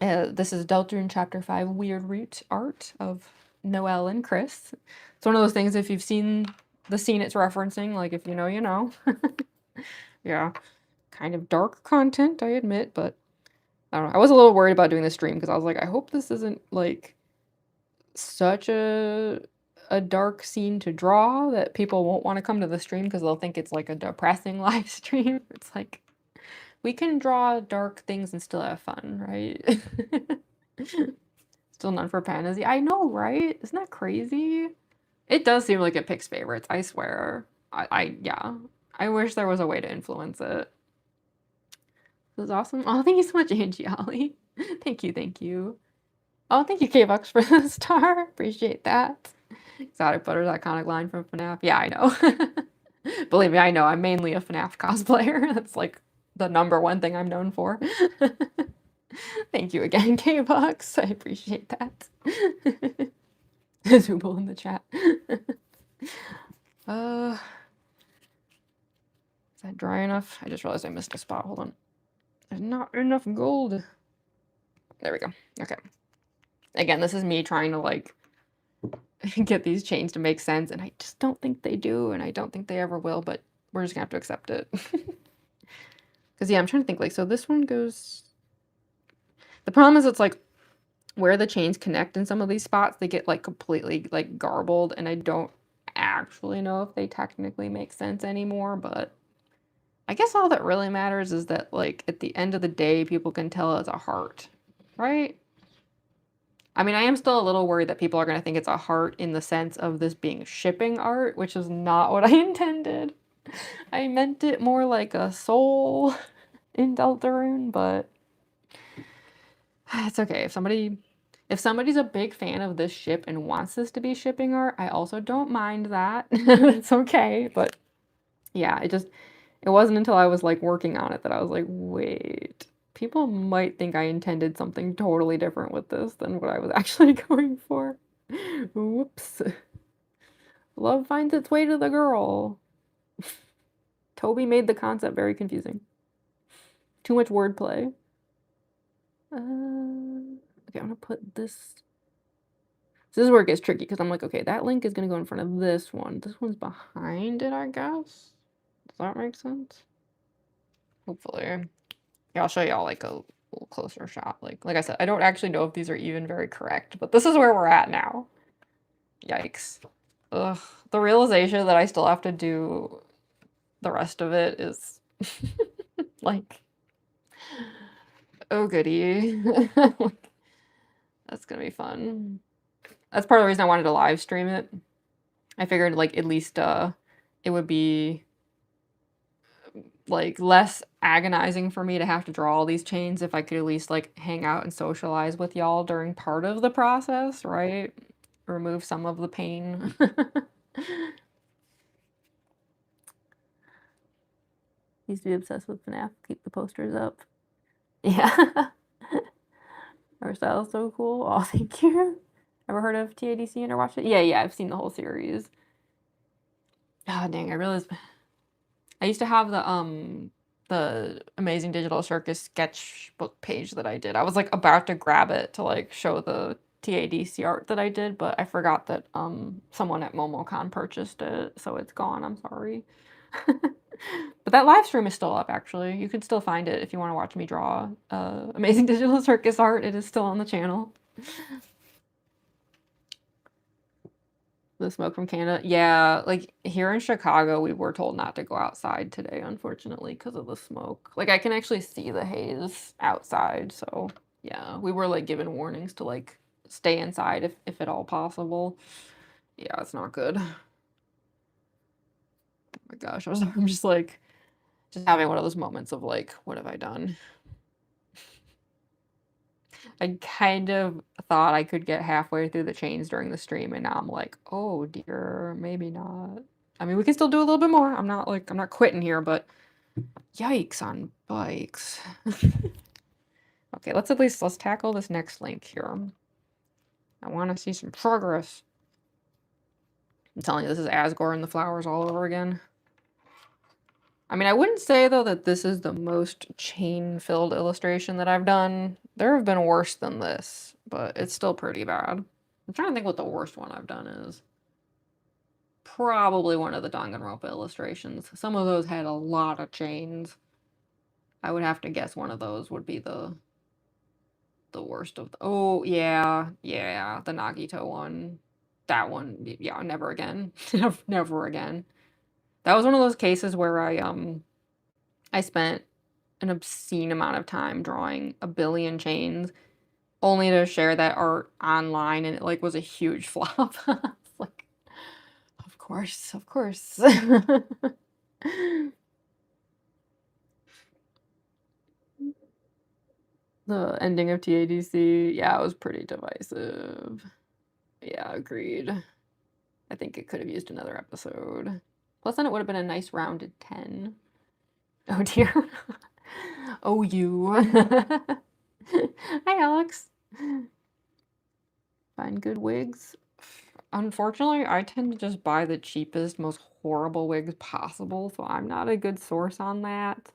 this is Deltarune Chapter 5 Weird Root art of Noelle and Chris. It's one of those things, if you've seen the scene it's referencing, like if you know, you know. Yeah, kind of dark content, I admit, but I don't know. I was a little worried about doing the stream because I was like, I hope this isn't like such a dark scene to draw that people won't want to come to the stream because they'll think it's like a depressing live stream. It's like, we can draw dark things and still have fun, right? Still none for fantasy. I know, right? Isn't that crazy? It does seem like it picks favorites, I swear. Yeah. I wish there was a way to influence it. This is awesome. Oh, thank you so much, Angie Ollie. Thank you, thank you. Oh, thank you, K-Bucks, for the star. Appreciate that. Exotic Butter's iconic line from FNAF. Yeah, I know. Believe me, I know. I'm mainly a FNAF cosplayer. That's like the #1 thing I'm known for. Thank you again, K-Bucks. I appreciate that. Zooble in the chat. Is that dry enough? I just realized I missed a spot. Hold on. There's not enough gold. There we go. Okay. Again, this is me trying to like get these chains to make sense, and I just don't think they do, and I don't think they ever will, but we're just gonna have to accept it. Because yeah, I'm trying to think, like, so this one goes... The problem is it's like where the chains connect in some of these spots, they get like completely like garbled, and I don't actually know if they technically make sense anymore, but I guess all that really matters is that like at the end of the day, people can tell it's a heart, right? I mean, I am still a little worried that people are going to think it's a heart in the sense of this being shipping art, which is not what I intended. I meant it more like a soul in Deltarune, but it's okay. If somebody's a big fan of this ship and wants this to be shipping art, I also don't mind that. It's okay, but yeah, it wasn't until I was like working on it that I was like, wait, people might think I intended something totally different with this than what I was actually going for. Whoops. Love finds its way to the girl. Toby made the concept very confusing. Too much wordplay. Okay, I'm gonna put this. So this is where it gets tricky because I'm like, okay, that link is gonna go in front of this one. This one's behind it, I guess. Does that make sense? Hopefully. Yeah, I'll show y'all like a little closer shot. Like I said, I don't actually know if these are even very correct, but this is where we're at now. Yikes. Ugh. The realization that I still have to do the rest of it is like, oh goody. That's gonna be fun. That's part of the reason I wanted to live stream it. I figured like at least it would be like less agonizing for me to have to draw all these chains if I could at least like hang out and socialize with y'all during part of the process, right? Remove some of the pain. Used to be obsessed with FNAF. Keep the posters up. Yeah. Our style is so cool. Oh, thank you. Ever heard of TADC and or watched it? Yeah, I've seen the whole series. Ah, dang, I realized I used to have the Amazing Digital Circus sketchbook page that I did. I was like about to grab it to like show the TADC art that I did, but I forgot that someone at MomoCon purchased it, so it's gone. I'm sorry. But that live stream is still up actually. You can still find it if you want to watch me draw Amazing Digital Circus art. It is still on the channel. The smoke from Canada. Yeah, like here in Chicago, we were told not to go outside today, unfortunately, because of the smoke. Like I can actually see the haze outside, so yeah, we were like given warnings to like stay inside if at all possible. Yeah, it's not good. Oh my gosh, I'm just like just having one of those moments of like, what have I done? I kind of thought I could get halfway through the chains during the stream, and now I'm like, oh dear, maybe not. I mean, we can still do a little bit more. I'm not quitting here, but yikes on bikes. Okay, let's tackle this next link here. I want to see some progress. I'm telling you, this is Asgore and the flowers all over again. I mean, I wouldn't say, though, that this is the most chain-filled illustration that I've done. There have been worse than this, but it's still pretty bad. I'm trying to think what the worst one I've done is. Probably one of the Danganronpa illustrations. Some of those had a lot of chains. I would have to guess one of those would be the worst of the... Oh, yeah, the Nagito one. That one, yeah, never again. Never again. That was one of those cases where I spent an obscene amount of time drawing a billion chains only to share that art online, and it like was a huge flop. It's like, of course. The ending of TADC, yeah, it was pretty divisive. Yeah, agreed. I think it could have used another episode. Plus, then it would have been a nice rounded 10. Oh dear. Oh, you. Hi, Alex. Find good wigs. Unfortunately, I tend to just buy the cheapest, most horrible wigs possible, so I'm not a good source on that.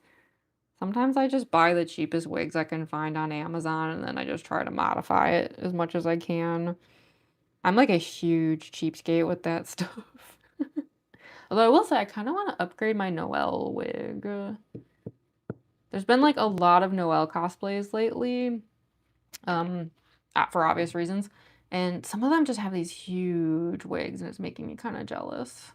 Sometimes I just buy the cheapest wigs I can find on Amazon, and then I just try to modify it as much as I can. I'm like a huge cheapskate with that stuff. Although I will say I kind of want to upgrade my Noelle wig. There's been like a lot of Noelle cosplays lately, for obvious reasons, and some of them just have these huge wigs, and it's making me kind of jealous.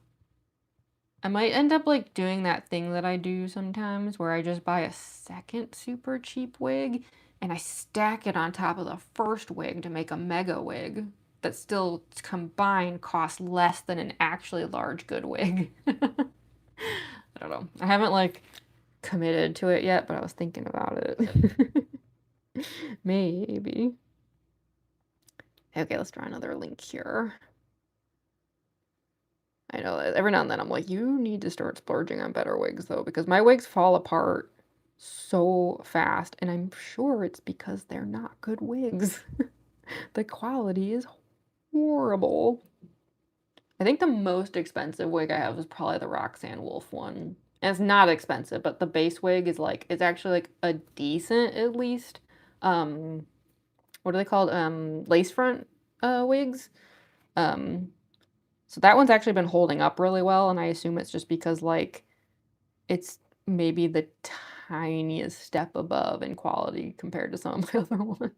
I might end up like doing that thing that I do sometimes where I just buy a second super cheap wig and I stack it on top of the first wig to make a mega wig that still combined costs less than an actually large good wig. I don't know. I haven't like committed to it yet, but I was thinking about it. Maybe. Okay, let's try another link here. I know every now and then I'm like, you need to start splurging on better wigs though, because my wigs fall apart so fast, and I'm sure it's because they're not good wigs. The quality is horrible. I think the most expensive wig I have is probably the Roxanne Wolf one. And it's not expensive, but the base wig is like, it's actually like a decent at least. What are they called? Lace front wigs. So that one's actually been holding up really well, and I assume it's just because like it's maybe the tiniest step above in quality compared to some of my other ones.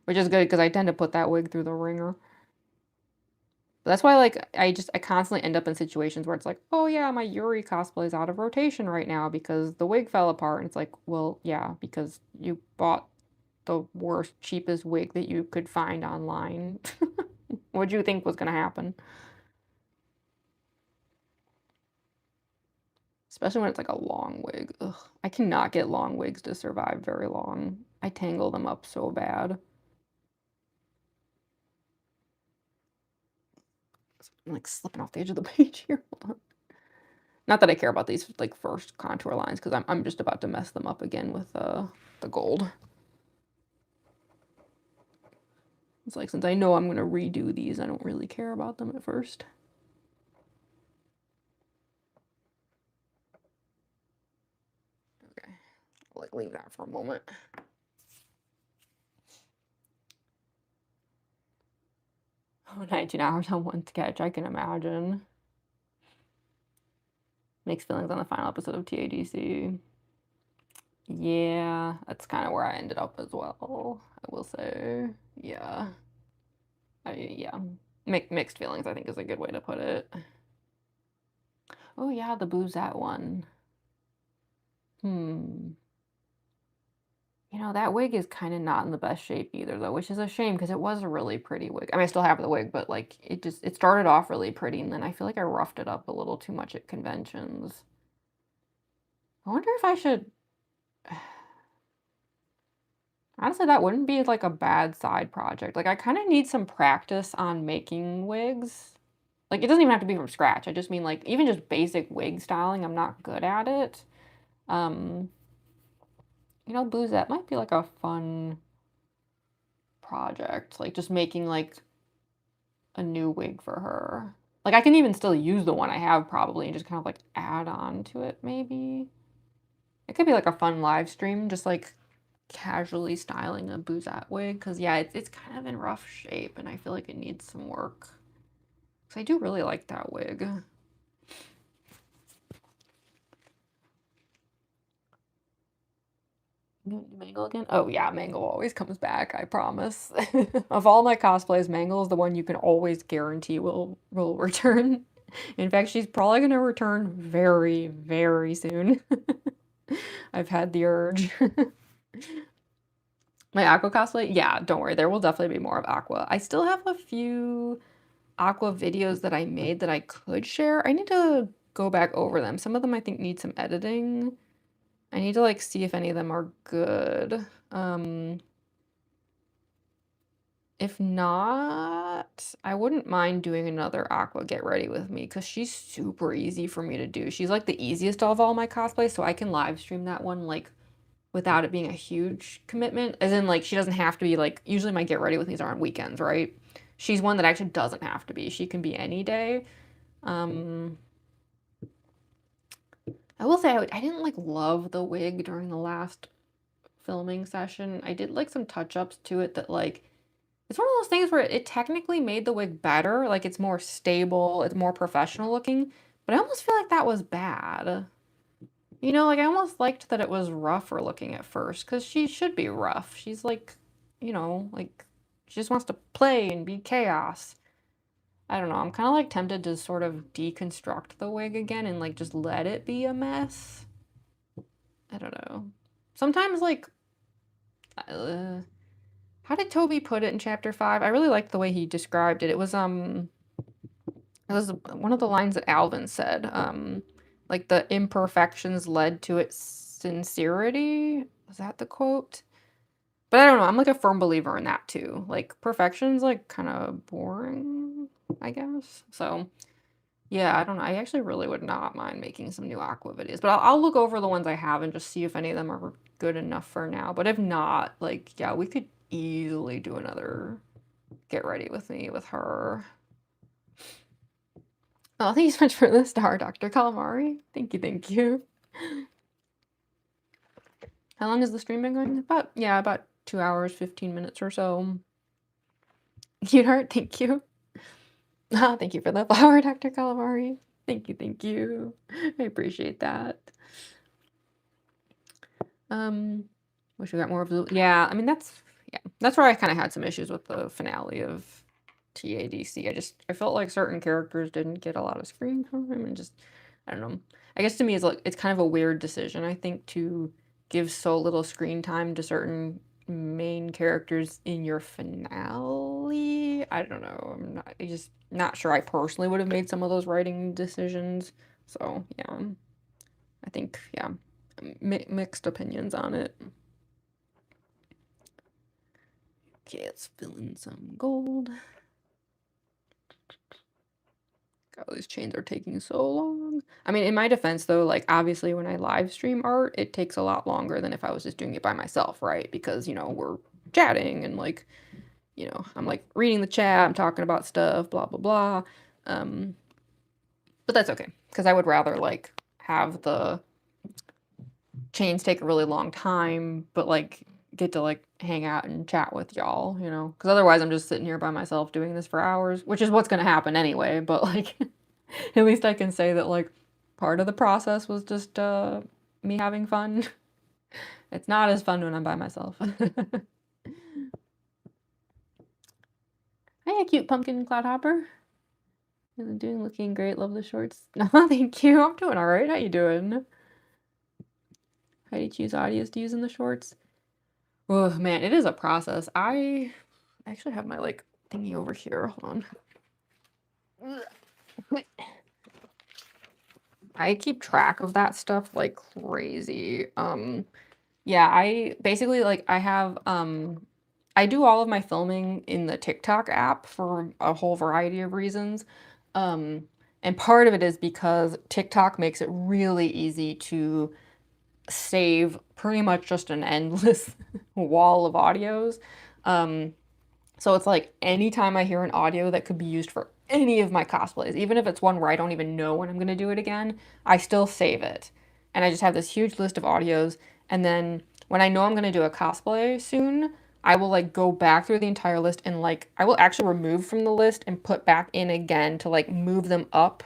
Which is good because I tend to put that wig through the ringer. But that's why like I constantly end up in situations where it's like, oh yeah, my Yuri cosplay is out of rotation right now because the wig fell apart, and it's like, well, yeah, because you bought the worst, cheapest wig that you could find online. What'd you think was gonna happen? Especially when it's like a long wig. Ugh, I cannot get long wigs to survive very long. I tangle them up so bad. I'm like slipping off the edge of the page here. Hold on. Not that I care about these, like, first contour lines, because I'm just about to mess them up again with, the gold. It's like, since I know I'm gonna redo these, I don't really care about them at first. Okay, I'll, like, leave that for a moment. Oh, 19 hours on one sketch, I can imagine. Mixed feelings on the final episode of TADC. Yeah, that's kind of where I ended up as well, I will say. Yeah. Yeah. Mixed feelings, I think, is a good way to put it. Oh, yeah, the Boozette one. You know, that wig is kind of not in the best shape either, though, which is a shame because it was a really pretty wig. I mean, I still have the wig, but like it started off really pretty, and then I feel like I roughed it up a little too much at conventions. I wonder if I should. Honestly, that wouldn't be like a bad side project. Like, I kind of need some practice on making wigs. Like, it doesn't even have to be from scratch. I just mean like even just basic wig styling. I'm not good at it. Um, you know, Boozette might be like a fun project. Like, just making like a new wig for her. Like, I can even still use the one I have probably and just kind of like add on to it maybe. It could be like a fun live stream, just like casually styling a Boozette wig, because yeah, it's kind of in rough shape and I feel like it needs some work. Because I do really like that wig. Mangle again? Oh yeah, Mangle always comes back, I promise. Of all my cosplays, Mangle is the one you can always guarantee will return. In fact, she's probably gonna return very, very soon. I've had the urge. My Aqua cosplay? Yeah, don't worry, there will definitely be more of Aqua. I still have a few Aqua videos that I made that I could share. I need to go back over them. Some of them I think need some editing. I need to like see if any of them are good. If not, I wouldn't mind doing another Aqua Get Ready With Me because she's super easy for me to do. She's like the easiest of all my cosplays, so I can live stream that one like without it being a huge commitment. As in, like, she doesn't have to be like, usually my Get Ready With Me's are on weekends, right? She's one that actually doesn't have to be. She can be any day. I will say I didn't like love the wig during the last filming session. I did like some touch-ups to it that like it's one of those things where it technically made the wig better, like it's more stable, it's more professional looking, but I almost feel like that was bad. You know, like I almost liked that it was rougher looking at first, because she should be rough. She's like, you know, like she just wants to play and be chaos. I don't know, I'm kind of like tempted to sort of deconstruct the wig again and like just let it be a mess. I don't know. Sometimes like, how did Toby put it in chapter 5? I really liked the way he described it. It was one of the lines that Alvin said. Like the imperfections led to its sincerity. Was that the quote? But I don't know. I'm like a firm believer in that too. Like perfection's like kind of boring, I guess. So yeah, I don't know. I actually really would not mind making some new Aqua videos, but I'll look over the ones I have and just see if any of them are good enough for now. But if not, like, yeah, we could easily do another Get Ready With Me with her. Oh, thank you so much for the star, Dr. Calamari. Thank you, thank you. How long has the stream been going? About 2 hours, 15 minutes or so. Cute heart, thank you. Thank you for the flower, Dr. Calamari. Thank you, thank you. I appreciate that. Wish we got more of the. Yeah, I mean that's where I kind of had some issues with the finale of TADC. I felt like certain characters didn't get a lot of screen time and just I don't know. I guess to me it's kind of a weird decision, I think, to give so little screen time to certain main characters in your finale. I don't know. I'm just not sure I personally would have made some of those writing decisions. So, yeah. I think, yeah, mixed opinions on it. Okay, let's fill in some gold. Go. God, these chains are taking so long. I mean, in my defense though, like obviously when I live stream art, it takes a lot longer than if I was just doing it by myself, right? Because, you know, we're chatting and like, you know, I'm like reading the chat, I'm talking about stuff, blah blah blah. But that's okay, because I would rather like have the chains take a really long time, but like get to like hang out and chat with y'all, you know? Because otherwise I'm just sitting here by myself doing this for hours, which is what's gonna happen anyway, but like at least I can say that like part of the process was just me having fun. It's not as fun when I'm by myself. Hey, cute pumpkin cloudhopper. Doing looking great. Love the shorts. No, thank you. I'm doing all right. How you doing? How do you choose audios to use in the shorts? Oh man, it is a process. I actually have my like thingy over here. Hold on. I keep track of that stuff like crazy. Yeah, I basically like I have I do all of my filming in the TikTok app for a whole variety of reasons. And part of it is because TikTok makes it really easy to save pretty much just an endless wall of audios. So it's like anytime I hear an audio that could be used for any of my cosplays, even if it's one where I don't even know when I'm going to do it again, I still save it. And I just have this huge list of audios. And then when I know I'm going to do a cosplay soon, I will like go back through the entire list and like I will actually remove from the list and put back in again to like move them up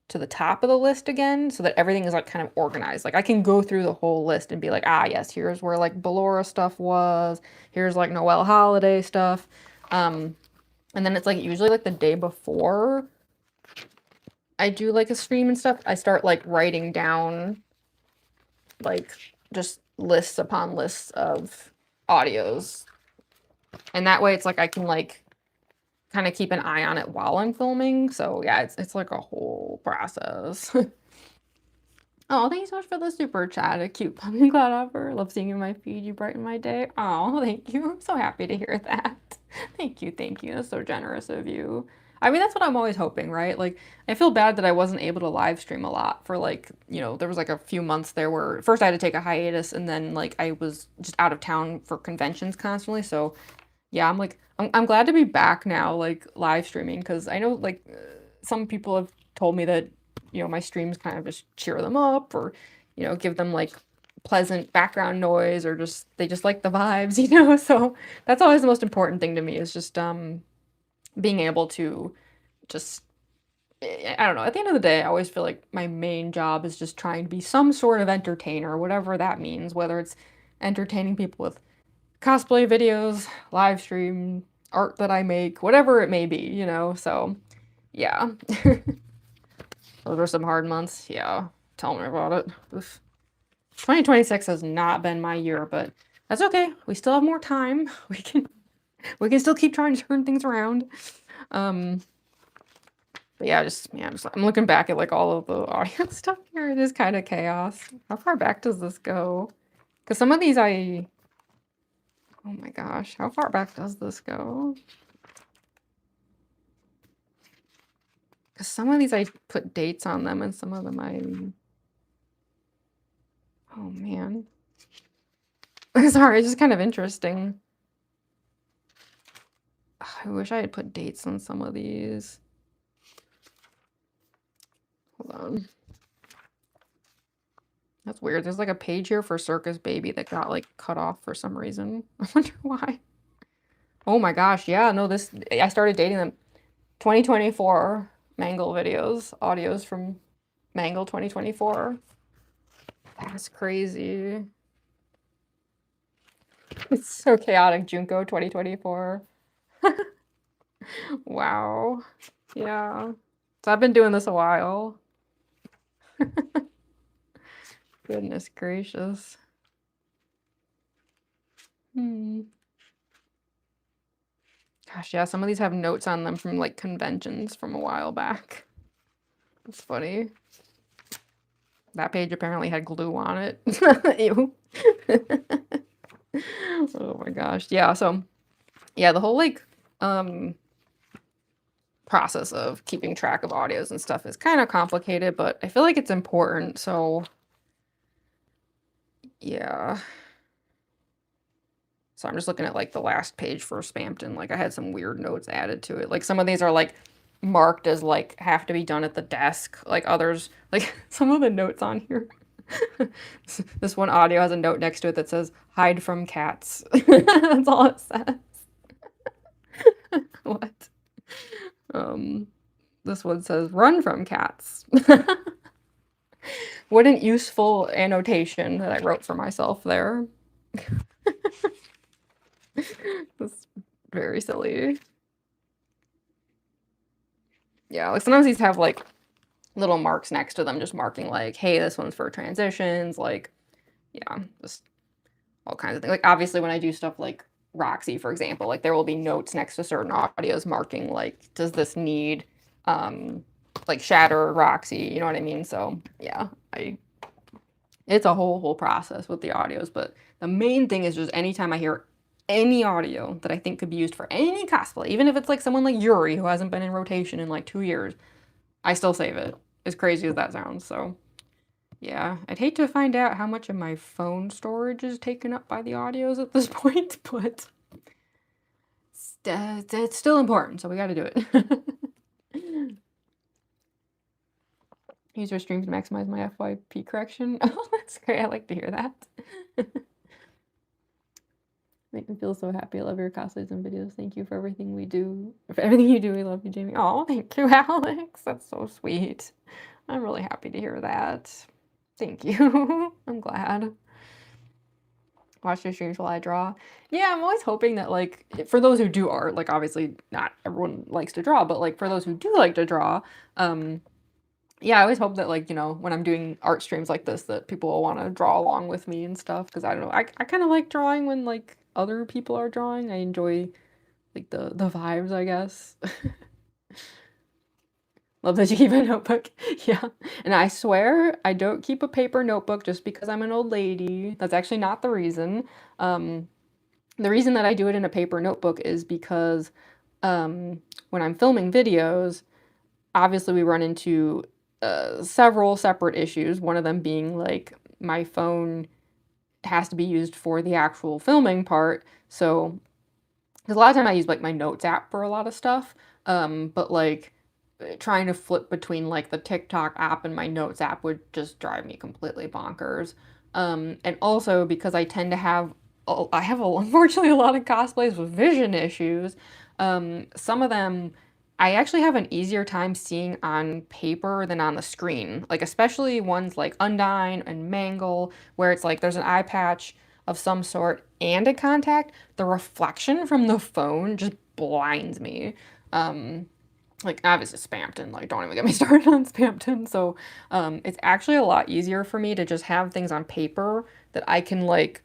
to the top of the list again so that everything is like kind of organized. Like I can go through the whole list and be like, ah, yes, here's where like Ballora stuff was. Here's like Noel holiday stuff. And then it's like usually like the day before I do like a stream and stuff, I start like writing down like just lists upon lists of audios. And that way it's like I can like kind of keep an eye on it while I'm filming. So yeah, it's like a whole process. Oh, thank you so much for the super chat. A cute pumpkin cloud offer. Love seeing you in my feed. You brighten my day. Oh, thank you. I'm so happy to hear that. Thank you. Thank you. That's so generous of you. I mean, that's what I'm always hoping, right? Like, I feel bad that I wasn't able to live stream a lot for like, you know, there was like a few months there where first I had to take a hiatus and then like I was just out of town for conventions constantly. So yeah, I'm like, I'm glad to be back now, like live streaming, because I know like some people have told me that, you know, my streams kind of just cheer them up or, you know, give them like pleasant background noise or just they just like the vibes, you know. So that's always the most important thing to me is just being able to just I don't know. At the end of the day, I always feel like my main job is just trying to be some sort of entertainer, whatever that means, whether it's entertaining people with cosplay videos, live stream, art that I make, whatever it may be, you know. So yeah. Those were some hard months. Yeah. Tell me about it. Oof. 2026 has not been my year, but that's okay. We still have more time. We can still keep trying to turn things around. But yeah, I'm looking back at like all of the audio stuff here. It is kind of chaos. How far back does this go? Because some of these oh my gosh, how far back does this go? Because some of these I put dates on them and some of them oh man. Sorry, it's just kind of interesting. I wish I had put dates on some of these. Hold on. That's weird. There's like a page here for Circus Baby that got like cut off for some reason. I wonder why. Oh my gosh, yeah, no, I started dating them. 2024 Mangle videos, audios from Mangle 2024. That's crazy. It's so chaotic, Junko 2024. Wow. Yeah. So I've been doing this a while. Goodness gracious. Gosh, yeah, some of these have notes on them from like conventions from a while back. That's funny. That page apparently had glue on it. Ew. Oh my gosh. Yeah, so yeah, the whole like process of keeping track of audios and stuff is kind of complicated, but I feel like it's important. So yeah. So I'm just looking at like the last page for Spampton. Like I had some weird notes added to it. Like some of these are like marked as like have to be done at the desk. Like others, like some of the notes on here. This one audio has a note next to it that says hide from cats. That's all it says. What? This one says run from cats. What an useful annotation that I wrote for myself there. That's very silly. Yeah, like sometimes these have like little marks next to them, just marking like, hey, this one's for transitions, like, yeah, just all kinds of things. Like obviously when I do stuff like Roxy, for example, like there will be notes next to certain audios marking like, does this need like shatter Roxy, you know what I mean? So yeah, it's a whole process with the audios, but the main thing is just anytime I hear any audio that I think could be used for any cosplay, even if it's like someone like Yuri who hasn't been in rotation in like 2 years, I still save it. As crazy as that sounds, so yeah. I'd hate to find out how much of my phone storage is taken up by the audios at this point, but it's still important, so we gotta do it. Use your stream to maximize my FYP correction. Oh, that's great. I like to hear that. Make me feel so happy. I love your cosplays and videos. Thank you for everything we do. For everything you do, we love you, Jamie. Oh, thank you, Alex. That's so sweet. I'm really happy to hear that. Thank you. I'm glad. Watch your streams while I draw. Yeah, I'm always hoping that, like, for those who do art, like, obviously not everyone likes to draw, but, like, for those who do like to draw, yeah, I always hope that, like, you know, when I'm doing art streams like this, that people will want to draw along with me and stuff, because I don't know, I kind of like drawing when, like, other people are drawing. I enjoy, like, the vibes, I guess. Love that you keep a notebook. Yeah. And I swear I don't keep a paper notebook just because I'm an old lady. That's actually not the reason. The reason that I do it in a paper notebook is because when I'm filming videos, obviously we run into several separate issues. One of them being like my phone has to be used for the actual filming part. So, because a lot of time I use like my notes app for a lot of stuff, but like trying to flip between like the TikTok app and my notes app would just drive me completely bonkers. And also because I tend to have, unfortunately a lot of cosplays with vision issues. Some of them I actually have an easier time seeing on paper than on the screen. Like especially ones like Undyne and Mangle, where it's like there's an eye patch of some sort and a contact. The reflection from the phone just blinds me. Like obviously Spampton, like don't even get me started on Spampton. So it's actually a lot easier for me to just have things on paper that I can like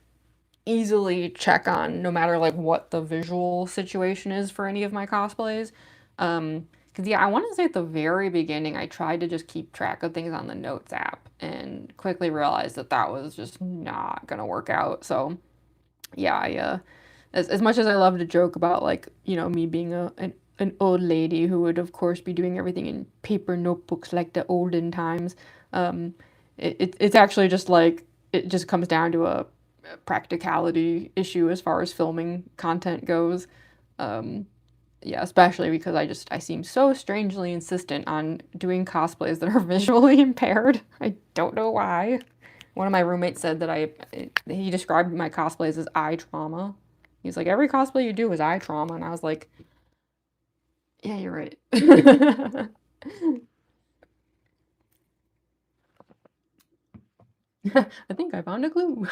easily check on no matter like what the visual situation is for any of my cosplays. Because yeah, I want to say at the very beginning I tried to just keep track of things on the notes app and quickly realized that that was just not gonna work out. So yeah, as much as I love to joke about like, you know, me being an old lady who would of course be doing everything in paper notebooks like the olden times, it's actually just like it just comes down to a practicality issue as far as filming content goes. Yeah, especially because I seem so strangely insistent on doing cosplays that are visually impaired. I don't know why. One of my roommates said that he described my cosplays as eye trauma. He's like, every cosplay you do is eye trauma. And I was like, yeah, you're right. I think I found a clue.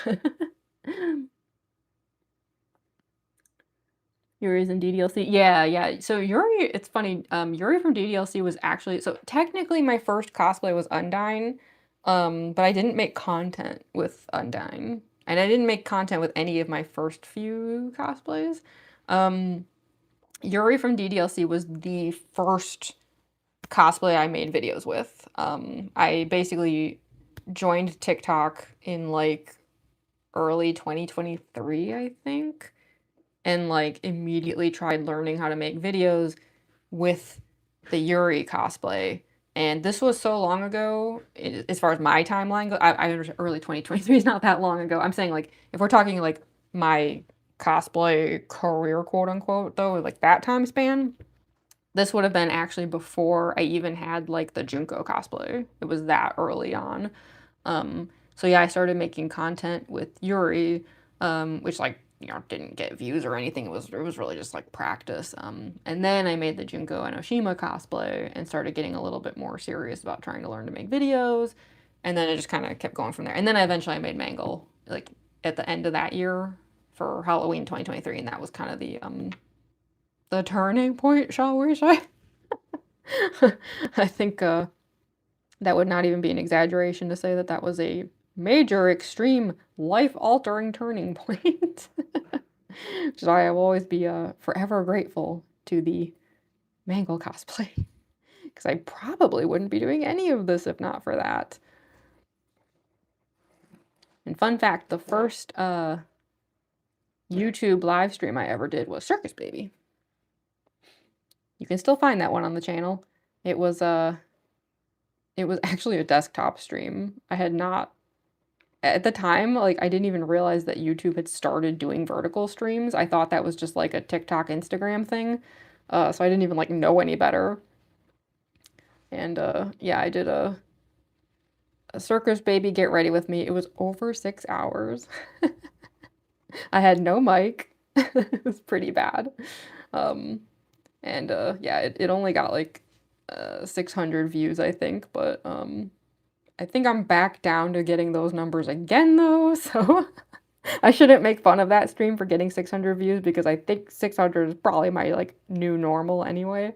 Yuri's in DDLC. Yeah. So Yuri, it's funny. Yuri from DDLC was actually, so technically my first cosplay was Undyne, but I didn't make content with Undyne, and I didn't make content with any of my first few cosplays. Yuri from DDLC was the first cosplay I made videos with. I basically joined TikTok in like early 2023, I think, and like immediately tried learning how to make videos with the Yuri cosplay. And this was so long ago, as far as my timeline goes. I early 2023 is not that long ago. I'm saying, like, if we're talking like my cosplay career, quote unquote, though, like that time span, this would have been actually before I even had like the Junko cosplay. It was that early on. So yeah, I started making content with Yuri, which, like, didn't get views or anything. It was really just like practice. And then I made the Junko and Oshima cosplay and started getting a little bit more serious about trying to learn to make videos. And then it just kind of kept going from there. And then I made Mangle like at the end of that year for Halloween 2023, and that was kind of the turning point, shall we say? I think that would not even be an exaggeration to say that that was a major, extreme, life-altering turning point. Which is why I will always be forever grateful to the Mangle cosplay. Because I probably wouldn't be doing any of this if not for that. And fun fact, the first YouTube live stream I ever did was Circus Baby. You can still find that one on the channel. It was actually a desktop stream. I had not, at the time, like, I didn't even realize that YouTube had started doing vertical streams. I thought that was just like a TikTok, Instagram thing. So I didn't even like know any better. And yeah, I did a Circus Baby Get Ready With Me. It was over 6 hours. I had no mic. It was pretty bad. And yeah, it only got like 600 views, I think, but I think I'm back down to getting those numbers again though, so I shouldn't make fun of that stream for getting 600 views because I think 600 is probably my like new normal anyway.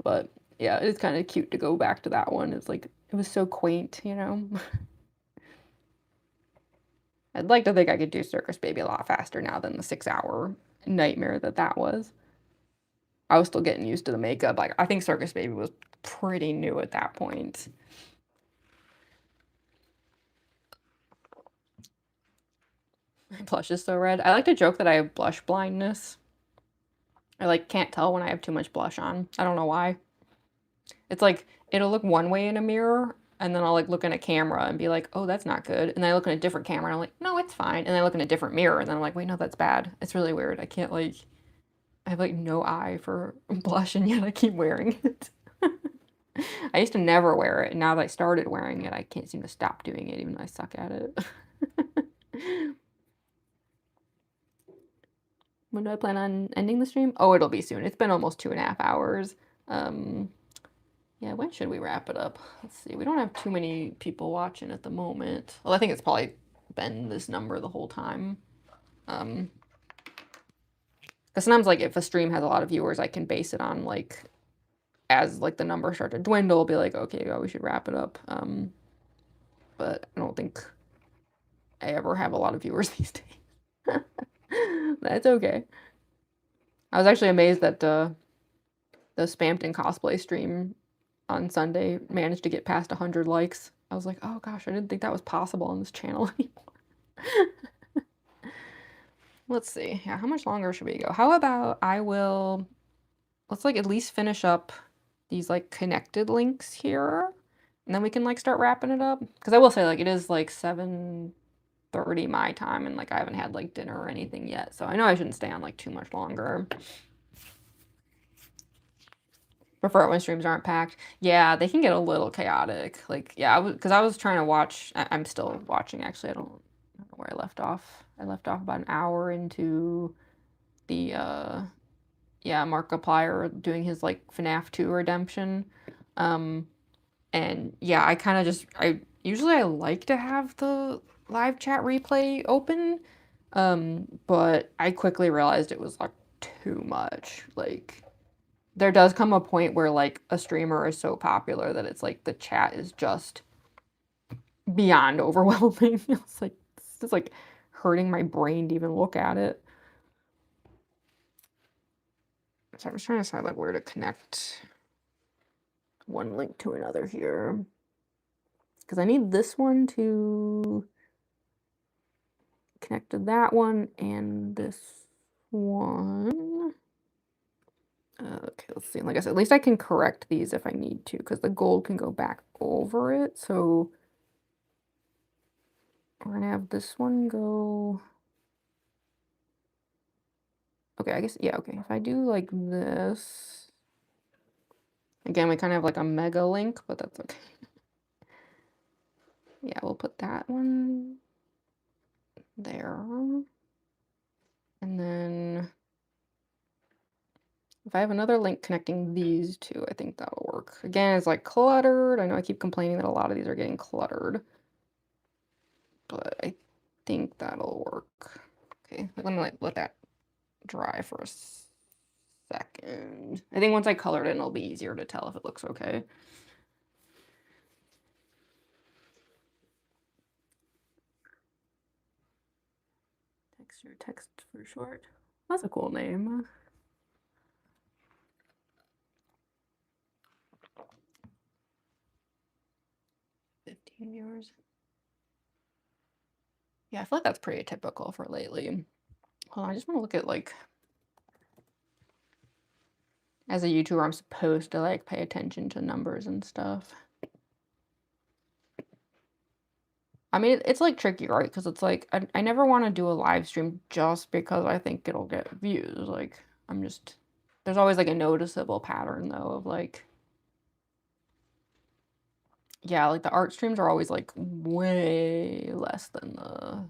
But yeah, it's kind of cute to go back to that one. It's like, it was so quaint, you know? I'd like to think I could do Circus Baby a lot faster now than the 6 hour nightmare that was. I was still getting used to the makeup. Like, I think Circus Baby was pretty new at that point. My blush is so red. I like to joke that I have blush blindness. I like can't tell when I have too much blush on. I don't know why. It's like it'll look one way in a mirror, and then I'll like look in a camera and be like, oh, that's not good. And then I look in a different camera and I'm like, no, it's fine. And then I look in a different mirror and then I'm like, wait, no, that's bad. It's really weird. I can't like, I have like no eye for blush and yet I keep wearing it. I used to never wear it, and now that I started wearing it, I can't seem to stop doing it even though I suck at it. When do I plan on ending the stream? Oh, it'll be soon. It's been almost 2.5 hours. Yeah, when should we wrap it up? Let's see. We don't have too many people watching at the moment. Well, I think it's probably been this number the whole time. Because sometimes, like, if a stream has a lot of viewers, I can base it on, like, as, like, the numbers start to dwindle, be like, okay, well, we should wrap it up. But I don't think I ever have a lot of viewers these days. That's okay. I was actually amazed that the Spampton cosplay stream on Sunday managed to get past 100 likes. I was like, oh gosh, I didn't think that was possible on this channel anymore. Let's see. Yeah, how much longer should we go? How about let's like at least finish up these like connected links here, and then we can like start wrapping it up. Because I will say, like, it is like 7:30 my time, and like I haven't had like dinner or anything yet, so I know I shouldn't stay on like too much longer. Prefer it when streams aren't packed. Yeah, they can get a little chaotic. Like, yeah, because I was trying to watch. I'm still watching, actually. I don't know where I left off. I left off about an hour into the, yeah, Markiplier doing his, like, FNAF 2 redemption. And, yeah, I kind of just, usually I like to have the live chat replay open, but I quickly realized it was, like, too much. Like, there does come a point where, like, a streamer is so popular that it's like the chat is just beyond overwhelming. It's like, this is like hurting my brain to even look at it. So I was trying to decide like where to connect one link to another here, because I need this one to connect to that one and this one. Okay, let's see. Like I said, at least I can correct these if I need to, because the gold can go back over it. So we're gonna have this one go. Okay, I guess, yeah, okay. If I do like this, again, we kind of have like a mega link, but that's okay. Yeah, we'll put that one there. And then if I have another link connecting these two, I think that'll work. Again, it's like cluttered. I know I keep complaining that a lot of these are getting cluttered, but I think that'll work. Okay, let me like let that dry for a second. I think once I color it in, it'll be easier to tell if it looks okay. Texture text for short. That's a cool name. 15 viewers. Yeah, I feel like that's pretty typical for lately. Hold on, I just want to look at like, as a YouTuber, I'm supposed to like pay attention to numbers and stuff. I mean, it's like tricky, right? Because it's like, I never want to do a live stream just because I think it'll get views. Like, I'm just, there's always like a noticeable pattern though of like, yeah, like the art streams are always like way less than the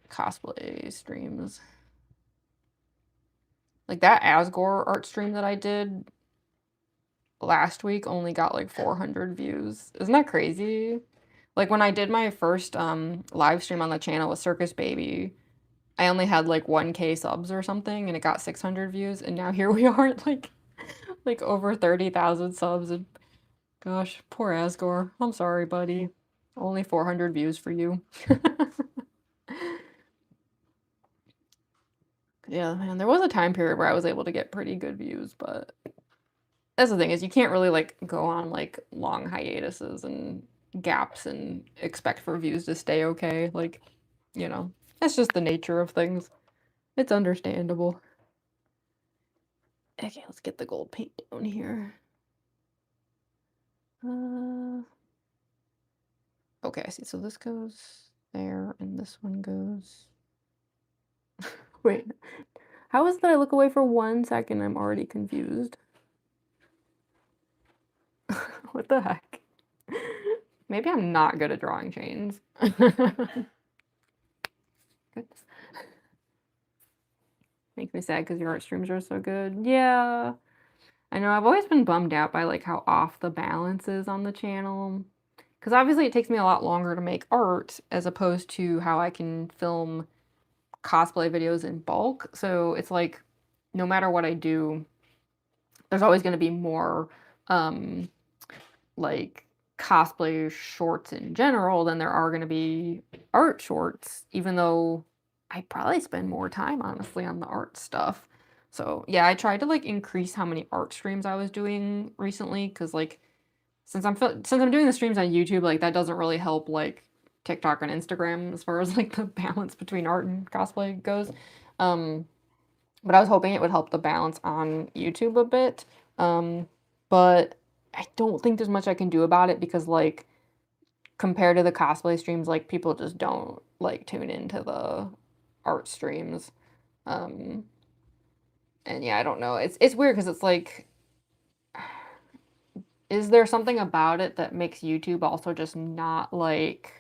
cosplay streams. Like that Asgore art stream that I did last week only got like 400 views. Isn't that crazy? Like when I did my first live stream on the channel with Circus Baby, I only had like 1K subs or something and it got 600 views, and now here we are at like over 30,000 subs, and gosh, poor Asgore. I'm sorry, buddy. Only 400 views for you. Yeah, man, there was a time period where I was able to get pretty good views, but that's the thing, is you can't really like go on like long hiatuses and gaps and expect for views to stay okay. Like, you know, that's just the nature of things. It's understandable. Okay, let's get the gold paint down here. Okay, I see. So this goes there and this one goes. Wait, how is it that I look away for 1 second? I'm already confused. What the heck? Maybe I'm not good at drawing chains. Makes me sad because your art streams are so good. Yeah. I know, I've always been bummed out by like how off the balance is on the channel. Because obviously it takes me a lot longer to make art as opposed to how I can film cosplay videos in bulk. So it's like no matter what I do, there's always going to be more like cosplay shorts in general than there are going to be art shorts, even though I probably spend more time honestly on the art stuff. So yeah, I tried to like increase how many art streams I was doing recently, because like since I'm doing the streams on YouTube, like that doesn't really help like TikTok and Instagram as far as like the balance between art and cosplay goes. But I was hoping it would help the balance on YouTube a bit. But I don't think there's much I can do about it because like compared to the cosplay streams, like people just don't like tune into the art streams. Um, and yeah, I don't know. It's weird because it's like, is there something about it that makes YouTube also just not like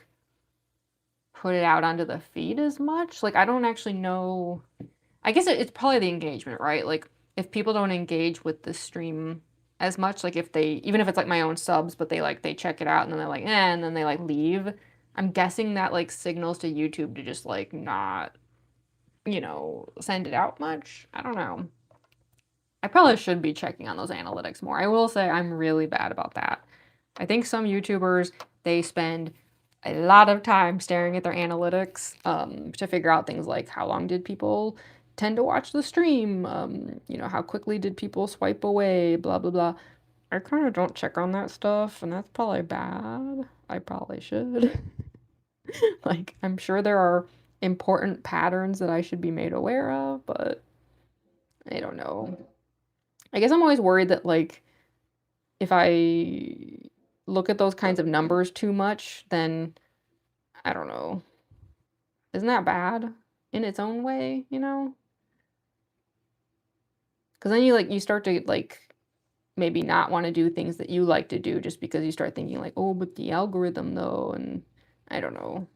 put it out onto the feed as much? Like I don't actually know. I guess it's probably the engagement, right? Like if people don't engage with the stream as much, like if they, even if it's like my own subs, but they check it out and then they're like, and then they like leave. I'm guessing that like signals to YouTube to just like not, send it out much. I don't know. I probably should be checking on those analytics more. I will say I'm really bad about that. I think some YouTubers, they spend a lot of time staring at their analytics to figure out things like how long did people tend to watch the stream, how quickly did people swipe away, blah, blah, blah. I kind of don't check on that stuff, and that's probably bad. I probably should. Like, I'm sure there are important patterns that I should be made aware of, but I don't know. I guess I'm always worried that, like, if I look at those kinds of numbers too much, then I don't know. Isn't that bad in its own way, you know? Because then you start to, like, maybe not wanna do things that you like to do just because you start thinking like, "Oh, but the algorithm though," and I don't know.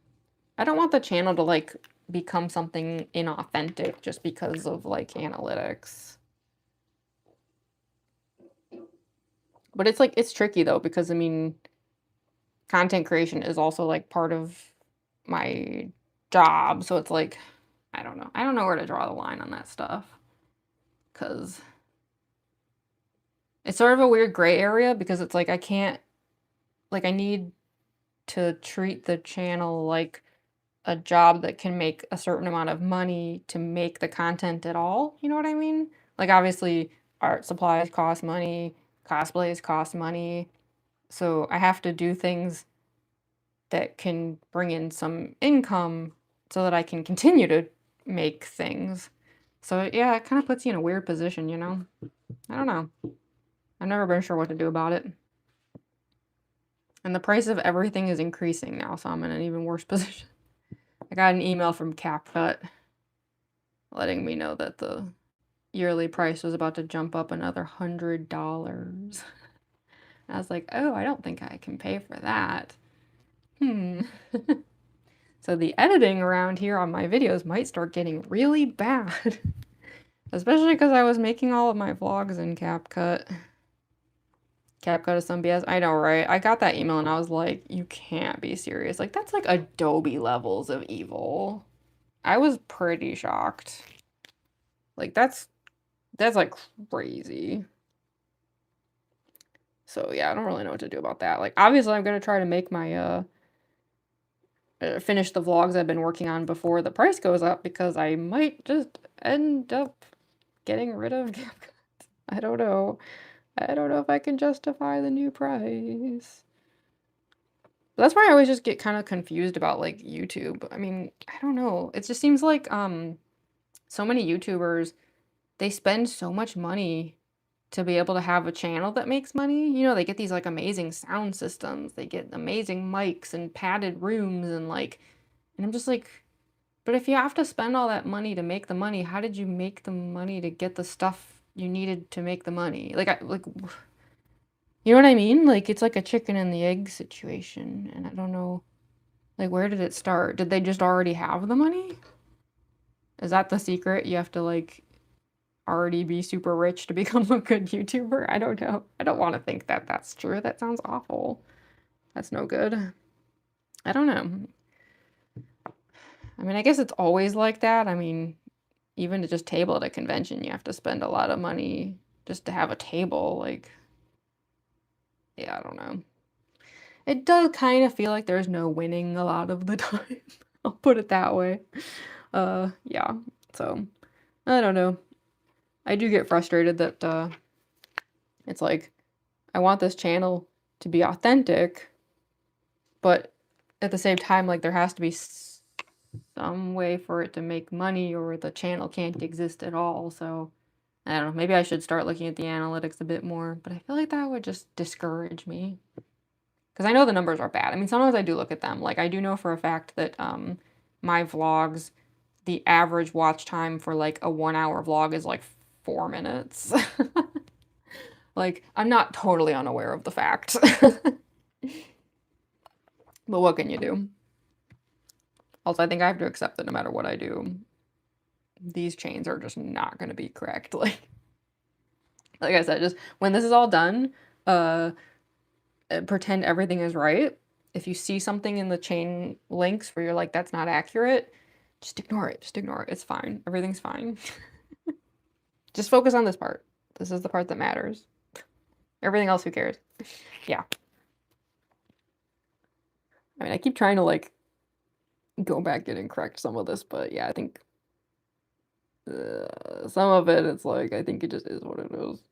I don't want the channel to, like, become something inauthentic just because of, like, analytics. But it's, like, it's tricky though because, I mean, content creation is also, like, part of my job, so it's like, I don't know. I don't know where to draw the line on that stuff because it's sort of a weird gray area because it's like I can't like, I need to treat the channel like a job that can make a certain amount of money to make the content at all, you know what I mean? Like, obviously, art supplies cost money, cosplays cost money, so I have to do things that can bring in some income so that I can continue to make things. So, yeah, it kinda puts you in a weird position, you know? I don't know. I've never been sure what to do about it. And the price of everything is increasing now, so I'm in an even worse position. I got an email from CapCut letting me know that the yearly price was about to jump up another $100. I was like, "Oh, I don't think I can pay for that." Hmm. So the editing around here on my videos might start getting really bad. Especially because I was making all of my vlogs in CapCut. CapCut is some BS. I know, right? I got that email and I was like, you can't be serious. Like, that's like Adobe levels of evil. I was pretty shocked. Like, that's like crazy. So yeah, I don't really know what to do about that. Like, obviously I'm gonna try to make my finish the vlogs I've been working on before the price goes up because I might just end up getting rid of CapCut. I don't know. I don't know if I can justify the new price. That's why I always just get kind of confused about like YouTube. I mean, I don't know. It just seems like so many YouTubers, they spend so much money to be able to have a channel that makes money. You know, they get these like amazing sound systems, they get amazing mics and padded rooms and like, and I'm just like, but if you have to spend all that money to make the money, how did you make the money to get the stuff you needed to make the money? Like you know what I mean? Like it's like a chicken and the egg situation, and I don't know like where did it start? Did they just already have the money? Is that the secret? You have to like already be super rich to become a good YouTuber? I don't know. I don't want to think that that's true. That sounds awful. That's no good. I don't know. I mean, I guess it's always like that. I mean, even to just table at a convention, you have to spend a lot of money just to have a table. Like, yeah, I don't know. It does kind of feel like there's no winning a lot of the time. I'll put it that way. Yeah. So, I don't know. I do get frustrated that it's like I want this channel to be authentic, but at the same time, like there has to be some way for it to make money or the channel can't exist at all. So I don't know, maybe I should start looking at the analytics a bit more, but I feel like that would just discourage me. Because I know the numbers are bad. I mean, sometimes I do look at them. Like I do know for a fact that my vlogs, the average watch time for like a 1 hour vlog is like 4 minutes. Like, I'm not totally unaware of the fact. But what can you do? Also, I think I have to accept that no matter what I do, these chains are just not going to be correct. Like I said, just when this is all done, uh, pretend everything is right. If you see something in the chain links where you're like, that's not accurate, just ignore it. Just ignore it. It's fine. Everything's fine. Just focus on this part. This is the part that matters. Everything else, who cares? Yeah. I mean, I keep trying to like go back and correct some of this, but yeah, I think some of it, it's like, I think it just is what it is.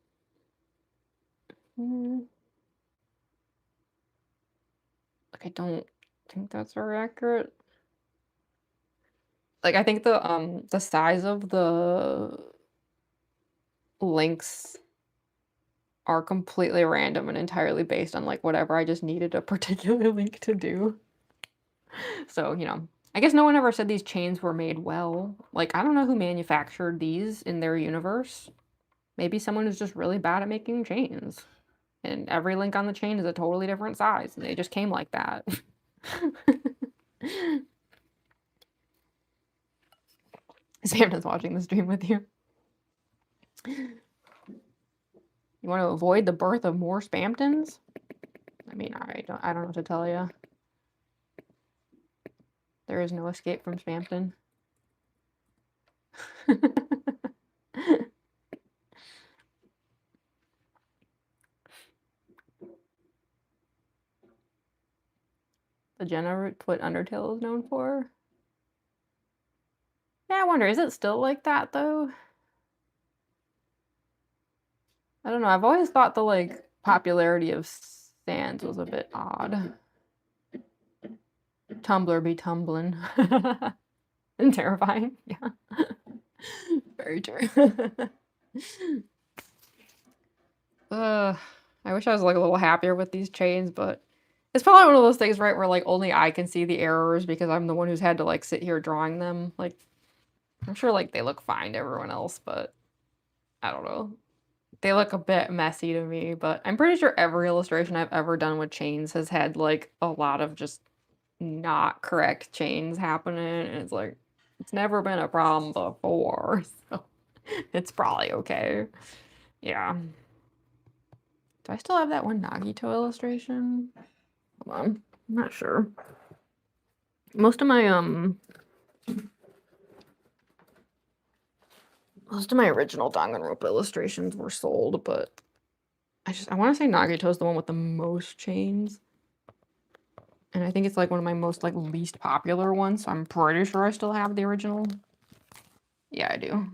Like, I don't think that's very accurate. Like, I think the size of links are completely random and entirely based on, like, whatever I just needed a particular link to do. So, I guess no one ever said these chains were made well. Like, I don't know who manufactured these in their universe. Maybe someone who's just really bad at making chains. And every link on the chain is a totally different size, and they just came like that. Sam's watching the stream with you. You want to avoid the birth of more Spamptons? I mean, I don't know what to tell you. There is no escape from Spampton. The Jenna what Undertale is known for? Yeah, I wonder, is it still like that, though? I don't know, I've always thought the, like, popularity of Sans was a bit odd. Tumblr be tumbling. And terrifying, yeah. Very true. I wish I was, like, a little happier with these chains, but it's probably one of those things, right, where, like, only I can see the errors because I'm the one who's had to, like, sit here drawing them. Like, I'm sure, like, they look fine to everyone else, but I don't know. They look a bit messy to me, but I'm pretty sure every illustration I've ever done with chains has had, like, a lot of just not correct chains happening, and it's like, it's never been a problem before, so it's probably okay. Yeah. Do I still have that one Nagito illustration? Hold on. I'm not sure. Most of my original Danganronpa illustrations were sold, but I want to say Nagito is the one with the most chains. And I think it's like one of my most like least popular ones, so I'm pretty sure I still have the original. Yeah, I do.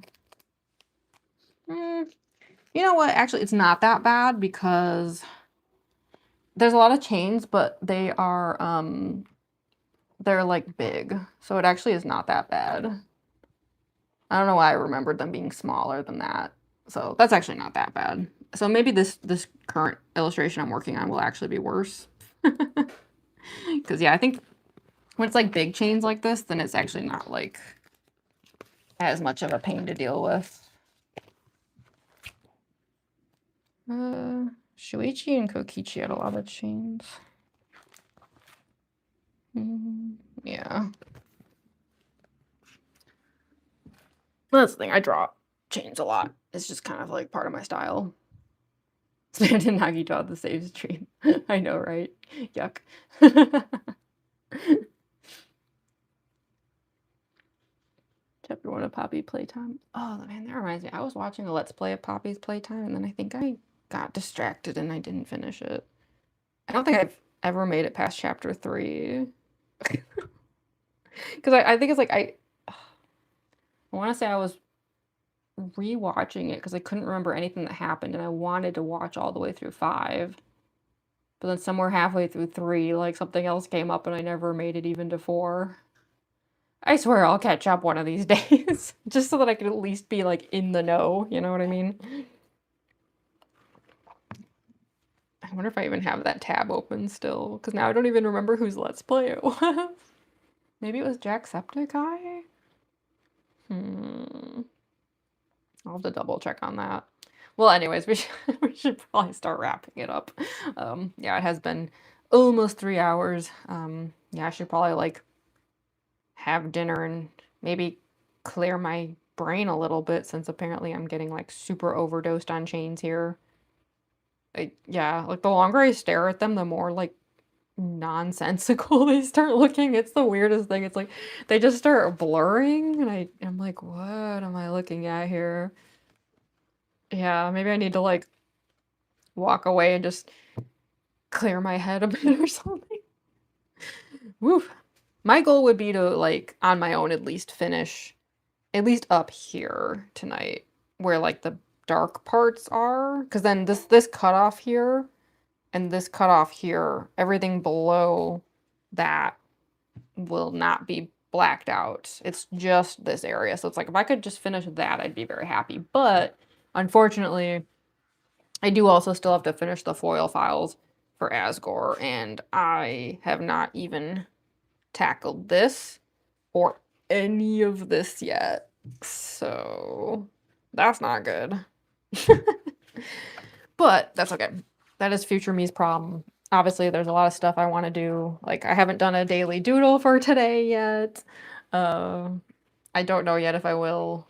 You know what? Actually, it's not that bad because there's a lot of chains, but they are they're like big, so it actually is not that bad. I don't know why I remembered them being smaller than that. So that's actually not that bad. So maybe this current illustration I'm working on will actually be worse. Because yeah, I think when it's like big chains like this, then it's actually not like as much of a pain to deal with. Shuichi and Kokichi had a lot of chains. Yeah. Well, that's the thing, I draw chains a lot. It's just kind of like part of my style. Stand in Nagito the same stream. I know, right? Yuck. Chapter 1 of Poppy Playtime. Oh, man, that reminds me. I was watching a Let's Play of Poppy's Playtime, and then I think I got distracted and I didn't finish it. I don't think I've ever made it past chapter 3. Because I think it's like, I want to say I was rewatching it because I couldn't remember anything that happened, and I wanted to watch all the way through 5. But then somewhere halfway through 3, like, something else came up and I never made it even to 4. I swear I'll catch up one of these days, just so that I could at least be, like, in the know, you know what I mean? I wonder if I even have that tab open still, because now I don't even remember whose Let's Play it was. Maybe it was Jacksepticeye? I'll have to double check on that. Well, anyways, we should probably start wrapping it up. Yeah, it has been almost 3 hours. Yeah, I should probably, like, have dinner and maybe clear my brain a little bit, since apparently I'm getting, like, super overdosed on chains here. Yeah, like, the longer I stare at them, the more, like, nonsensical they start looking. It's the weirdest thing. It's like, they just start blurring, and I'm like, what am I looking at here? Yeah, maybe I need to, like, walk away and just clear my head a bit or something. Woof. My goal would be to, like, on my own, at least finish, at least up here tonight, where, like, the dark parts are. Because then this cutoff here and this cutoff here, everything below that will not be blacked out. It's just this area. So it's like, if I could just finish that, I'd be very happy. But unfortunately, I do also still have to finish the foil files for Asgore, and I have not even tackled this or any of this yet. So that's not good. But that's okay. That is future me's problem. Obviously, there's a lot of stuff I want to do. Like, I haven't done a daily doodle for today yet. Uh, I don't know yet if I will.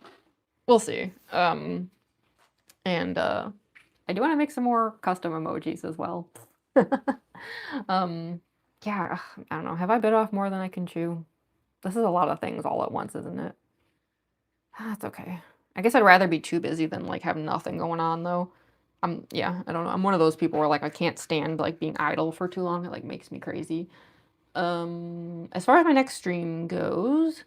We'll see. And I do want to make some more custom emojis as well. um, yeah, I don't know. Have I bit off more than I can chew? This is a lot of things all at once, isn't it? That's okay. I guess I'd rather be too busy than like have nothing going on though. Yeah, I don't know. I'm one of those people where like I can't stand like being idle for too long. It like makes me crazy. As far as my next stream goes,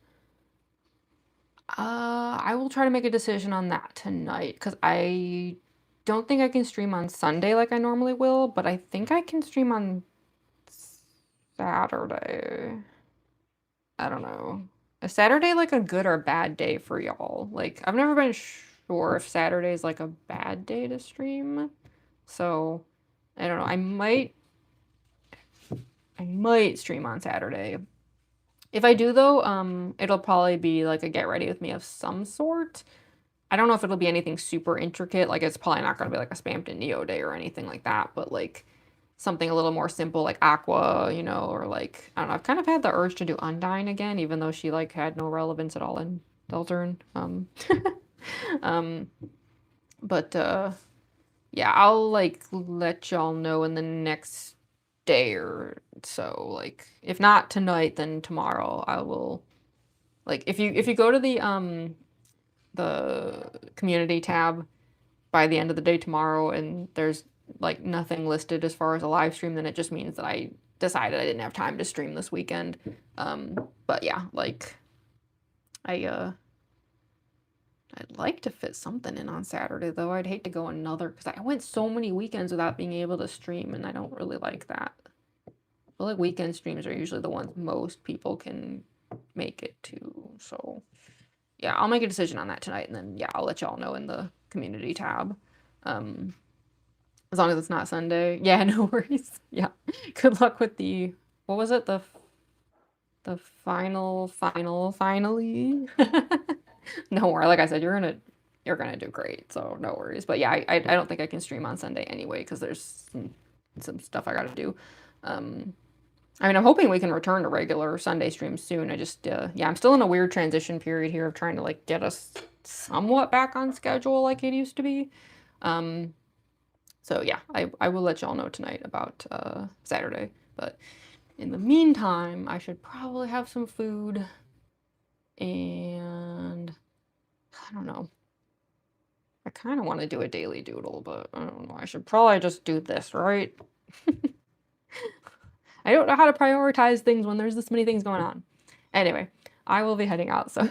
I will try to make a decision on that tonight because I don't think I can stream on Sunday like I normally will, but I think I can stream on Saturday. I don't know. Is Saturday like a good or bad day for y'all? Like, I've never been sure if Saturday is like a bad day to stream. So, I don't know. I might stream on Saturday. If I do though, it'll probably be like a get ready with me of some sort. I don't know if it'll be anything super intricate. Like, it's probably not going to be like a Spammed in Neo day or anything like that, but like something a little more simple like Aqua, or like, I don't know. I've kind of had the urge to do Undyne again, even though she like had no relevance at all in Deltarune. Um, but yeah, I'll like let y'all know in the next day or so. Like, if not tonight, then tomorrow I will. Like, if you go to the community tab by the end of the day tomorrow and there's like nothing listed as far as a live stream, then it just means that I decided I didn't have time to stream this weekend. But yeah, like I'd like to fit something in on Saturday though. I'd hate to go another because I went so many weekends without being able to stream and I don't really like that. I feel like weekend streams are usually the ones most people can make it to. So yeah, I'll make a decision on that tonight and then yeah, I'll let y'all know in the community tab. As long as it's not Sunday. Yeah, no worries. Yeah. Good luck with what was it? The finally. No worry. Like I said, you're gonna do great. So no worries. But yeah, I don't think I can stream on Sunday anyway because there's some stuff I gotta do. I mean, I'm hoping we can return to regular Sunday streams soon. I just, yeah, I'm still in a weird transition period here of trying to like get us somewhat back on schedule like it used to be. So yeah, I will let y'all know tonight about Saturday. But in the meantime, I should probably have some food. And I don't know. I kind of want to do a daily doodle, but I don't know. I should probably just do this, right? I don't know how to prioritize things when there's this many things going on. Anyway, I will be heading out. So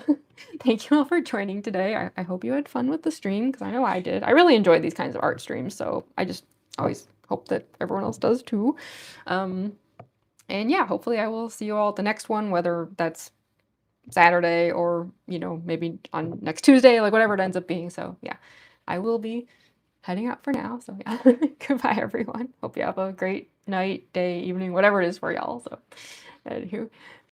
thank you all for joining today. I hope you had fun with the stream because I know I did. I really enjoy these kinds of art streams. So I just always hope that everyone else does too. And yeah, hopefully I will see you all at the next one, whether that's Saturday or, maybe on next Tuesday, like whatever it ends up being. So yeah, I will be heading out for now. So yeah, goodbye everyone. Hope you have a great night, day, evening, whatever it is for y'all. So anywho.